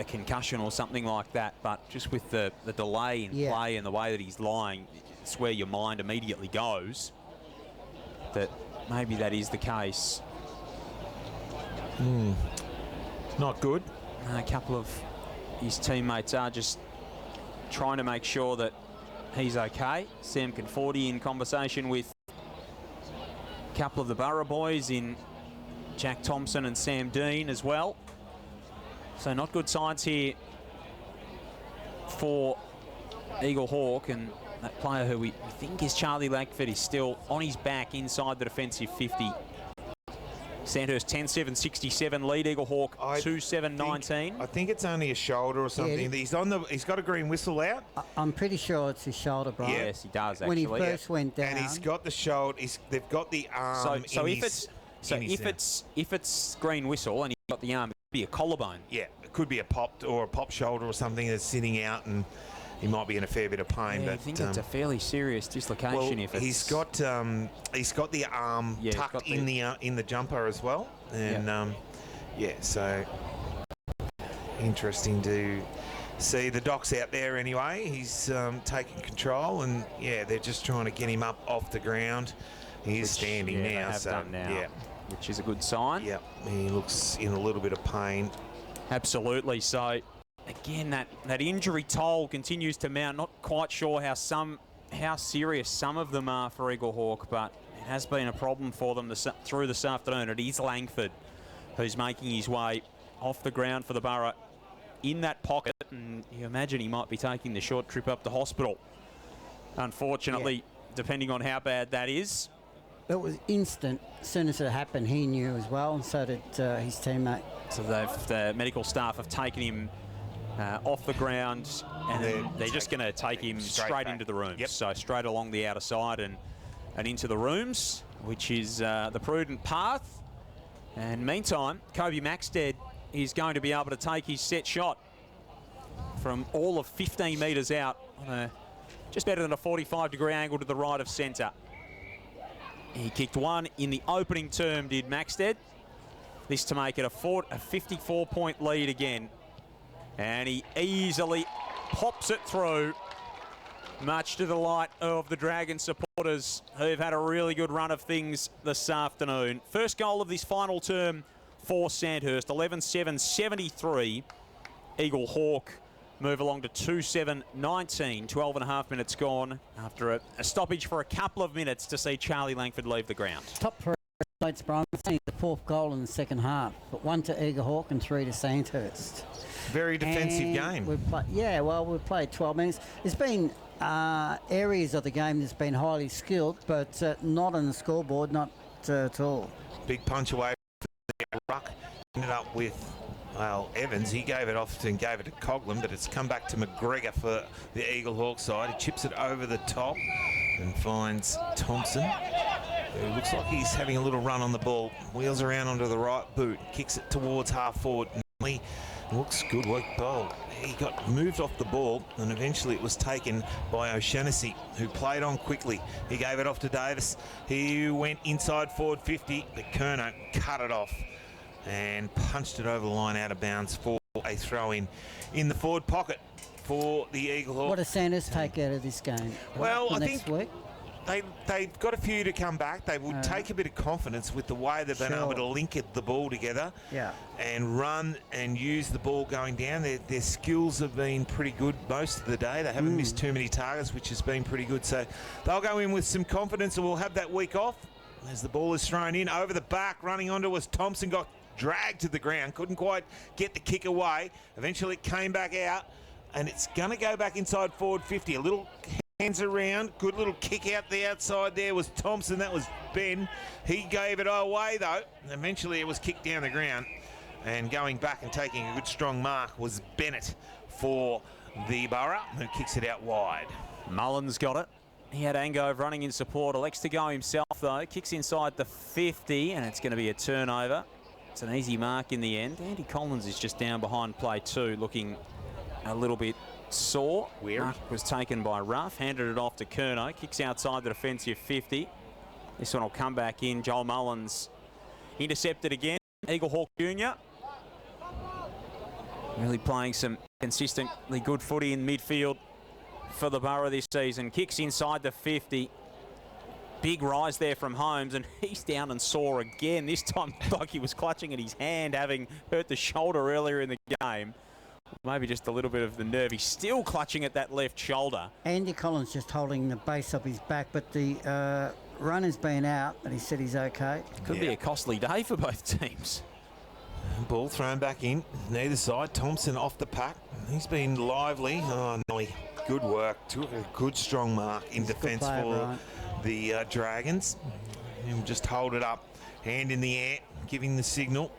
concussion or something like that, but just with the delay in play and the way that he's lying, it's where your mind immediately goes that maybe that is the case. Not good. A couple of his teammates are just trying to make sure that he's okay. Sam Conforti in conversation with a couple of the Borough boys in Jack Thompson and Sam Dean as well. So not good signs here for Eaglehawk, and that player who we think is Charlie Langford is still on his back inside the defensive 50. Sandhurst 10-7-67 lead. Eaglehawk 2-7-19. I think it's only a shoulder or something. Yeah, he's got a green whistle out. I'm pretty sure it's his shoulder, bro. Yes, he does actually. When he first went down. And he's got the shoulder. They've got the arm. If it's green whistle and he's got the arm, it could be a collarbone. Yeah, it could be a pop shoulder or something that's sitting out, and he might be in a fair bit of pain. Yeah, but I think it's a fairly serious dislocation. Well, if it's he's got the arm tucked in the jumper as well, and so interesting to see. The doc's out there anyway. He's taking control, and they're just trying to get him up off the ground. He is standing now, which is a good sign. Yeah, he looks in a little bit of pain. Absolutely. So again, that injury toll continues to mount. Not quite sure how serious some of them are for Eaglehawk, but it has been a problem for them through this afternoon. It is Langford who's making his way off the ground for the Borough in that pocket, and you imagine he might be taking the short trip up to hospital. Unfortunately, depending on how bad that is. It was instant. As soon as it happened, he knew as well, and so did his teammate. So the medical staff have taken him off the ground, and they're just going to take him straight into the rooms. Yep. So straight along the outer side and into the rooms, which is the prudent path. And meantime, Kobe Maxted is going to be able to take his set shot from all of 15 metres out on a just better than a 45-degree angle to the right of centre. He kicked one in the opening term, did Maxted. This to make it a 54-point lead again. And he easily pops it through, much to the delight of the Dragon supporters, who've had a really good run of things this afternoon. First goal of this final term for Sandhurst, 11-7-73. Eaglehawk move along to 2-7-19. 12 and a half minutes gone after a stoppage for a couple of minutes to see Charlie Langford leave the ground. Top three states, Brian. The fourth goal in the second half, but 1 to Eaglehawk and 3 to Sandhurst. Very defensive And game. we've played 12 minutes. There's been areas of the game that's been highly skilled, but not on the scoreboard, not at all. Big punch away from the ruck. Ended up with, well, Evans. He gave it off and gave it to Coughlin, but it's come back to McGregor for the Eaglehawk side. He chips it over the top and finds Thompson, who looks like he's having a little run on the ball. Wheels around onto the right boot, kicks it towards half forward. Lee looks good work ball. He got moved off the ball and eventually it was taken by O'Shaughnessy, who played on quickly. He gave it off to Davis. He went inside forward 50, but Kerno cut it off and punched it over the line out of bounds for a throw in the forward pocket for the Eaglehawks. What does Sanders take out of this game? Well, I next think week? they've got a few to come back. They would take a bit of confidence with the way they've been able to link the ball together and run and use the ball going down. Their skills have been pretty good most of the day. They haven't missed too many targets, which has been pretty good. So they'll go in with some confidence and we'll have that week off as the ball is thrown in. Over the back, running onto us, Thompson got dragged to the ground, couldn't quite get the kick away. Eventually it came back out and it's going to go back inside forward 50. A little hands around, good little kick out the outside there was Thompson. That was Ben. He gave it away though. Eventually it was kicked down the ground, and going back and taking a good strong mark was Bennett for the Borough, who kicks it out wide. Mullins got it. He had Angove running in support. Elects to go himself though. Kicks inside the 50 and it's going to be a turnover. It's an easy mark in the end. Andy Collins is just down behind play 2, looking a little bit sore. Weird. Mark was taken by Ruff, handed it off to Kerno. Kicks outside the defensive 50. This one will come back in. Joel Mullins intercepted again. Eaglehawk Jr. really playing some consistently good footy in midfield for the Borough this season. Kicks inside the 50. Big rise there from Holmes, and he's down and sore again. This time like he was clutching at his hand, having hurt the shoulder earlier in the game. Maybe just a little bit of the nerve. He's still clutching at that left shoulder. Andy Collins just holding the base of his back, but the runner's been out, but he said he's okay. Could be a costly day for both teams. Ball thrown back in, neither side. Thompson off the pack. He's been lively. Oh, no, good work. Took a good strong mark in defence for the Dragons. He'll just hold it up, hand in the air, giving the signal,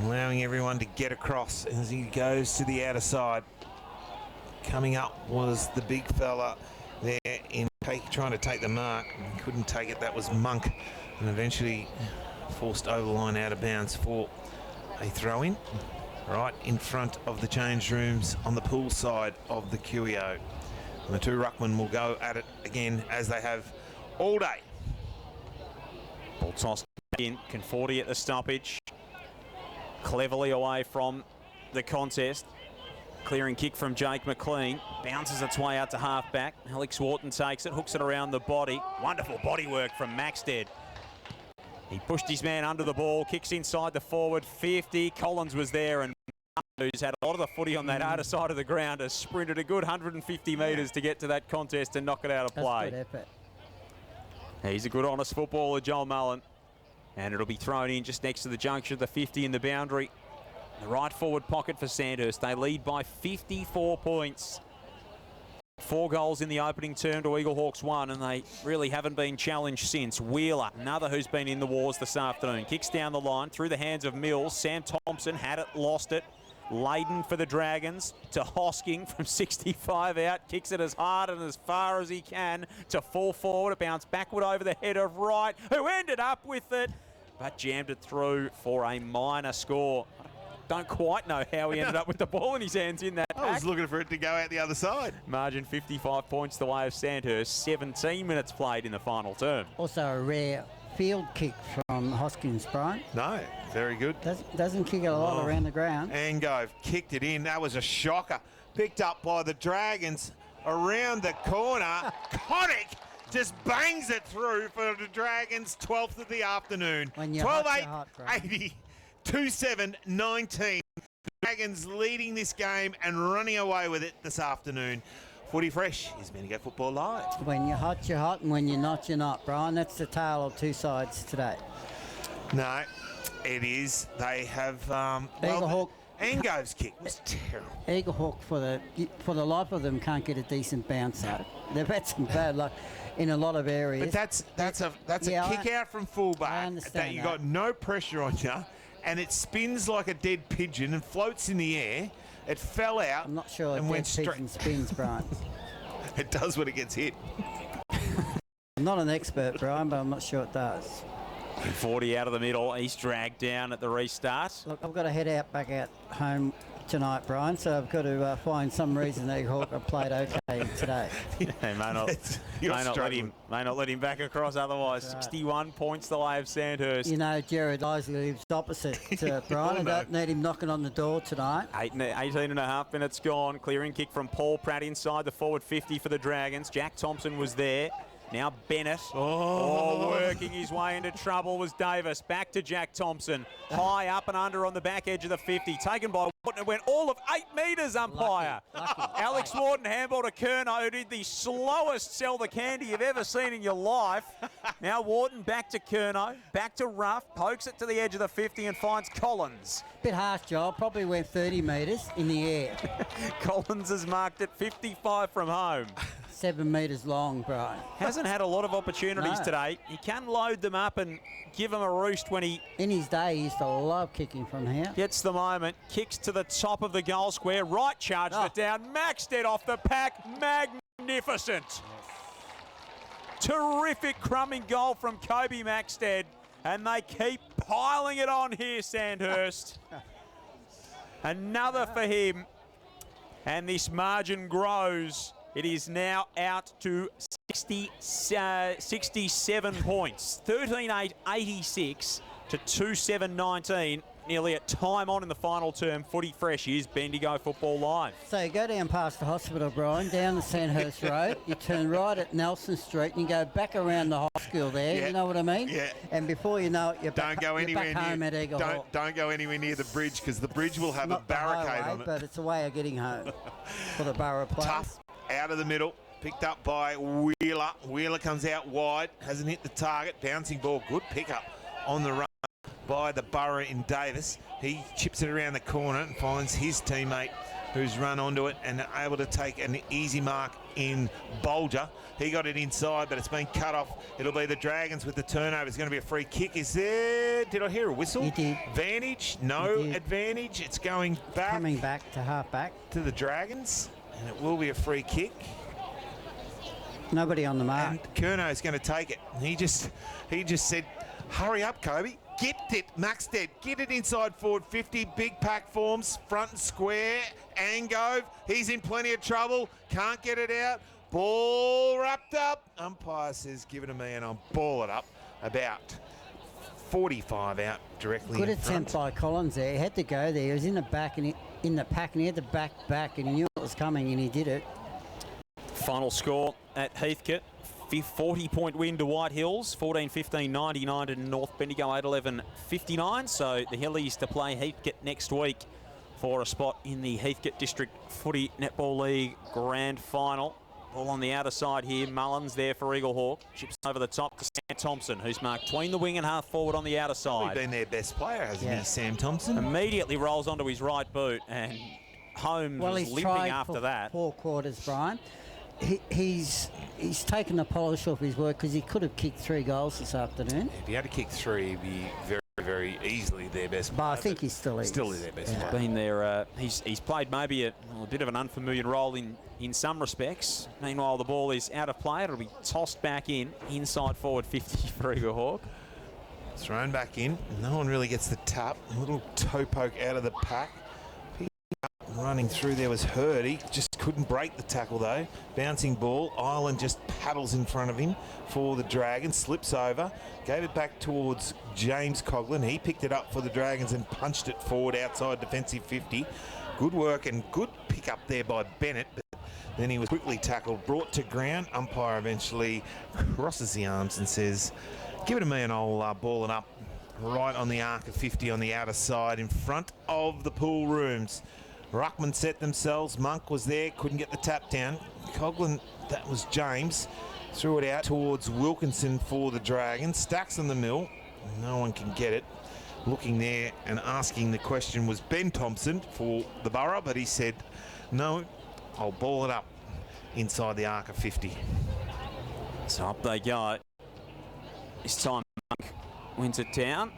allowing everyone to get across as he goes to the outer side. Coming up was the big fella there in trying to take the mark. Couldn't take it. That was Monk, and eventually forced over the line out of bounds for a throw-in right in front of the change rooms on the pool side of the QEO. And the two ruckmen will go at it again as they have all day. Ball tossed in. Conforti at the stoppage. Cleverly away from the contest. Clearing kick from Jake McLean. Bounces its way out to half-back. Alex Wharton takes it, hooks it around the body. Wonderful body work from Maxted. He pushed his man under the ball, kicks inside the forward 50. Collins was there, and who's had a lot of the footy on that outer side of the ground, has sprinted a good 150 metres to get to that contest and knock it out of play. That's good effort. He's a good, honest footballer, Joel Mullen. And it'll be thrown in just next to the junction of the 50 in the boundary. The right forward pocket for Sandhurst. They lead by 54 points. 4 goals in the opening term to Eaglehawks 1, and they really haven't been challenged since. Wheeler, another who's been in the wars this afternoon. Kicks down the line through the hands of Mills. Sam Thompson had it, lost it. Laden for the Dragons to Hosking from 65 out. Kicks it as hard and as far as he can to full forward. It bounced backward over the head of Wright, who ended up with it, but jammed it through for a minor score. Don't quite know how he ended up with the ball in his hands in that I was pack. looking for it to go out the other side. Margin 55 points the way of Sandhurst. 17 minutes played in the final term. Also a rare field kick from Hoskins, Brian. No, very good. Doesn't kick it a lot around the ground. Angove kicked it in. That was a shocker. Picked up by the Dragons around the corner. Connick just bangs it through for the Dragons' 12th of the afternoon. When you're hot, you're hot, 12-8, 80, 2-7, 19. The Dragons leading this game and running away with it this afternoon. Footy Fresh is Bendigo Football Live. When you're hot, and when you're not, Brian. That's the tale of two sides today. No, it is. They have... Eaglehawk. Angove's kick was terrible. Eaglehawk, for the life of them, can't get a decent bounce out. They've had some bad luck in a lot of areas. But that's a kick out from fullback. I understand that you got no pressure on you, and it spins like a dead pigeon and floats in the air. It fell out. I'm not sure and if went dead pigeon spins, Brian. It does when it gets hit. I'm not an expert, Brian, but I'm not sure it does. 40 out of the middle. He's dragged down at the restart. Look, I've got to head back out home tonight, Brian, so I've got to find some reason that Eaglehawk have played okay today. May not let him back across otherwise. Right. 61 points the way of Sandhurst. You know, Jared Isley lives opposite to Brian. I don't need him knocking on the door tonight. 18 and a half minutes gone. Clearing kick from Paul Pratt inside the forward 50 for the Dragons. Jack Thompson was there. Now Bennett, working his way into trouble was Davis. Back to Jack Thompson. High up and under on the back edge of the 50. Taken by Wharton. It went all of 8 metres, umpire. Lucky. Alex Wharton handball to Curnow, who did the slowest sell the candy you've ever seen in your life. Now Wharton back to Curnow, back to Ruff, pokes it to the edge of the 50 and finds Collins. Bit harsh, Joel. Probably went 30 metres in the air. Collins has marked it 55 from home. 7 metres long, Brian. Hasn't had a lot of opportunities today. He can load them up and give them a roost when he... In his day, he used to love kicking from here. Gets the moment, kicks to the top of the goal square, right charged it down. Maxted off the pack, magnificent. Yes. Terrific crumbing goal from Kobe Maxted, and they keep piling it on here, Sandhurst. Another for him, and this margin grows. It is now out to 67 points. 13-8-86 to 2-7-19. Nearly at time on in the final term. Footy Fresh is Bendigo Football Live. So you go down past the hospital, Brian, down the Sandhurst Road. You turn right at Nelson Street and you go back around the hospital there. Yeah. You know what I mean? Yeah. And before you know it, you're back home at Eaglehawk. Don't go anywhere near the bridge, because the bridge will have a barricade on it. But it's a way of getting home for the Borough players. Tough. Out of the middle, picked up by Wheeler. Wheeler comes out wide, hasn't hit the target. Bouncing ball, good pickup on the run by the Borough in Davis. He chips it around the corner and finds his teammate who's run onto it and able to take an easy mark in Bolger. He got it inside, but it's been cut off. It'll be the Dragons with the turnover. It's going to be a free kick. Is there... Did I hear a whistle? You did. Advantage? No advantage. It's going back. Coming back to half back. To the Dragons. And it will be a free kick. Nobody on the mark. And Curnow's going to take it. He just said, hurry up, Kobe. Get it, Maxted. Get it inside forward 50. Big pack forms, front and square. Angove, he's in plenty of trouble. Can't get it out. Ball wrapped up. Umpire says, give it to me, and I'll ball it up. About 45 out directly Good in front. attempt by Collins there. He had to go there. He was in the back and in the pack, and he had to back, and he knew it was coming, and he did it. Final score at Heathcote. 40-point win to White Hills, 14-15-99 to North Bendigo, 8-11-59. So the Hillies to play Heathcote next week for a spot in the Heathcote District Footy Netball League Grand Final. Ball on the outer side here. Mullins there for Eaglehawk. Chips over the top to Sam Thompson, who's marked between the wing and half forward on the outer side. Probably been their best player, hasn't he, Sam Thompson? Immediately rolls onto his right boot, and Holmes was limping after that. 4 quarters, Brian. He's taken the polish off his work, because he could have kicked 3 goals this afternoon. If he had to kick 3, he'd be very, very easily their best player. But I think he still is. Still is their best player. Been there. He's played maybe a bit of an unfamiliar role in some respects. Meanwhile, the ball is out of play. It'll be tossed back in inside forward 50 for Eaglehawk. Thrown back in. No one really gets the tap. A little toe poke out of the pack. Running through there was Hurd. He just couldn't break the tackle though. Bouncing ball. Ireland just paddles in front of him for the Dragons. Slips over. Gave it back towards James Coughlin. He picked it up for the Dragons and punched it forward outside defensive 50. Good work and good pick up there by Bennett. But then he was quickly tackled, brought to ground. Umpire eventually crosses the arms and says, give it to me and I'll ball it up right on the arc of 50 on the outer side in front of the pool rooms. Ruckman set themselves. Monk was there, couldn't get the tap down. Coughlin, that was James, threw it out towards Wilkinson for the Dragons. Stacks on the mill. No one can get it. Looking there and asking the question was Ben Thompson for the Borough, but he said, no, I'll ball it up inside the arc of 50. So up they go. This time Monk wins it down.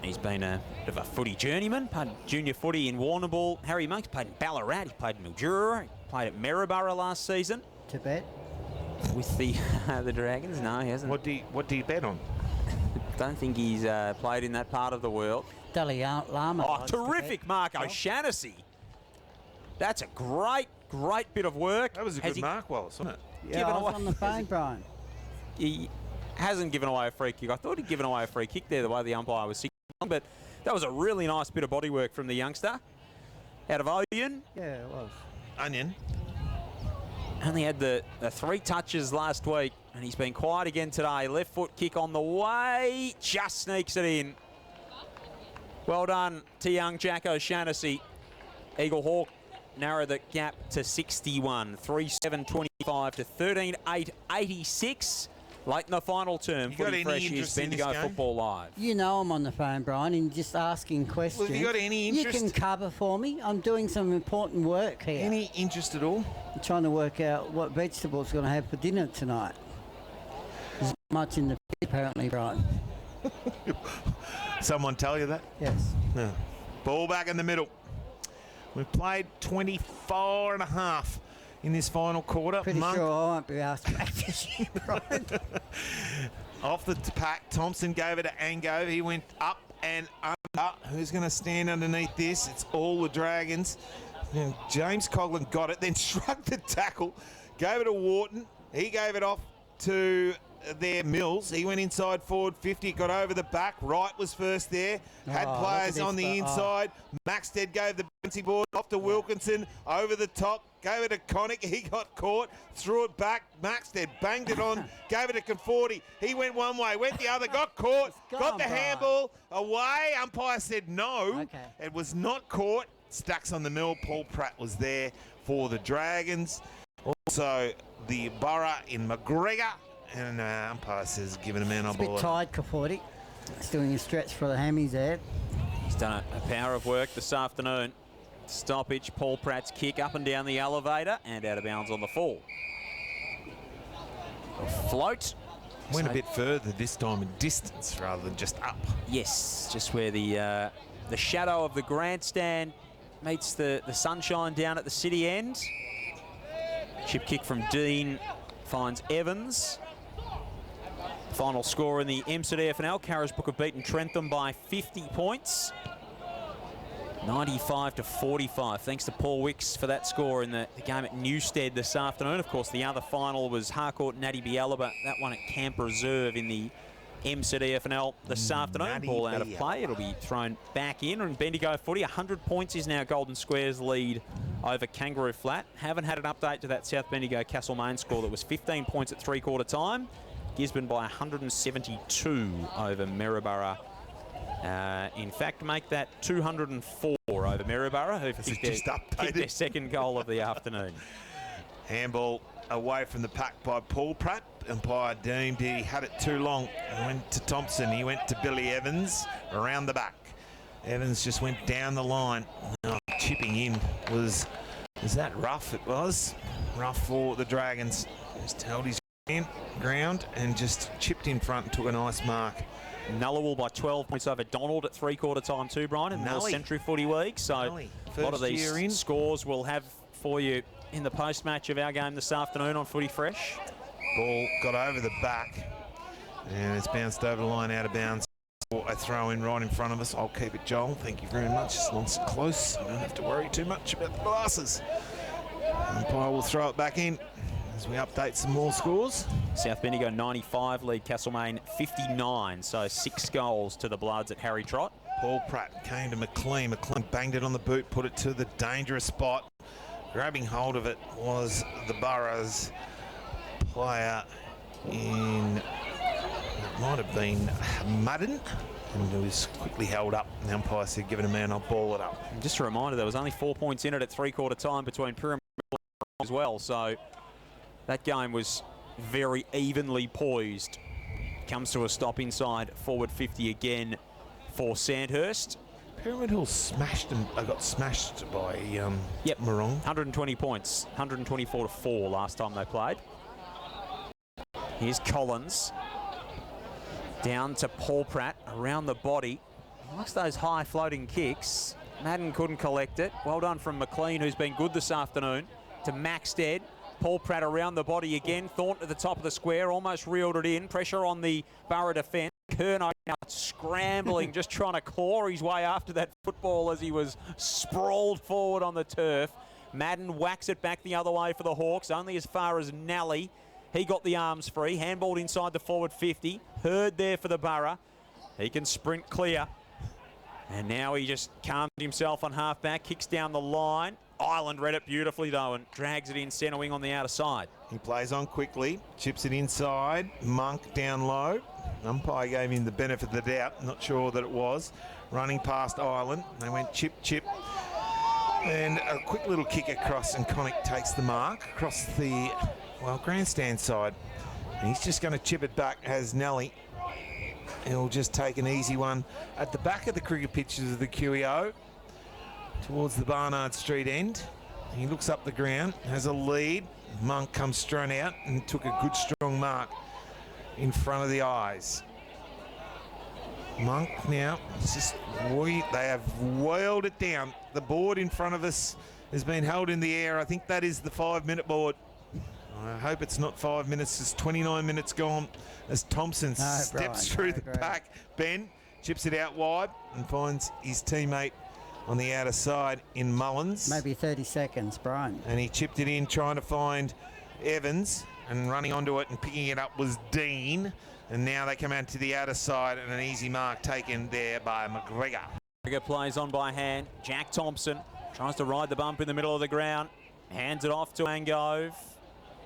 He's been a bit of a footy journeyman, played junior footy in Warrnambool. Harry Monk's played in Ballarat, he played in Mildura, he played at Maryborough last season. Tibet. With the the Dragons? No, he hasn't. What do you bet on? Don't think he's played in that part of the world. Dalai Lama. Oh, terrific Mark O'Shannessy. That's a great bit of work. That was a good mark, Wallace, wasn't it? Yeah, I was on the phone, Brian. He hasn't given away a free kick. I thought he'd given away a free kick there, the way the umpire was signaling, but that was a really nice bit of bodywork from the youngster. Out of Oyen. Yeah, it was. Onion. Only had the 3 touches last week, and he's been quiet again today. Left foot kick on the way, just sneaks it in. Well done to young Jack O'Shannessy. Eaglehawk narrow the gap to 61. 3-7-25 to 13-8-86. Late in the final term. You got Footy any Fresh interest is in this Bendigo game? Football Live. You know I'm on the phone, Brian, and just asking questions. Well, have you got any interest? You can cover for me. I'm doing some important work here. Any interest at all? I'm trying to work out what vegetables going to have for dinner tonight. There's not much in the fridge, apparently, Brian. Someone tell you that? Yes. No. Ball back in the middle. We've played 24 and a half in this final quarter. Pretty Monk sure I won't be asked back this year, Brian. off the pack. Thompson gave it to Ango. He went up and under. Who's going to stand underneath this? It's all the Dragons. And James Coughlin got it, then shrugged the tackle, gave it to Wharton. He gave it off to their Mills. He went inside forward 50, got over the back. Wright was first there. Had players on the inside. Maxted gave the bouncy board off to Wilkinson, over the top. Gave it to Connick. He got caught. Threw it back. Maxted banged it on. Gave it to Conforti. He went one way. Went the other. Got caught. Got the handball. Away. Umpire said no. Okay. It was not caught. Stacks on the mill. Paul Pratt was there for the Dragons. Also, the Borough in McGregor. And umpire says, give it a man on It's a bit ball. tired, Caforti. He's doing a stretch for the hammies there. He's done a power of work this afternoon. Stoppage, Paul Pratt's kick up and down the elevator and out of bounds on the fall. A float. Went a bit further this time in distance rather than just up. Yes, just where the shadow of the grandstand meets the sunshine down at the city end. Chip kick from Dean finds Evans. Final score in the BFNL. Carisbrook have beaten Trentham by 50 points. 95-45. Thanks to Paul Wicks for that score in the game at Newstead this afternoon. Of course, the other final was Harcourt Natty Bialaba. That one at Camp Reserve in the BFNL this afternoon. Natty Ball out of Bialaba. play. It'll be thrown back in. And Bendigo footy, 100 points is now Golden Square's lead over Kangaroo Flat. Haven't had an update to that South Bendigo Castlemaine score that was 15 points at three-quarter time. Gisborne by 172 over Maryborough. In fact, make that 204 over Maryborough, who've kicked their second goal of the afternoon. Handball away from the pack by Paul Pratt. Umpire deemed he had it too long. He went to Thompson. He went to Billy Evans around the back. Evans just went down the line. Oh, chipping in was that rough? It was rough for the Dragons. Just held his ground and just chipped in front and took a nice mark. Nullawal by 12 points over Donald at three-quarter time too, Brian, in the North Century Footy League. So a lot of these scores we'll have for you in the post-match of our game this afternoon on Footy Fresh. Ball got over the back and it's bounced over the line out of bounds. A throw in right in front of us. I'll keep it, Joel. Thank you very much. It's not so close. I don't have to worry too much about the glasses. Umpire will throw it back in as we update some more scores. South Bendigo 95, lead Castlemaine 59, so 6 goals to the Bloods at Harry Trott. Paul Pratt came to McLean. McLean banged it on the boot, put it to the dangerous spot. Grabbing hold of it was the Borough's player in might have been Madden, and it was quickly held up. The umpire said, give it a man, I'll ball it up. And just a reminder, there was only 4 points in it at three-quarter time between Pyramid as well, so that game was very evenly poised. Comes to a stop inside forward 50 again for Sandhurst. Pyramid Hill smashed and got smashed by Morong. 120 points, 124-4 last time they played. Here's Collins. Down to Paul Pratt, around the body. He likes those high floating kicks. Madden couldn't collect it. Well done from McLean, who's been good this afternoon, to Maxted. Paul Pratt around the body again. Thornton at the top of the square, almost reeled it in. Pressure on the Borough defence. Kerno now scrambling, just trying to claw his way after that football as he was sprawled forward on the turf. Madden whacks it back the other way for the Hawks, only as far as Nally. He got the arms free, handballed inside the forward 50. Hurd there for the Borough. He can sprint clear. And now he just calmed himself on half-back, kicks down the line. Ireland read it beautifully, though, and drags it in centre wing on the outer side. He plays on quickly, chips it inside. Monk down low. Umpire gave him the benefit of the doubt. Not sure that it was. Running past Ireland. They went chip, chip. And a quick little kick across, and Connick takes the mark across the, grandstand side. And he's just going to chip it back as Nelly. He'll just take an easy one at the back of the cricket pitches of the QEO towards the Barnard Street end. He looks up the ground, has a lead. Monk comes straight out and took a good strong mark in front of the eyes. Monk now, they have wheeled it down. The board in front of us has been held in the air. I think that is the 5-minute board. I hope it's not 5 minutes. It's 29 minutes gone as Thompson steps through the pack. Ben chips it out wide and finds his teammate on the outer side in Mullins. Maybe 30 seconds, Brian. And he chipped it in trying to find Evans, and running onto it and picking it up was Dean. And now they come out to the outer side, and an easy mark taken there by McGregor. McGregor plays on by hand. Jack Thompson tries to ride the bump in the middle of the ground. Hands it off to Angove.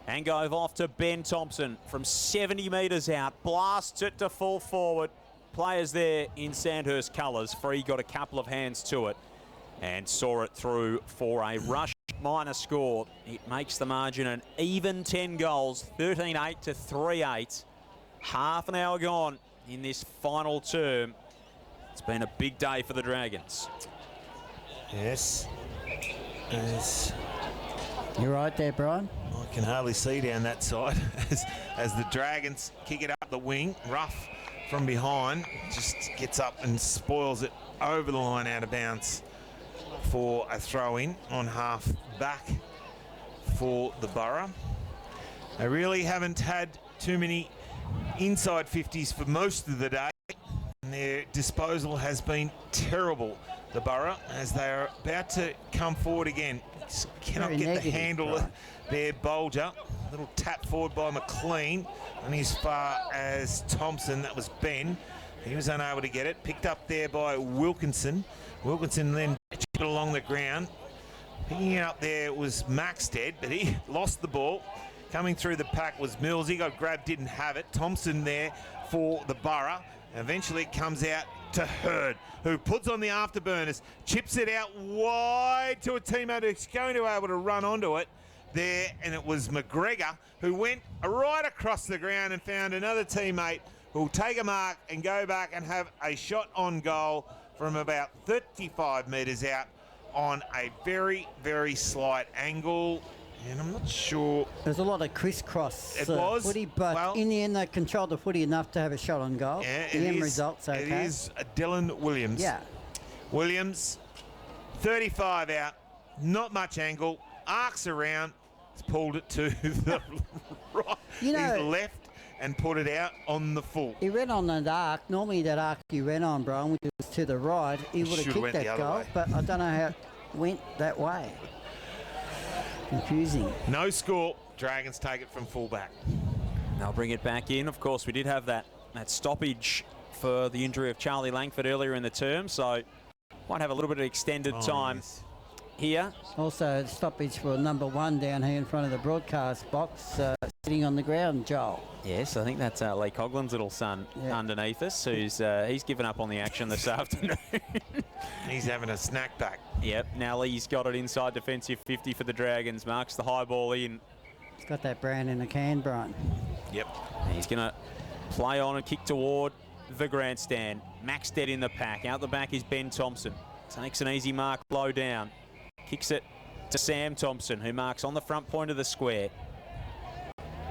Angove off to Ben Thompson from 70 metres out. Blasts it to full forward. Players there in Sandhurst colours. Free got a couple of hands to it and saw it through for a rush minor score. It makes the margin an even 10 goals, 13-8 to 3-8. Half an hour gone in this final term. It's been a big day for the Dragons. Yes. You're right there, Brian. I can hardly see down that side as the Dragons kick it up the wing. Rough from behind, just gets up and spoils it over the line out of bounds for a throw-in on half back for the Borough. They really haven't had too many inside 50s for most of the day, and their disposal has been terrible, the Borough, as they are about to come forward again. Just cannot get the handle of their Bolger. Little tap forward by McLean, and as far as Thompson, that was Ben. He was unable to get it. Picked up there by Wilkinson. Wilkinson then chipped it along the ground. Picking it up there was Maxted, but he lost the ball. Coming through the pack was Mills. He got grabbed, didn't have it. Thompson there for the Borough. Eventually it comes out to Hurd, who puts on the afterburners, chips it out wide to a teammate who's going to be able to run onto it there, and it was McGregor who went right across the ground and found another teammate who will take a mark and go back and have a shot on goal from about 35 metres out on a very, very slight angle. And I'm not sure. There's a lot of crisscross footy, but well, in the end they controlled the footy enough to have a shot on goal. Yeah, the end result's okay. It is Dylan Williams. Yeah. Williams, 35 out, not much angle, arcs around, he's pulled it to the right, his left, and put it out on the full. He went on that arc. Normally that arc he went on, Brian, which was to the right, he would have kicked that goal, but I don't know how it went that way. Confusing. No score. Dragons take it from fullback. They'll bring it back in. Of course, we did have that stoppage for the injury of Charlie Langford earlier in the term, so might have a little bit of extended time here. Also, stoppage for number 1 down here in front of the broadcast box, sitting on the ground, Joel. Yes, I think that's Lee Coughlin's little son underneath us, who's he's given up on the action this afternoon. He's having a snack back. Yep, now Lee's got it inside defensive 50 for the Dragons. Marks the high ball in. He's got that brand in the can, Brian. Yep. He's going to play on and kick toward the grandstand. Max dead in the pack. Out the back is Ben Thompson. Takes an easy mark low down. Kicks it to Sam Thompson, who marks on the front point of the square.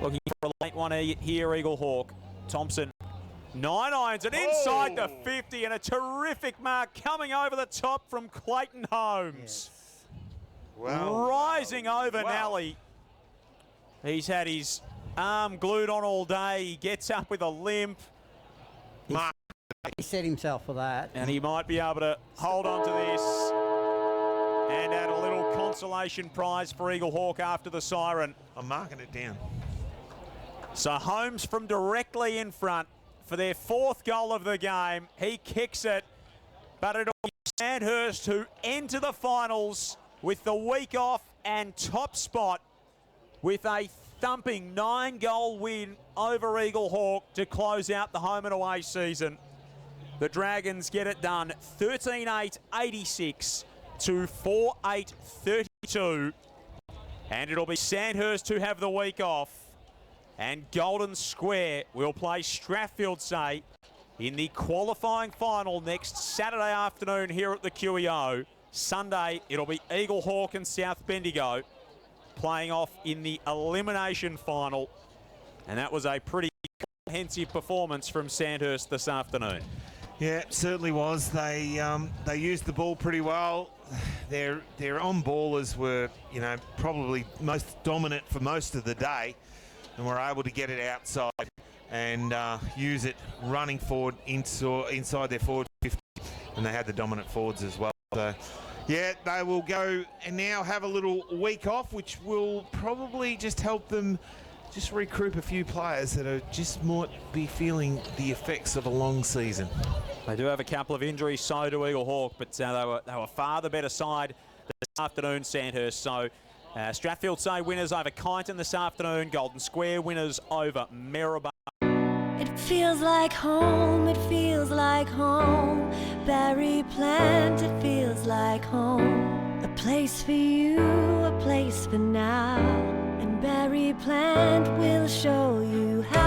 Looking for a late one here, Eaglehawk. Thompson, 9 irons and inside the 50, and a terrific mark coming over the top from Clayton Holmes. Yes. Wow. Rising over Nally. He's had his arm glued on all day. He gets up with a limp. He set himself for that. And he might be able to hold on to this and add a little consolation prize for Eaglehawk after the siren. I'm marking it down. So Holmes from directly in front for their 4th goal of the game. He kicks it, but it'll be Sandhurst who enter the finals with the week off and top spot with a thumping 9-goal win over Eaglehawk to close out the home and away season. The Dragons get it done 13-8-86 to 4-8-32. And it'll be Sandhurst who have the week off. And Golden Square will play Strathfield Say in the qualifying final next Saturday afternoon here at the QEO. Sunday, it'll be Eaglehawk and South Bendigo playing off in the elimination final. And that was a pretty comprehensive performance from Sandhurst this afternoon. Yeah, it certainly was. They used the ball pretty well. Their on-ballers were, you know, probably most dominant for most of the day, and were able to get it outside and use it running forward inside their forward 50, and they had the dominant forwards as well. So, yeah, they will go and now have a little week off, which will probably just help them just recruit a few players that are just might be feeling the effects of a long season. They do have a couple of injuries, so do Eaglehawk, but they were far the better side this afternoon, Sandhurst. So Strathfield Say winners over Kyneton this afternoon. Golden Square winners over Maryborough. It feels like home, it feels like home. Berry plant, it feels like home. A place for you, a place for now. And Berry plant will show you how.